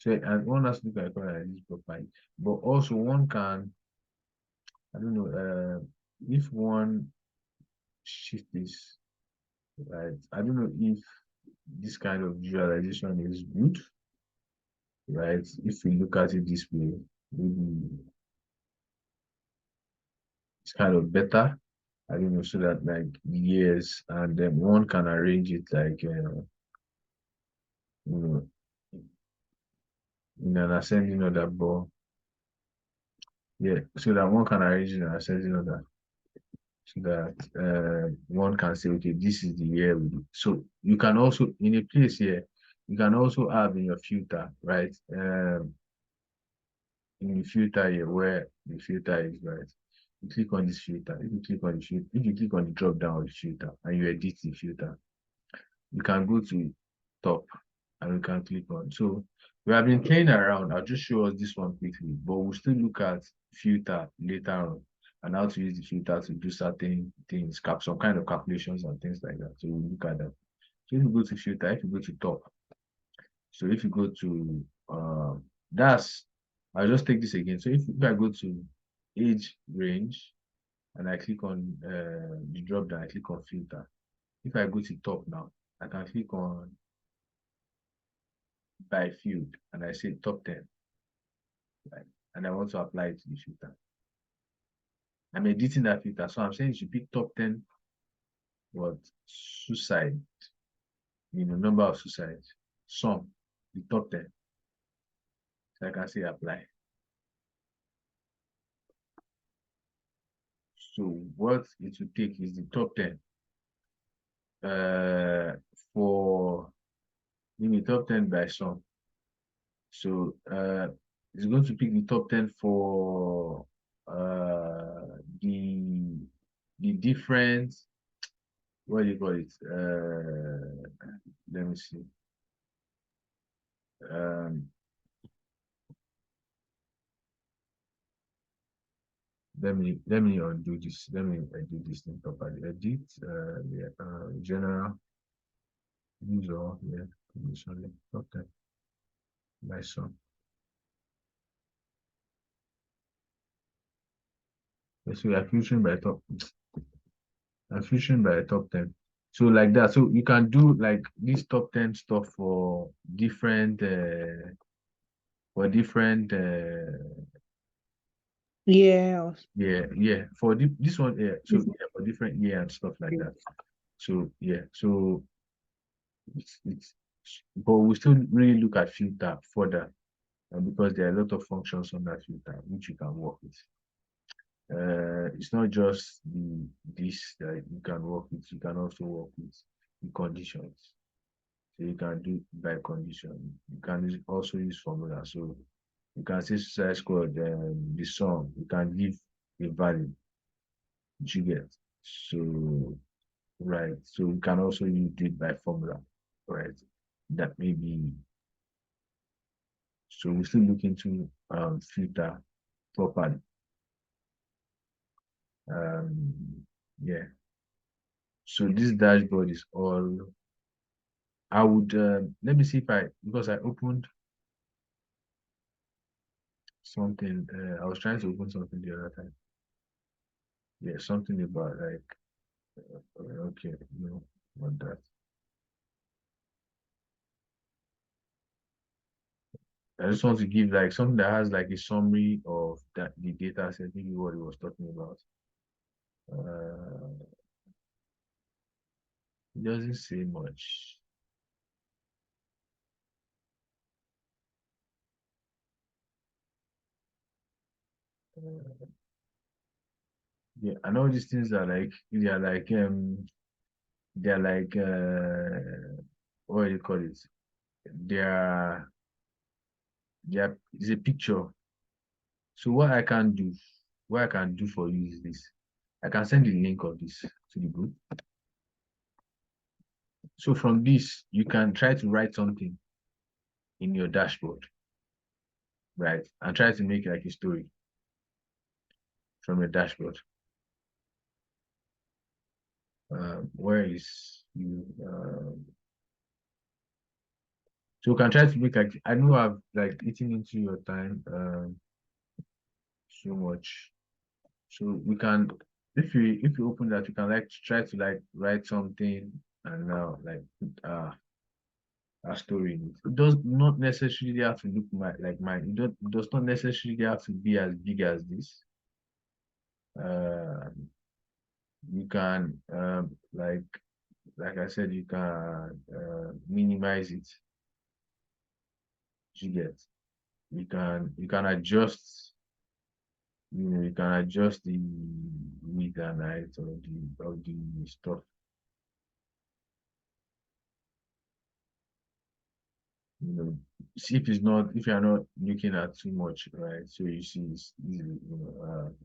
and one has to look at color like this properly, but also one can I don't know if one shift this right. I don't know if this kind of visualization is good, right? If we look at it this way, maybe it's kind of better. I don't know, so that like years and then one can arrange it like you know in an ascending order, but yeah, so that one can arrange it in an ascending order, so that one can say, okay, this is the year. So you can also in a place here, you can also have in your filter, right? In the filter here where the filter is right. You click on this filter. If you click on the filter, if you click on the drop down of the filter and you edit the filter, you can go to top and we can click on. So we have been playing around. I'll just show us this one quickly, but we'll still look at filter later on and how to use the filter to do certain things, some kind of calculations and things like that. So we'll look at that. So if you go to filter, if you go to top, so if you go to I'll just take this again. So if I go to age range and I click on the drop down, I click on filter. If I go to top now, I can click on by field and I say top 10, right? And I want to apply it to the filter. I'm editing that filter, so I'm saying you should pick top 10 what suicide number of suicides, some, the top 10. So I can say apply. So what it will take is the top 10 for maybe top 10 by some. So it's going to pick the top 10 for the different, what do you call it? Let me see. Let me undo this. Let me edit this thing properly. Edit, general, user, yeah, conditionally, top 10 by some. So we are filtering by top. I'm filtering by top 10. So like that. So you can do like this top 10 stuff for different Yeah. yeah for this one, yeah, so yeah, for different year and stuff like that. So yeah, so it's but we still really look at filter further, because there are a lot of functions on that filter which you can work with. It's not just this that you can work with, you can also work with the conditions. So you can do by condition. You can also use formula. So you can say suicide squad, the sum, you can give a value, which you get. So right. So you can also use it by formula, right? That may be. So we still look into filter properly. Yeah. So this dashboard is all. I would let me see if because I opened something. I was trying to open something the other time. Yeah, something about like okay, no, not that. I just want to give like something that has like a summary of that the data set, maybe what he was talking about. It doesn't say much. Yeah, I know these things are like they're like what do you call it? They're it's a picture. So what I can do for you is this. I can send the link of this to the group. So from this, you can try to write something in your dashboard, right? And try to make like a story from your dashboard. Where is you? So you can try to make like, I know I've like eaten into your time so much. So we can, if you open that, you can like try to like write something and now like put a story in it. It does not necessarily have to look like mine. It does not necessarily have to be as big as this. You can like I said, you can minimize it. You get. You can adjust. You can adjust the width and height of the stuff. See if you're not looking at too much, right? So you see it's easy,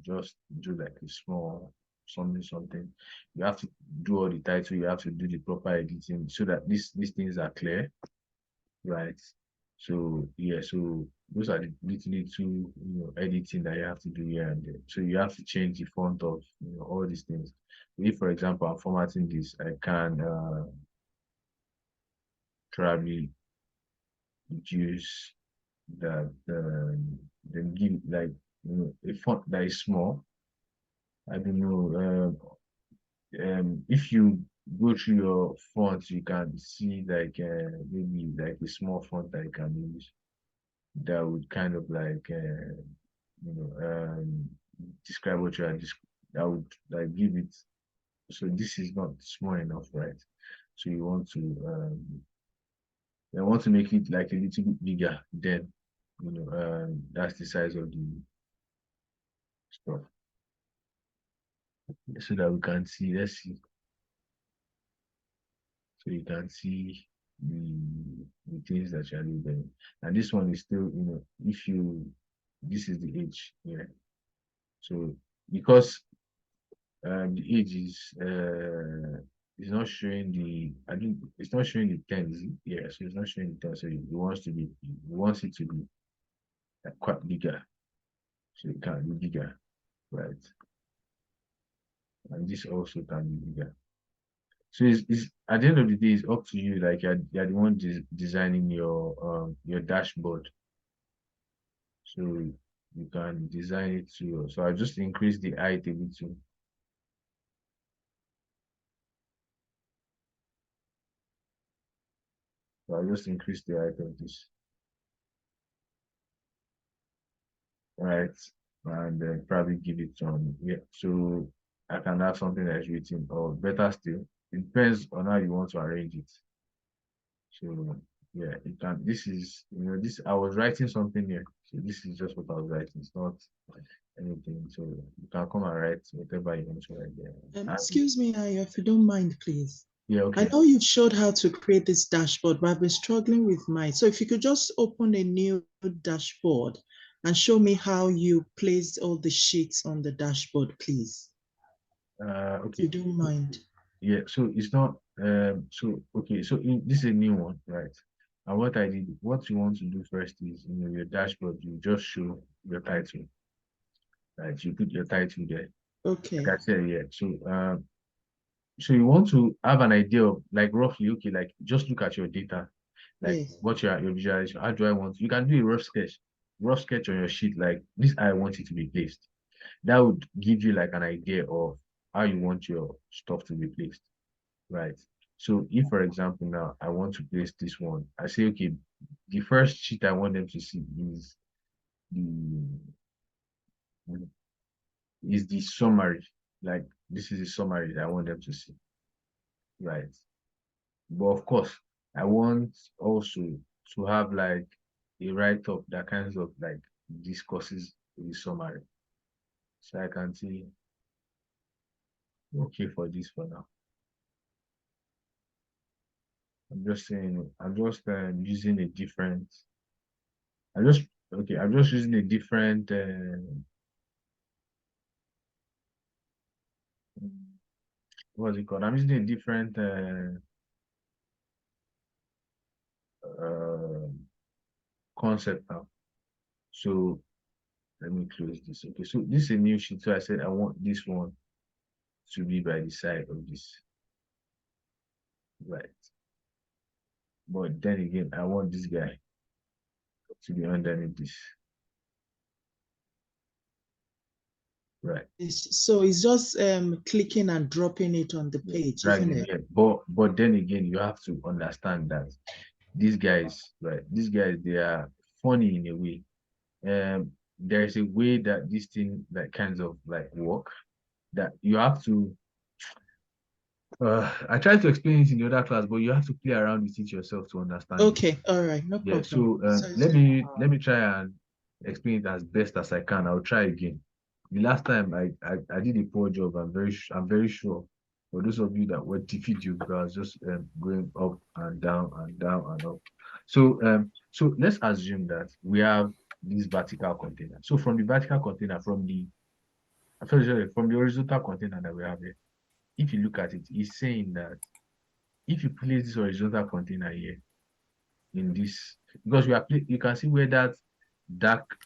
just do like a small something. You have to do all the title, you have to do the proper editing so that these things are clear, right? So yeah, so those are the little editing that you have to do here and there. So you have to change the font of all these things. If for example I'm formatting this, I can probably reduce that then give like a font that is small. I don't know. If you go through your fonts, you can see like maybe like a small font that you can use that would kind of like describe what you are that would like give it. So this is not small enough, right? So you want to make it like a little bit bigger, then that's the size of the stuff. So that we can see, let's see. So you can see the things that you are doing. And this one is still, this is the age, yeah. So because the age is not showing it's not showing the 10, is it? Yeah, so it's not showing the 10, so it wants it to be quite bigger. So it can be bigger, right? And this also can be bigger. So it's at the end of the day, it's up to you. Like you're the one designing your dashboard. So you can design it too. So I just increase the height a little. So I just increase the height of this. Right. And then probably give it some, yeah. So I can have something that is written, or better still, it depends on how you want to arrange it. So yeah, it can, this is, I was writing something here. So this is just what I was writing. It's not anything. So you can come and write whatever you want to write there. Excuse me, Ayo, if you don't mind, please. Yeah, okay. I know you've showed how to create this dashboard, but I've been struggling with mine. So if you could just open a new dashboard and show me how you placed all the sheets on the dashboard, please. Okay. If you don't mind. Yeah, so it's not okay, so this is a new one, right? And what you want to do first is your dashboard, you just show your title. Right, you put your title there. Okay. Like I said, yeah. So you want to have an idea of like roughly, okay, like just look at your data, like yes. what your visualization, how do I want, you can do a rough sketch on your sheet, like this I want it to be placed. That would give you like an idea of how you want your stuff to be placed, right? So if, for example, now I want to place this one, I say, okay, the first sheet I want them to see is the summary. Like this is the summary that I want them to see, right? But of course, I want also to have like a write-up that kind of like discusses the summary. So I can see, okay, for this for now. I'm just saying, I'm just using a different, I'm just using a different, what's it called? I'm using a different concept now. So let me close this. Okay, so this is a new sheet. So I said I want this one to be by the side of this, right? But then again, I want this guy to be underneath this, right? So it's just clicking and dropping it on the page, isn't it? Yeah. But then again, you have to understand that these guys, right? These guys, they are funny in a way. There's a way that this thing that kinds of like work that you have to. I tried to explain it in the other class, but you have to play around with it yourself to understand. Okay, all right, no problem. So let me try and explain it as best as I can. I'll try again. The last time I did a poor job. I'm very sure. For those of you that were the video, because just going up and down and down and up. So let's assume that we have this vertical container. So from the vertical container, from the horizontal container that we have here, if you look at it, it's saying that if you place this horizontal container here in this, because you can see where that dark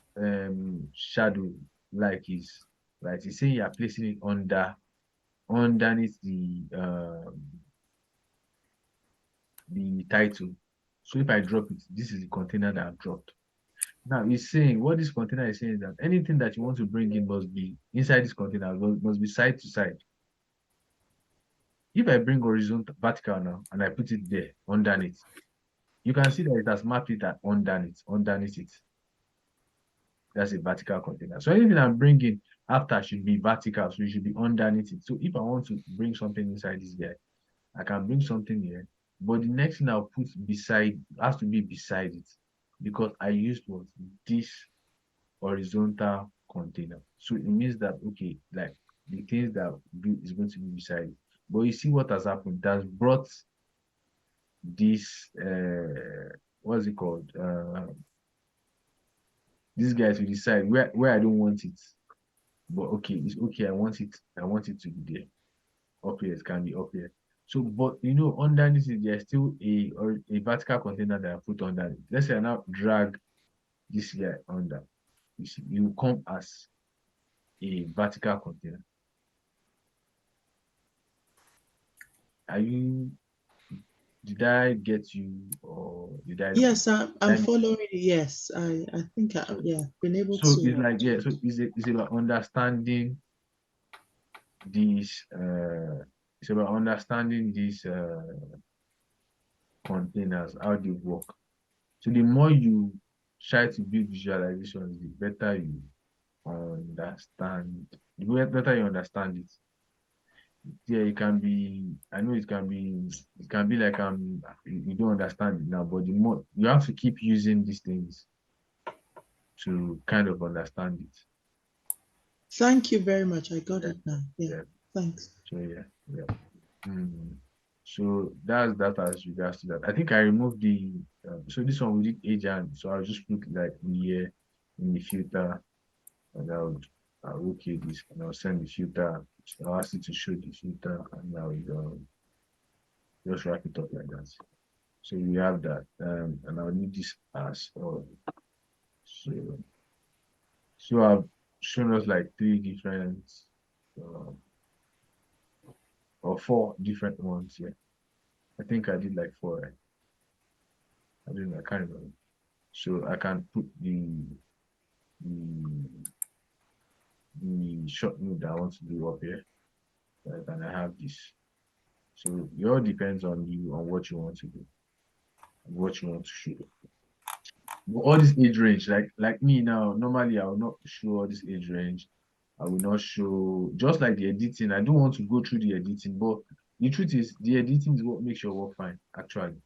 shadow like is, right? It's saying you are placing it underneath the title. So if I drop it, this is the container that I've dropped. Now it's saying, what this container is saying is that anything that you want to bring in must be inside this container, must be side to side. If I bring horizontal vertical now and I put it there underneath, you can see that it has mapped it at underneath it. That's a vertical container. So anything I'm bringing after should be vertical, so it should be underneath it. So if I want to bring something inside this guy, I can bring something here, but the next thing I'll put beside has to be beside it because I used what this horizontal container. So it means that okay, like the things that is going to be beside it. But you see what has happened? It has brought this what's it called? This guy to decide where I don't want it. But okay, it's okay. I want it to be there. Up here, it can be up here. So, but you know, underneath it, there's still a vertical container that I put under it. Let's say I now drag this guy under. You see, it will come as a vertical container. Are you? Did I get you, or did I? Yes, I'm following. Yes, I think yeah, been able So to. it's like so it's about understanding these. It's about understanding these containers, how they work. So the more you try to build visualizations, the better you understand. The better you understand it. Yeah, it can be. I know it can be. It can be like you don't understand it now, but the more you have to keep using these things to kind of understand it. Thank you very much. I got it now. Yeah. Thanks. So yeah. So that's that as regards to that. I think I removed the. So this one we did agent. So I'll just put like here in the filter, and I'll okay this, and I'll send the filter. I'll ask it to show the filter, and I'll just wrap it up like that. So we have that, and I'll need this as well. So I've shown us like 3 different or 4 different ones here. I think I did like 4, right? I can't remember. So I can put the short note that I want to do up here, right? And I have this. So it all depends on you, on what you want to do, what you want to show. But all this age range, like me now, normally I will not show all this age range. I will not show, just like the editing. I don't want to go through the editing, but the truth is, the editing is what makes your work fine, actually.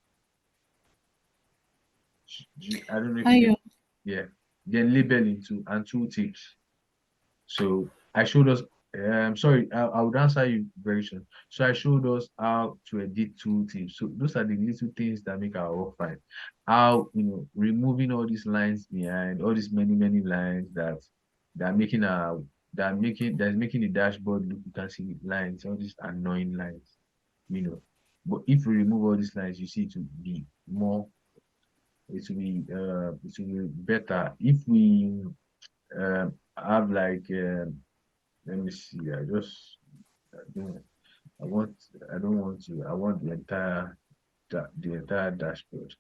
I don't know if you yeah. Then labeling too, and tooltips. So I showed us, sorry, I would answer you very soon. So I showed us how to edit tooltips. So those are the little things that make our work fine. How, removing all these lines behind, all these many lines that's making the dashboard look, you can see lines, all these annoying lines, But if we remove all these lines, you see it will be more, it will be better. If we have like let me see, I want the entire dashboard. The entire dashboard.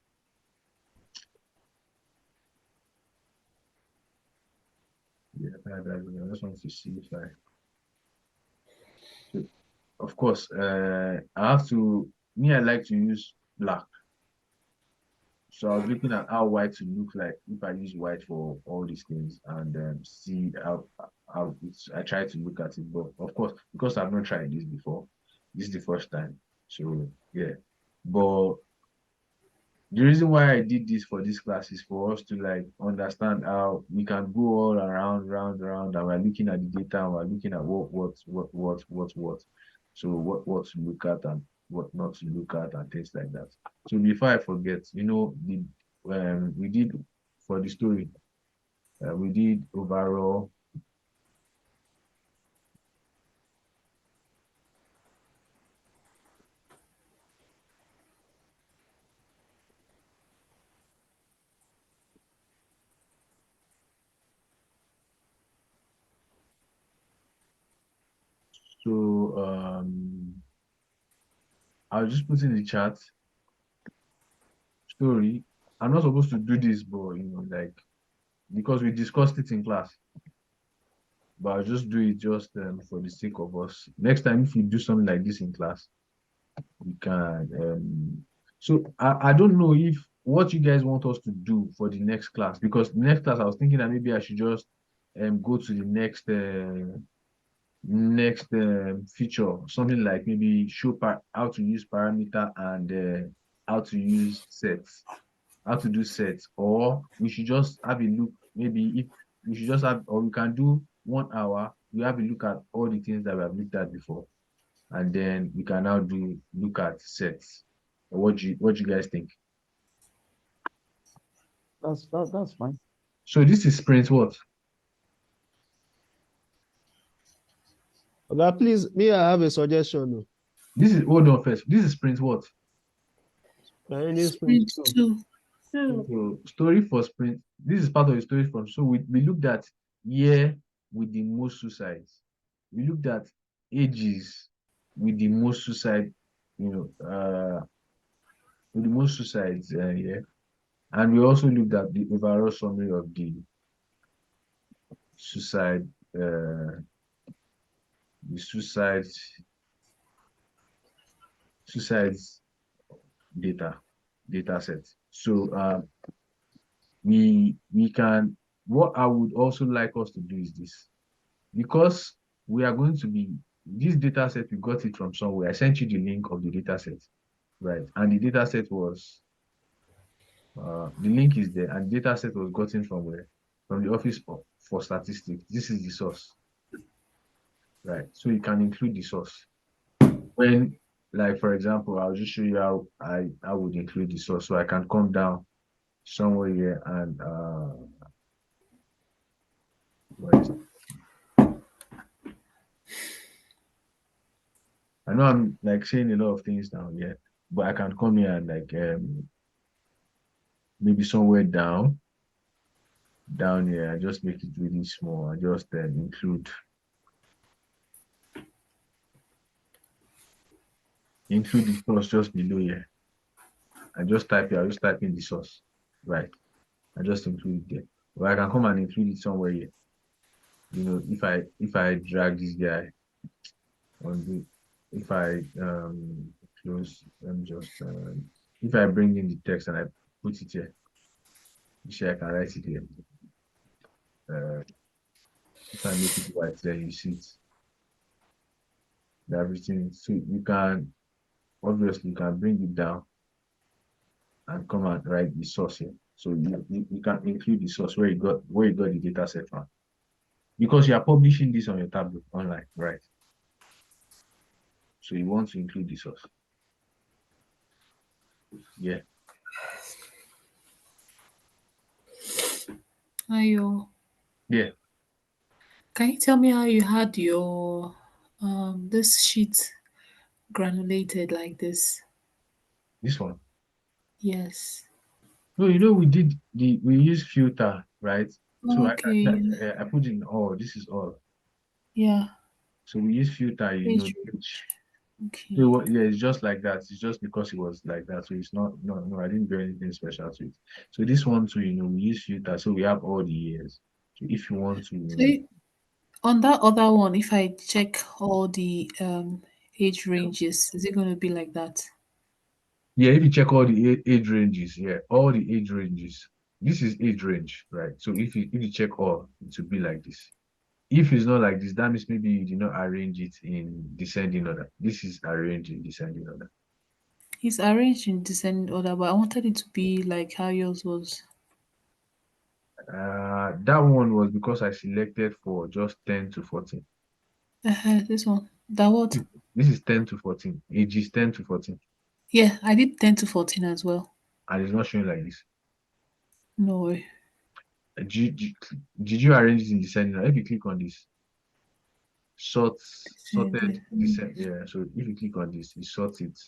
I just want to see if of course, I like to use black. So I was looking at how white to look like if I use white for all these things, and see how I try to look at it. But of course, because I've not tried this before, this is the first time. So yeah, but the reason why I did this for this class is for us to like understand how we can go all around, round, and we're looking at the data, and we're looking at what. So what to look at and what not to look at and things like that. So before I forget, we did for the story, we did overall. So I'll just put in the chat story. I'm not supposed to do this, but because we discussed it in class. But I'll just do it just for the sake of us. Next time, if we do something like this in class, we can. So I don't know if what you guys want us to do for the next class, because the next class I was thinking that maybe I should just go to the Next feature, something like maybe show how to use parameter and how to use sets, how to do sets, or we should just have a look. Maybe if we should just have, or we can do 1 hour. We have a look at all the things that we have looked at before, and then we can now look at sets. What do you guys think? That's fine. So this is sprint what? Okay, please, me, I have a suggestion. This is, hold on first. This is sprint what? Sprint Sprint 2. So story for sprint. This is part of the story from. So we looked at year with the most suicides. We looked at ages with the most suicide, with the most suicides, yeah. And we also looked at the overall summary of the suicide, the suicides data set. So we can, what I would also like us to do is this, because we are going to be, this data set, we got it from somewhere. I sent you the link of the data set, right? And the data set was, the link is there, and the data set was gotten from where? From the Office for Statistics. This is the source, right? So you can include the source. When, like, for example, I'll just show you how I would include the source. So I can come down somewhere here and where is it? I know I'm like saying a lot of things now, yeah, but I can come here and like maybe somewhere down here. I just make it really small. I just include the source just below here. I just type here. I just type in the source, right? I just include it there. But I can come and include it somewhere here. You know, if I drag this guy on the, if I close, let me just if I bring in the text and I put it here, you see I can write it here. If I make it white, then you see it. Everything. So you can obviously you can bring it down and come and write the source here. So you can include the source where you got the data set from. Because you are publishing this on your tablet online, right? So you want to include the source. Yeah. Ayo. Yeah. Can you tell me how you had your this sheet granulated like this? This one. Yes. No, we use filter, right? So Okay. I put in all. This is all. Yeah. So we use filter, Page. Okay. So yeah, it's just like that. It's just because it was like that. So it's not, no, I didn't do anything special to it. So this one too, we use filter. So we have all the years. So if you want to, So on that other one, if I check all the age ranges, is it going to be like that? yeah, if you check all the age ranges, yeah, all the age ranges. This is age range, right? So if you check all, it will be like this. If it's not like this, that means maybe you did not arrange it in descending order. This is arranged in descending order. It's arranged in descending order, but I wanted it to be like how yours was. That one was because I selected for just 10 to 14. This one. That what? This is 10 to 14. Ages 10 to 14. Yeah, I did 10 to 14 as well. And it's not showing like this. No way. Did you arrange it in descending order? If you click on this, sorted descent. Yeah, so if you click on this, it sorts it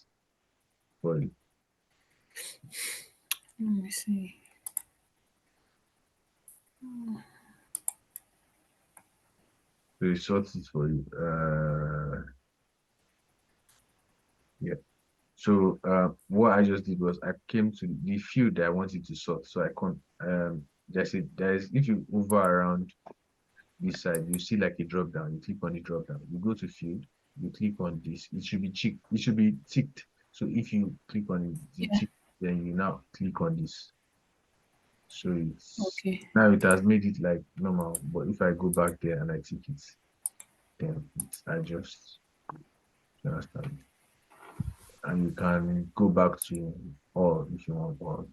for you. Let me see. So it sorts it for you. Yeah. So what I just did was I came to the field that I wanted to sort. So I can't there's if you hover around this side, you see like a drop down. You click on the drop down. You go to field. You click on this. It should be ticked. It should be ticked. So if you click on it, tick, then you now click on this. So it's okay. Now it has made it like normal. But if I go back there and I tick it, then it's adjust. You understand? And you can go back to all if you want all.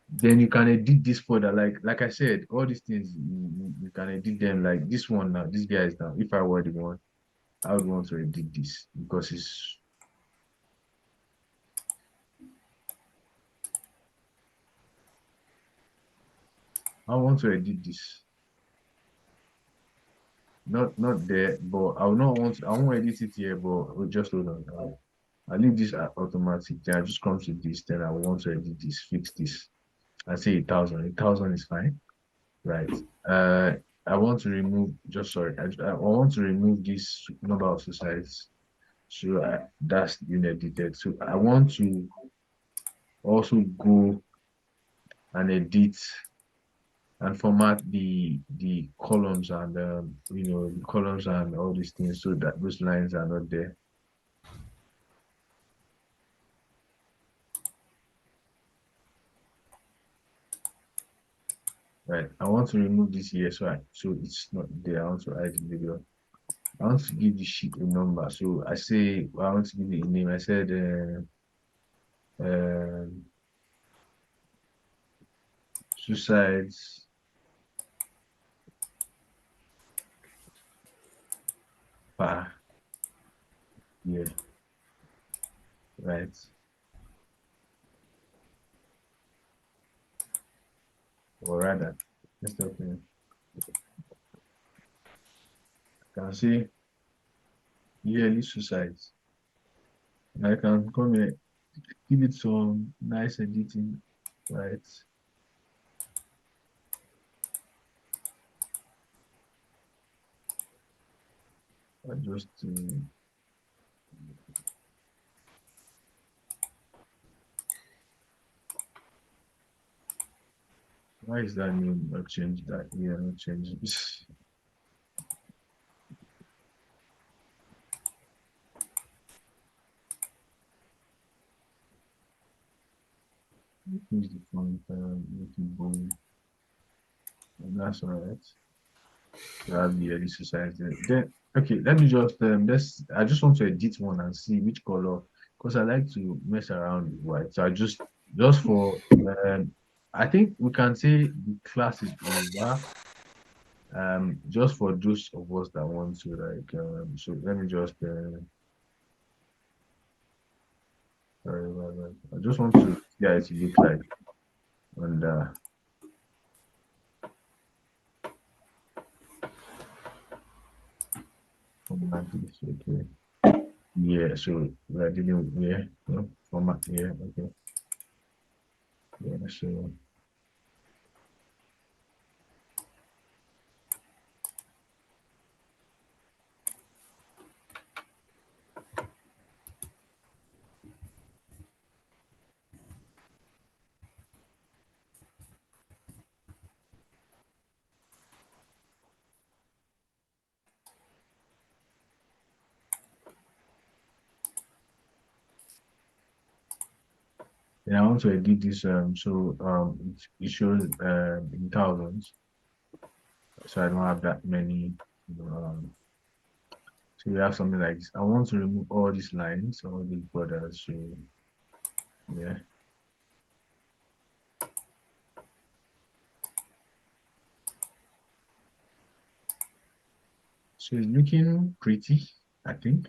Then you can edit this further. Like I said, all these things you can edit them. Like this one now, this guy is now. If I were the one, I would want to edit this because it's I want to edit this. Not there, but I will not want I won't edit it here, but just hold on. I'll leave this automatic. Then I just come to this, then I want to edit this, fix this. I say 1,000. 1,000 is fine. Right. I want to remove I want to remove this number of societies. So that's been edited. So I want to also go and edit and format the columns and the columns and all these things so that those lines are not there. Right. I want to remove this here so it's not there. I want to add the video. I want to give the sheet a number. So I say I want to give it a name. I said suicides per year. Right. Or rather, let's stop here. I can see yearly suicides. And I can come here, give it some nice editing, right? Just why is that name not changed? That here not changed. Use the font, make it bold. And that's all right. That'll be a exercise there. Then okay, let me just I just want to edit one and see which color because I like to mess around with white. So I just for I think we can say the class is over. Just for those of us that want to so let me just sorry about that. I just want to see how it look like and format this, okay. Yeah, so we're dealing with no, format here, okay. Yeah, so I want to edit this it shows in thousands, so I don't have that many. So we have something like this. I want to remove all these lines, all these borders. So yeah. So it's looking pretty, I think.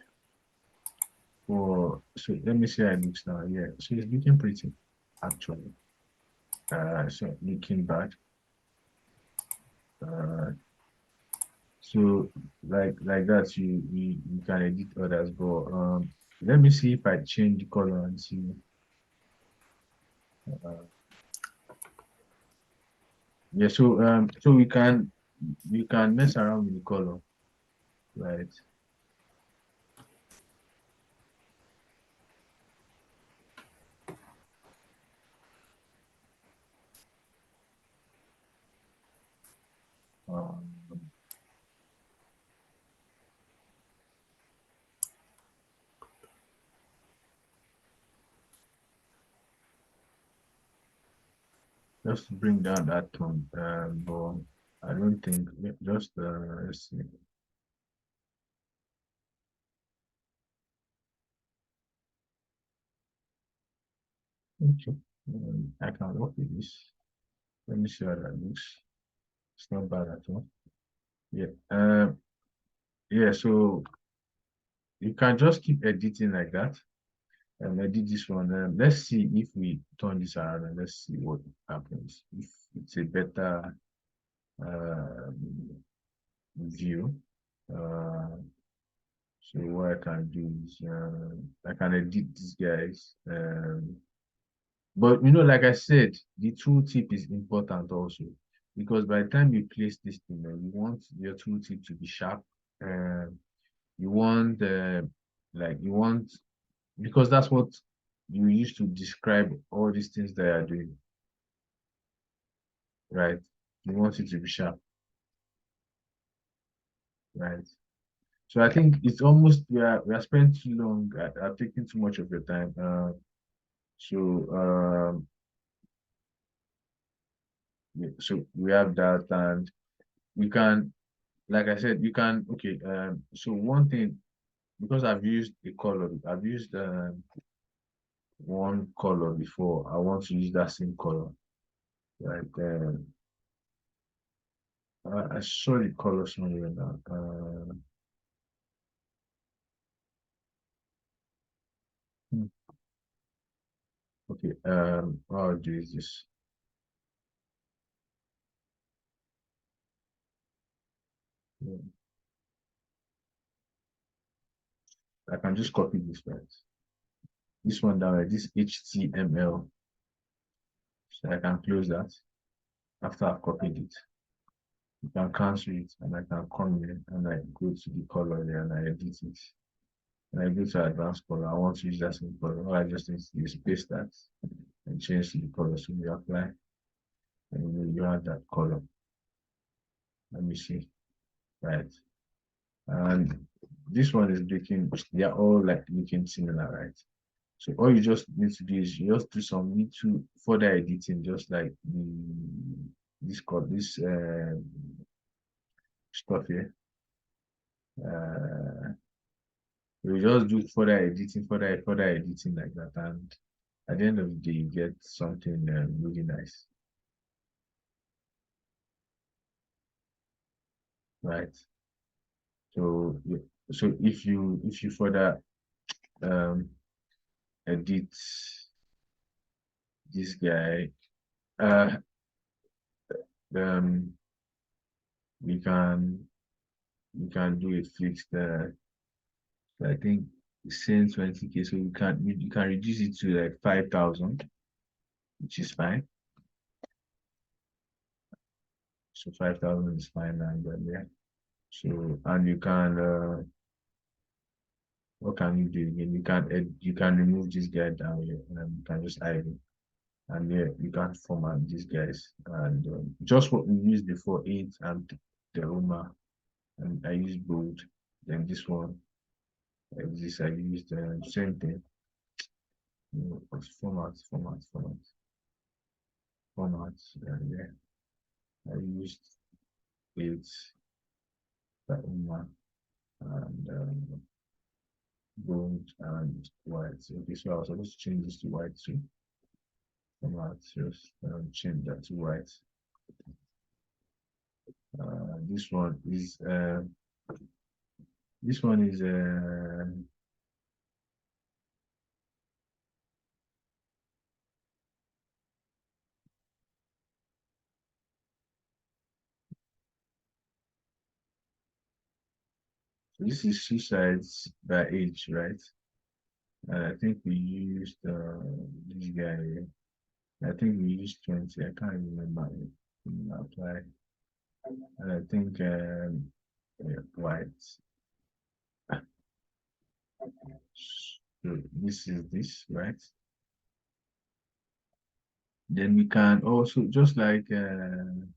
So let me see how it looks now. Yeah, so it's looking pretty, actually. So looking bad. So like that, you can edit others, but let me see if I change the color and see. Yeah, so we can mess around with the color, right? Um, just to bring down that tone, but I don't think just let's see. Okay. I can work with this. Let me see how that looks. It's not bad at all. Yeah. Yeah, so you can just keep editing like that. Edit this one. Let's see if we turn this around and let's see what happens. If it's a better view. So what I can do is I can edit these guys. But like I said, the tooltip is important also because by the time you place this thing, you want your tooltip to be sharp. You want you want because that's what you use to describe all these things that you're doing, right? You want it to be sharp, right? So I think it's almost we are spending too long. I've taken too much of your time. So so we have that, and we can, like I said, you can. Okay. So one thing, because I've used a color, I've used one color before. I want to use that same color, right? I saw the color somewhere now. Hmm, okay. What I'll do is this. Yeah, I can just copy this, right? This one down, right? This HTML. So I can close that after I've copied it. You can cancel it, and I can come here and I go to the color there and I edit it. And I go to advanced color. I want to use that same color. All I just need to do is paste that and change to the color. So you apply and you have that color. Let me see. Right. And this one is looking, they're all like looking similar, right? So all you just need to do is you just do some little further editing, just like this stuff here. You just do further editing like that, and at the end of the day, you get something really nice, right? So, so if you further um, edit this guy, uh, um, we can do it fixed. I think same 20K, so you can reduce it to like 5,000, which is fine. So 5,000 is fine, and yeah. So and you can what can you do again? You can remove this guy down here, and you can just hide it. And yeah, you can format these guys, and just what we used before, it and the Roma, and I used bold. Then this one, this I used the same thing. Format. Yeah, I used it, the Roma, and gold and white. So okay, so I was supposed to change this to white too. Format, just change that to white. This one is this is suicides by age, right? And I think we used this guy here. I think we used 20. I can't remember it. Apply. And I think yeah, white. So this is this, right? Then we can also just like you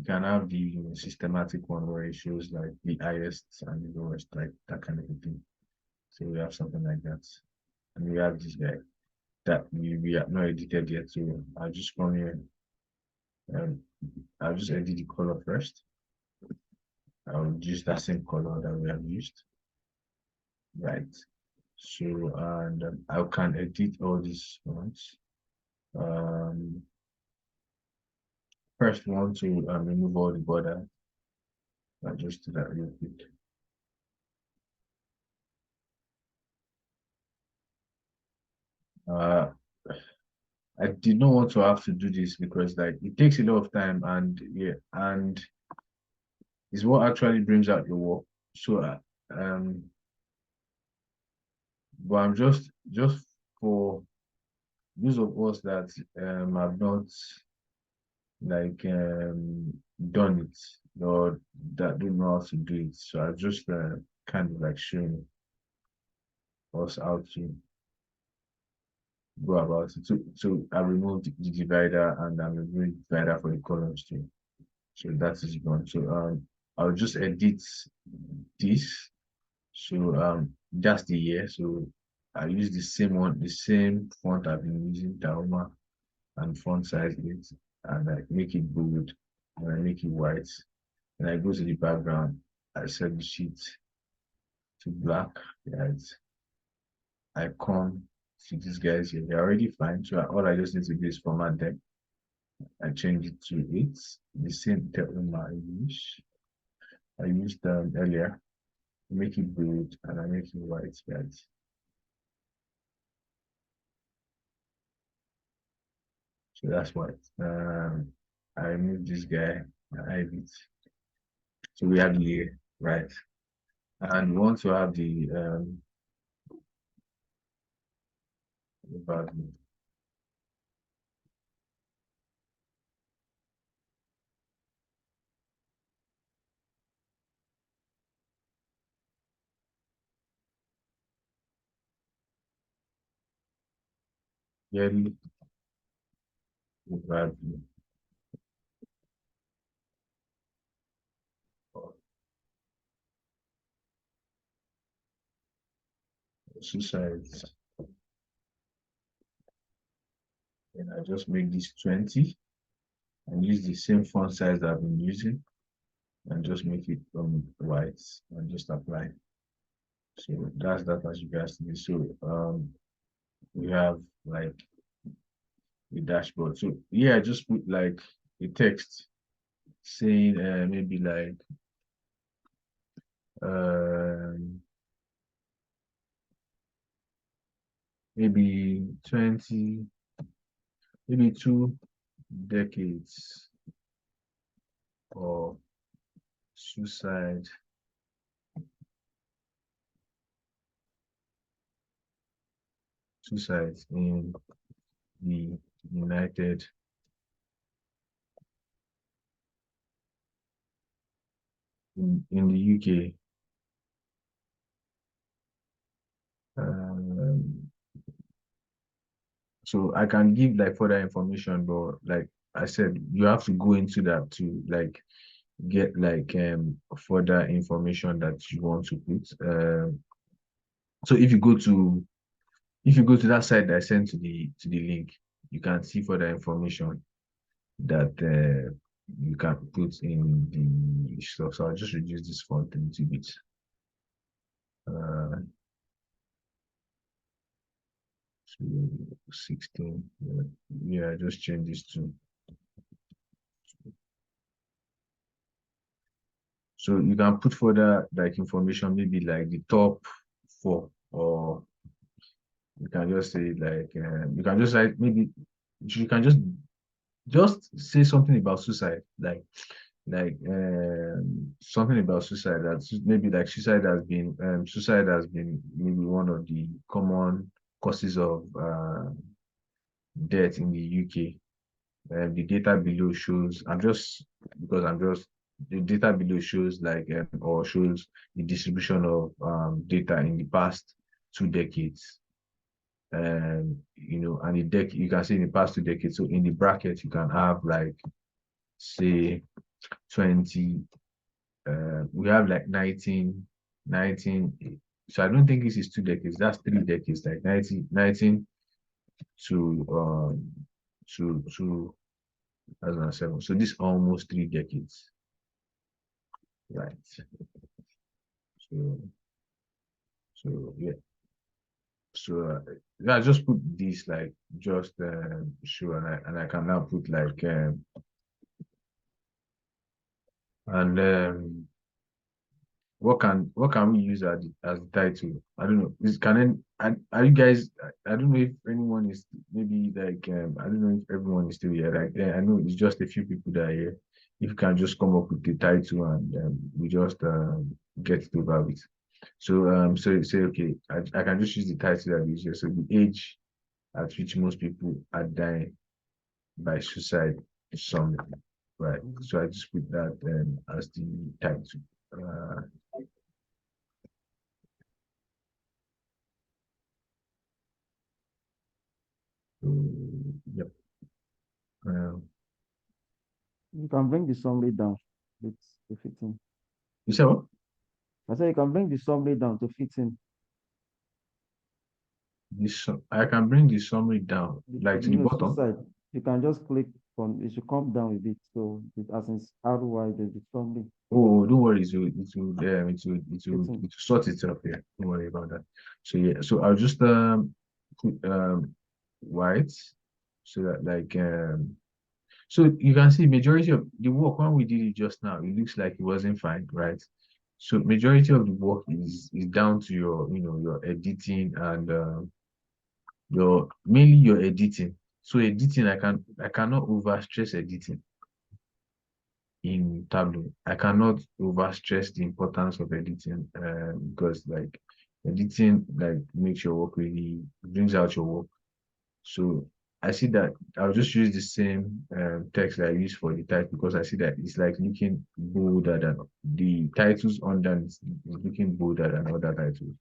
can have the systematic one where it shows like the highest and the lowest, like that kind of a thing. So we have something like that. And we have this guy that we have not edited yet. So I'll just come here and I'll just edit the color first. I'll use that same color that we have used. Right. So, and I can edit all these ones. First one to remove all the border. I'll just do that real quick. I did not want to have to do this because like it takes a lot of time, and yeah, and it's what actually brings out your work. So but I'm just for those of us that have not like done it or that don't know how to do it. So I just kind of like showing us how to go about it. So I removed the divider and I'm removing the divider for the columns too. So that is gone. So I'll just edit this. So that's the year. So I use the same one, the same font I've been using, Dauma, and font size 8, and I make it bold and I make it white. And I go to the background, I set the sheet to black, right? I come to these guys here, they're already fine. So all I just need to do is format them. I change it to 8, the same Dauma I used earlier. Make it bold and I make it white, guys. So that's what I remove this guy, I hide it. So we have the right, and we want to have the value. Yearly value. Suicides. And I just make this 20 and use the same font size that I've been using and just make it white and just apply. So that's that as you guys see. So we have like the dashboard. So yeah, I just put like a text saying maybe like maybe 20, maybe 2 decades of suicide in the United in the UK. So I can give like further information, but like I said, you have to go into that to like get like further information that you want to put. So if you go to that site that I sent to the link, you can see further information that you can put in the stuff. So I'll just reduce this font a little bit. To 16. Yeah, I just change this to. So you can put further like information, maybe like the top 4, or you can just say like you can just like maybe you can just say something about suicide, like something about suicide, that's maybe like suicide has been maybe one of the common causes of death in the UK. The data below shows, the data below shows like or shows the distribution of data in the past 2 decades. You know, and you can see in the past 2 decades. So in the bracket, you can have like say 20. We have like 19. So I don't think this is 2 decades. That's 3 decades, like 19 to 2007. So this is almost 3 decades, right? So yeah. So I just put this like just show, and I can now put like and what can we use as the title? I don't know. Are you guys? I don't know if anyone is maybe like I don't know if everyone is still here. Like I know it's just a few people that are here. If you can just come up with the title and we just get it over with. So so say okay, I can just use the title that is here. So the age at which most people are dying by suicide summary, right? So I just put that as the title. Uh, yep. You can bring the summary down. It's to fit in. You said what? I said you can bring the summary down to fit in. I can bring the summary down, like to the bottom. Suicide. You can just click on. It should come down a bit. So as in RY, there's the summary. Oh, don't worry, it will sort itself here. Don't worry about that. So yeah, so I'll just put white, so that like so you can see majority of the work when we did it just now, it looks like it wasn't fine, right? So majority of the work is down to your your editing and your mainly your editing. So editing, I cannot overstress editing in Tableau. I cannot overstress the importance of editing because like editing like makes your work really brings out your work. So I see that I'll just use the same text that I use for the title because I see that it's like looking bolder than the titles under is looking bolder than other titles.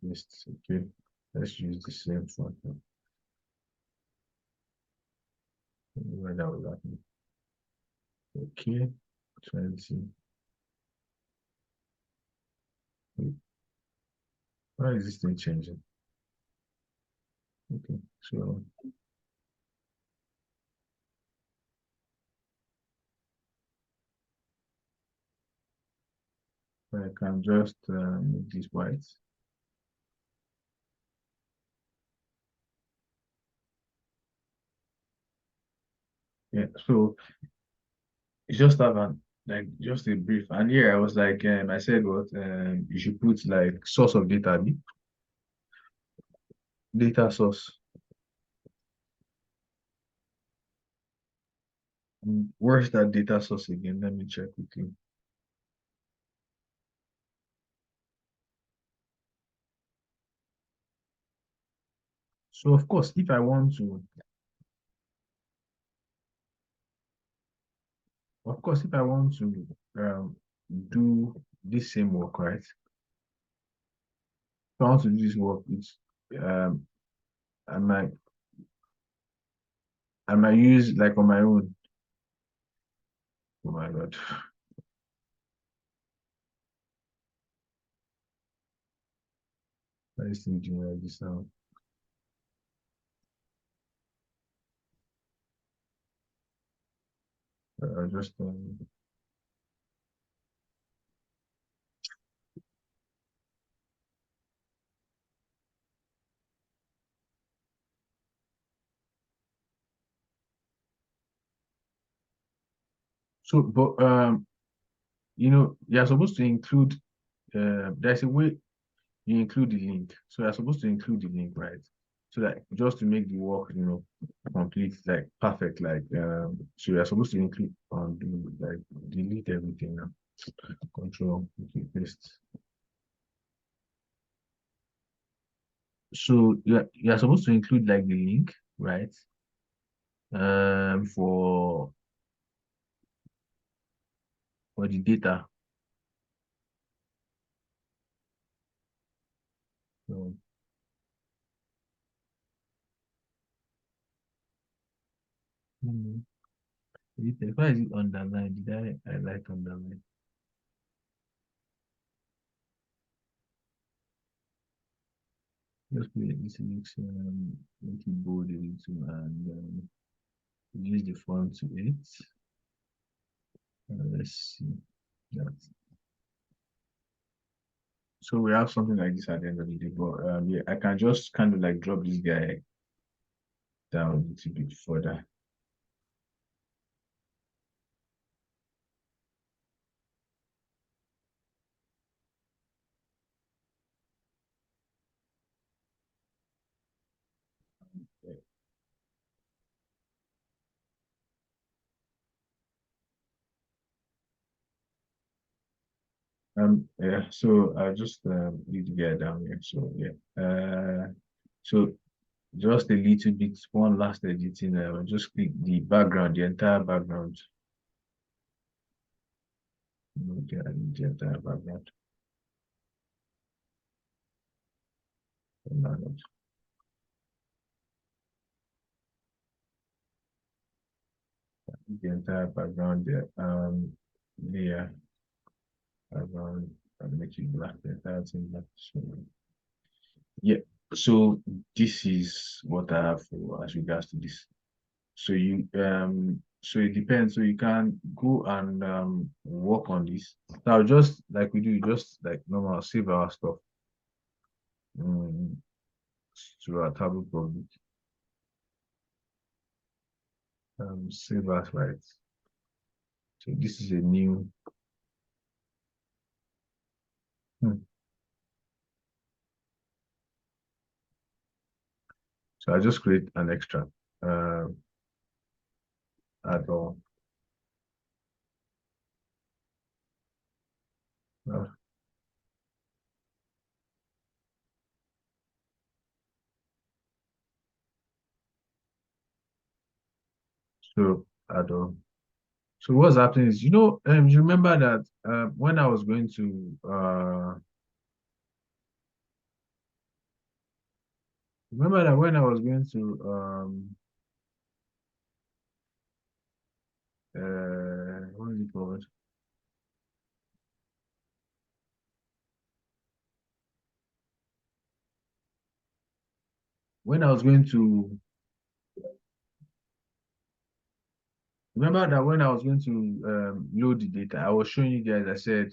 Yes, okay. Let's use the same font. Where that was happening. Okay, 20. Why is this thing changing? Okay, so I can just make this white. Yeah, so it's just have an like just a brief. And here I was like, I said what you should put like source of data, data source. Where's that data source again? Let me check quickly. So of course, if I want to, of course, if I want to do this same work, right? If I want to do this work, it's I might use like on my own. Oh my god. I just think like this now. Just so, but you're supposed to include. There's a way you include the link. So you're supposed to include the link, right? So that just to make the work, complete, like perfect, like so you're supposed to include on the like delete everything now. Control, okay, paste. So you're supposed to include like the link, right? For the data. So, why is it underlined? Did I like underline? Just put this selection, make it bold a little, and use the font to it. Let's see. So we have something like this at the end of the day, but yeah, I can just kind of like drop this guy down a little bit further. Yeah, so I just need to get down here. So yeah, so just a little bit, one last editing. Just click the background, the entire background. Okay, I need the entire background. The entire background there. Yeah, background and make it black. The entire thing black. So yeah, so this is what I have for as regards to this. So so it depends. So you can go and work on this. Now just like we do, just like normal, save our stuff to our Tableau Part V. Save as right. So this is a new So I just create an extra add on. So add on. So what's happening is, you remember that when I was going to remember that when I was going to what is it called? When I was going to remember that when I was going to load the data, I was showing you guys, I said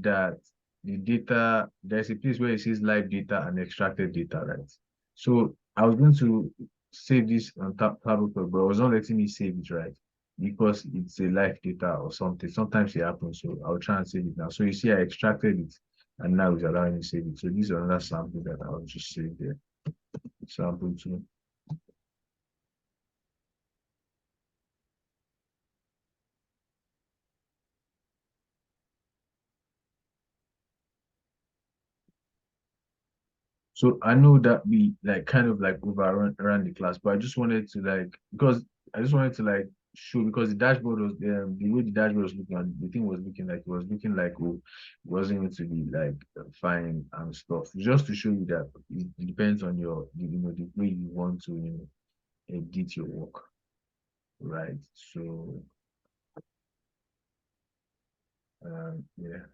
that the data, there's a place where it says live data and extracted data, right? So I was going to save this on Tableau, but I was not letting me save it, right? Because it's a live data or something. Sometimes it happens, so I'll try and save it now. So you see, I extracted it, and now it's allowing me to save it. So this is another sample that I'll just save there. Sample 2. So I know that we like kind of like overran the class, but I just wanted to like because I just wanted to like show because the dashboard was the way the dashboard was looking and the thing was looking like it was looking like oh, it wasn't going to be like fine and stuff. Just to show you that it depends on your the way you want to edit your work, right? So yeah.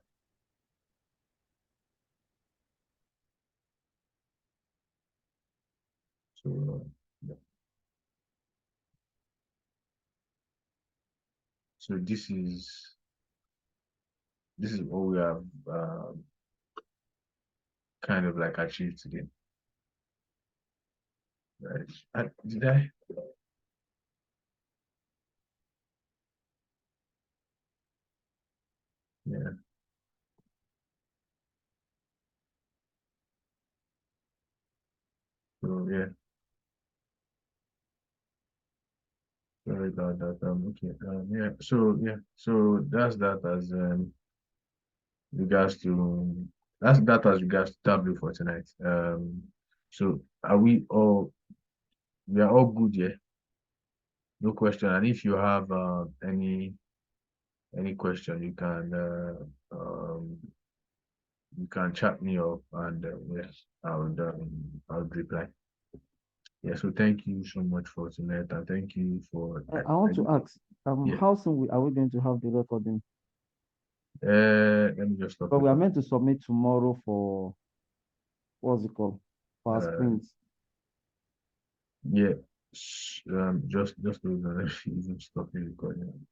So yeah. So this is what we have kind of like achieved today. Right. Did I? Yeah. So yeah. Sorry about that. Okay. Yeah. So yeah. So that's that as regards to that's that as regards to Tableau for tonight. So are we all? We are all good, yeah. No question. And if you have any question, you can chat me up and yes, I would reply. Yeah. So thank you so much for tonight and thank you for. I want to ask, Yeah. how soon are we going to have the recording? Let me just stop But we it. are meant to submit tomorrow for what's it called? For our sprint. Yeah. Just hold on. Let me even stop the recording.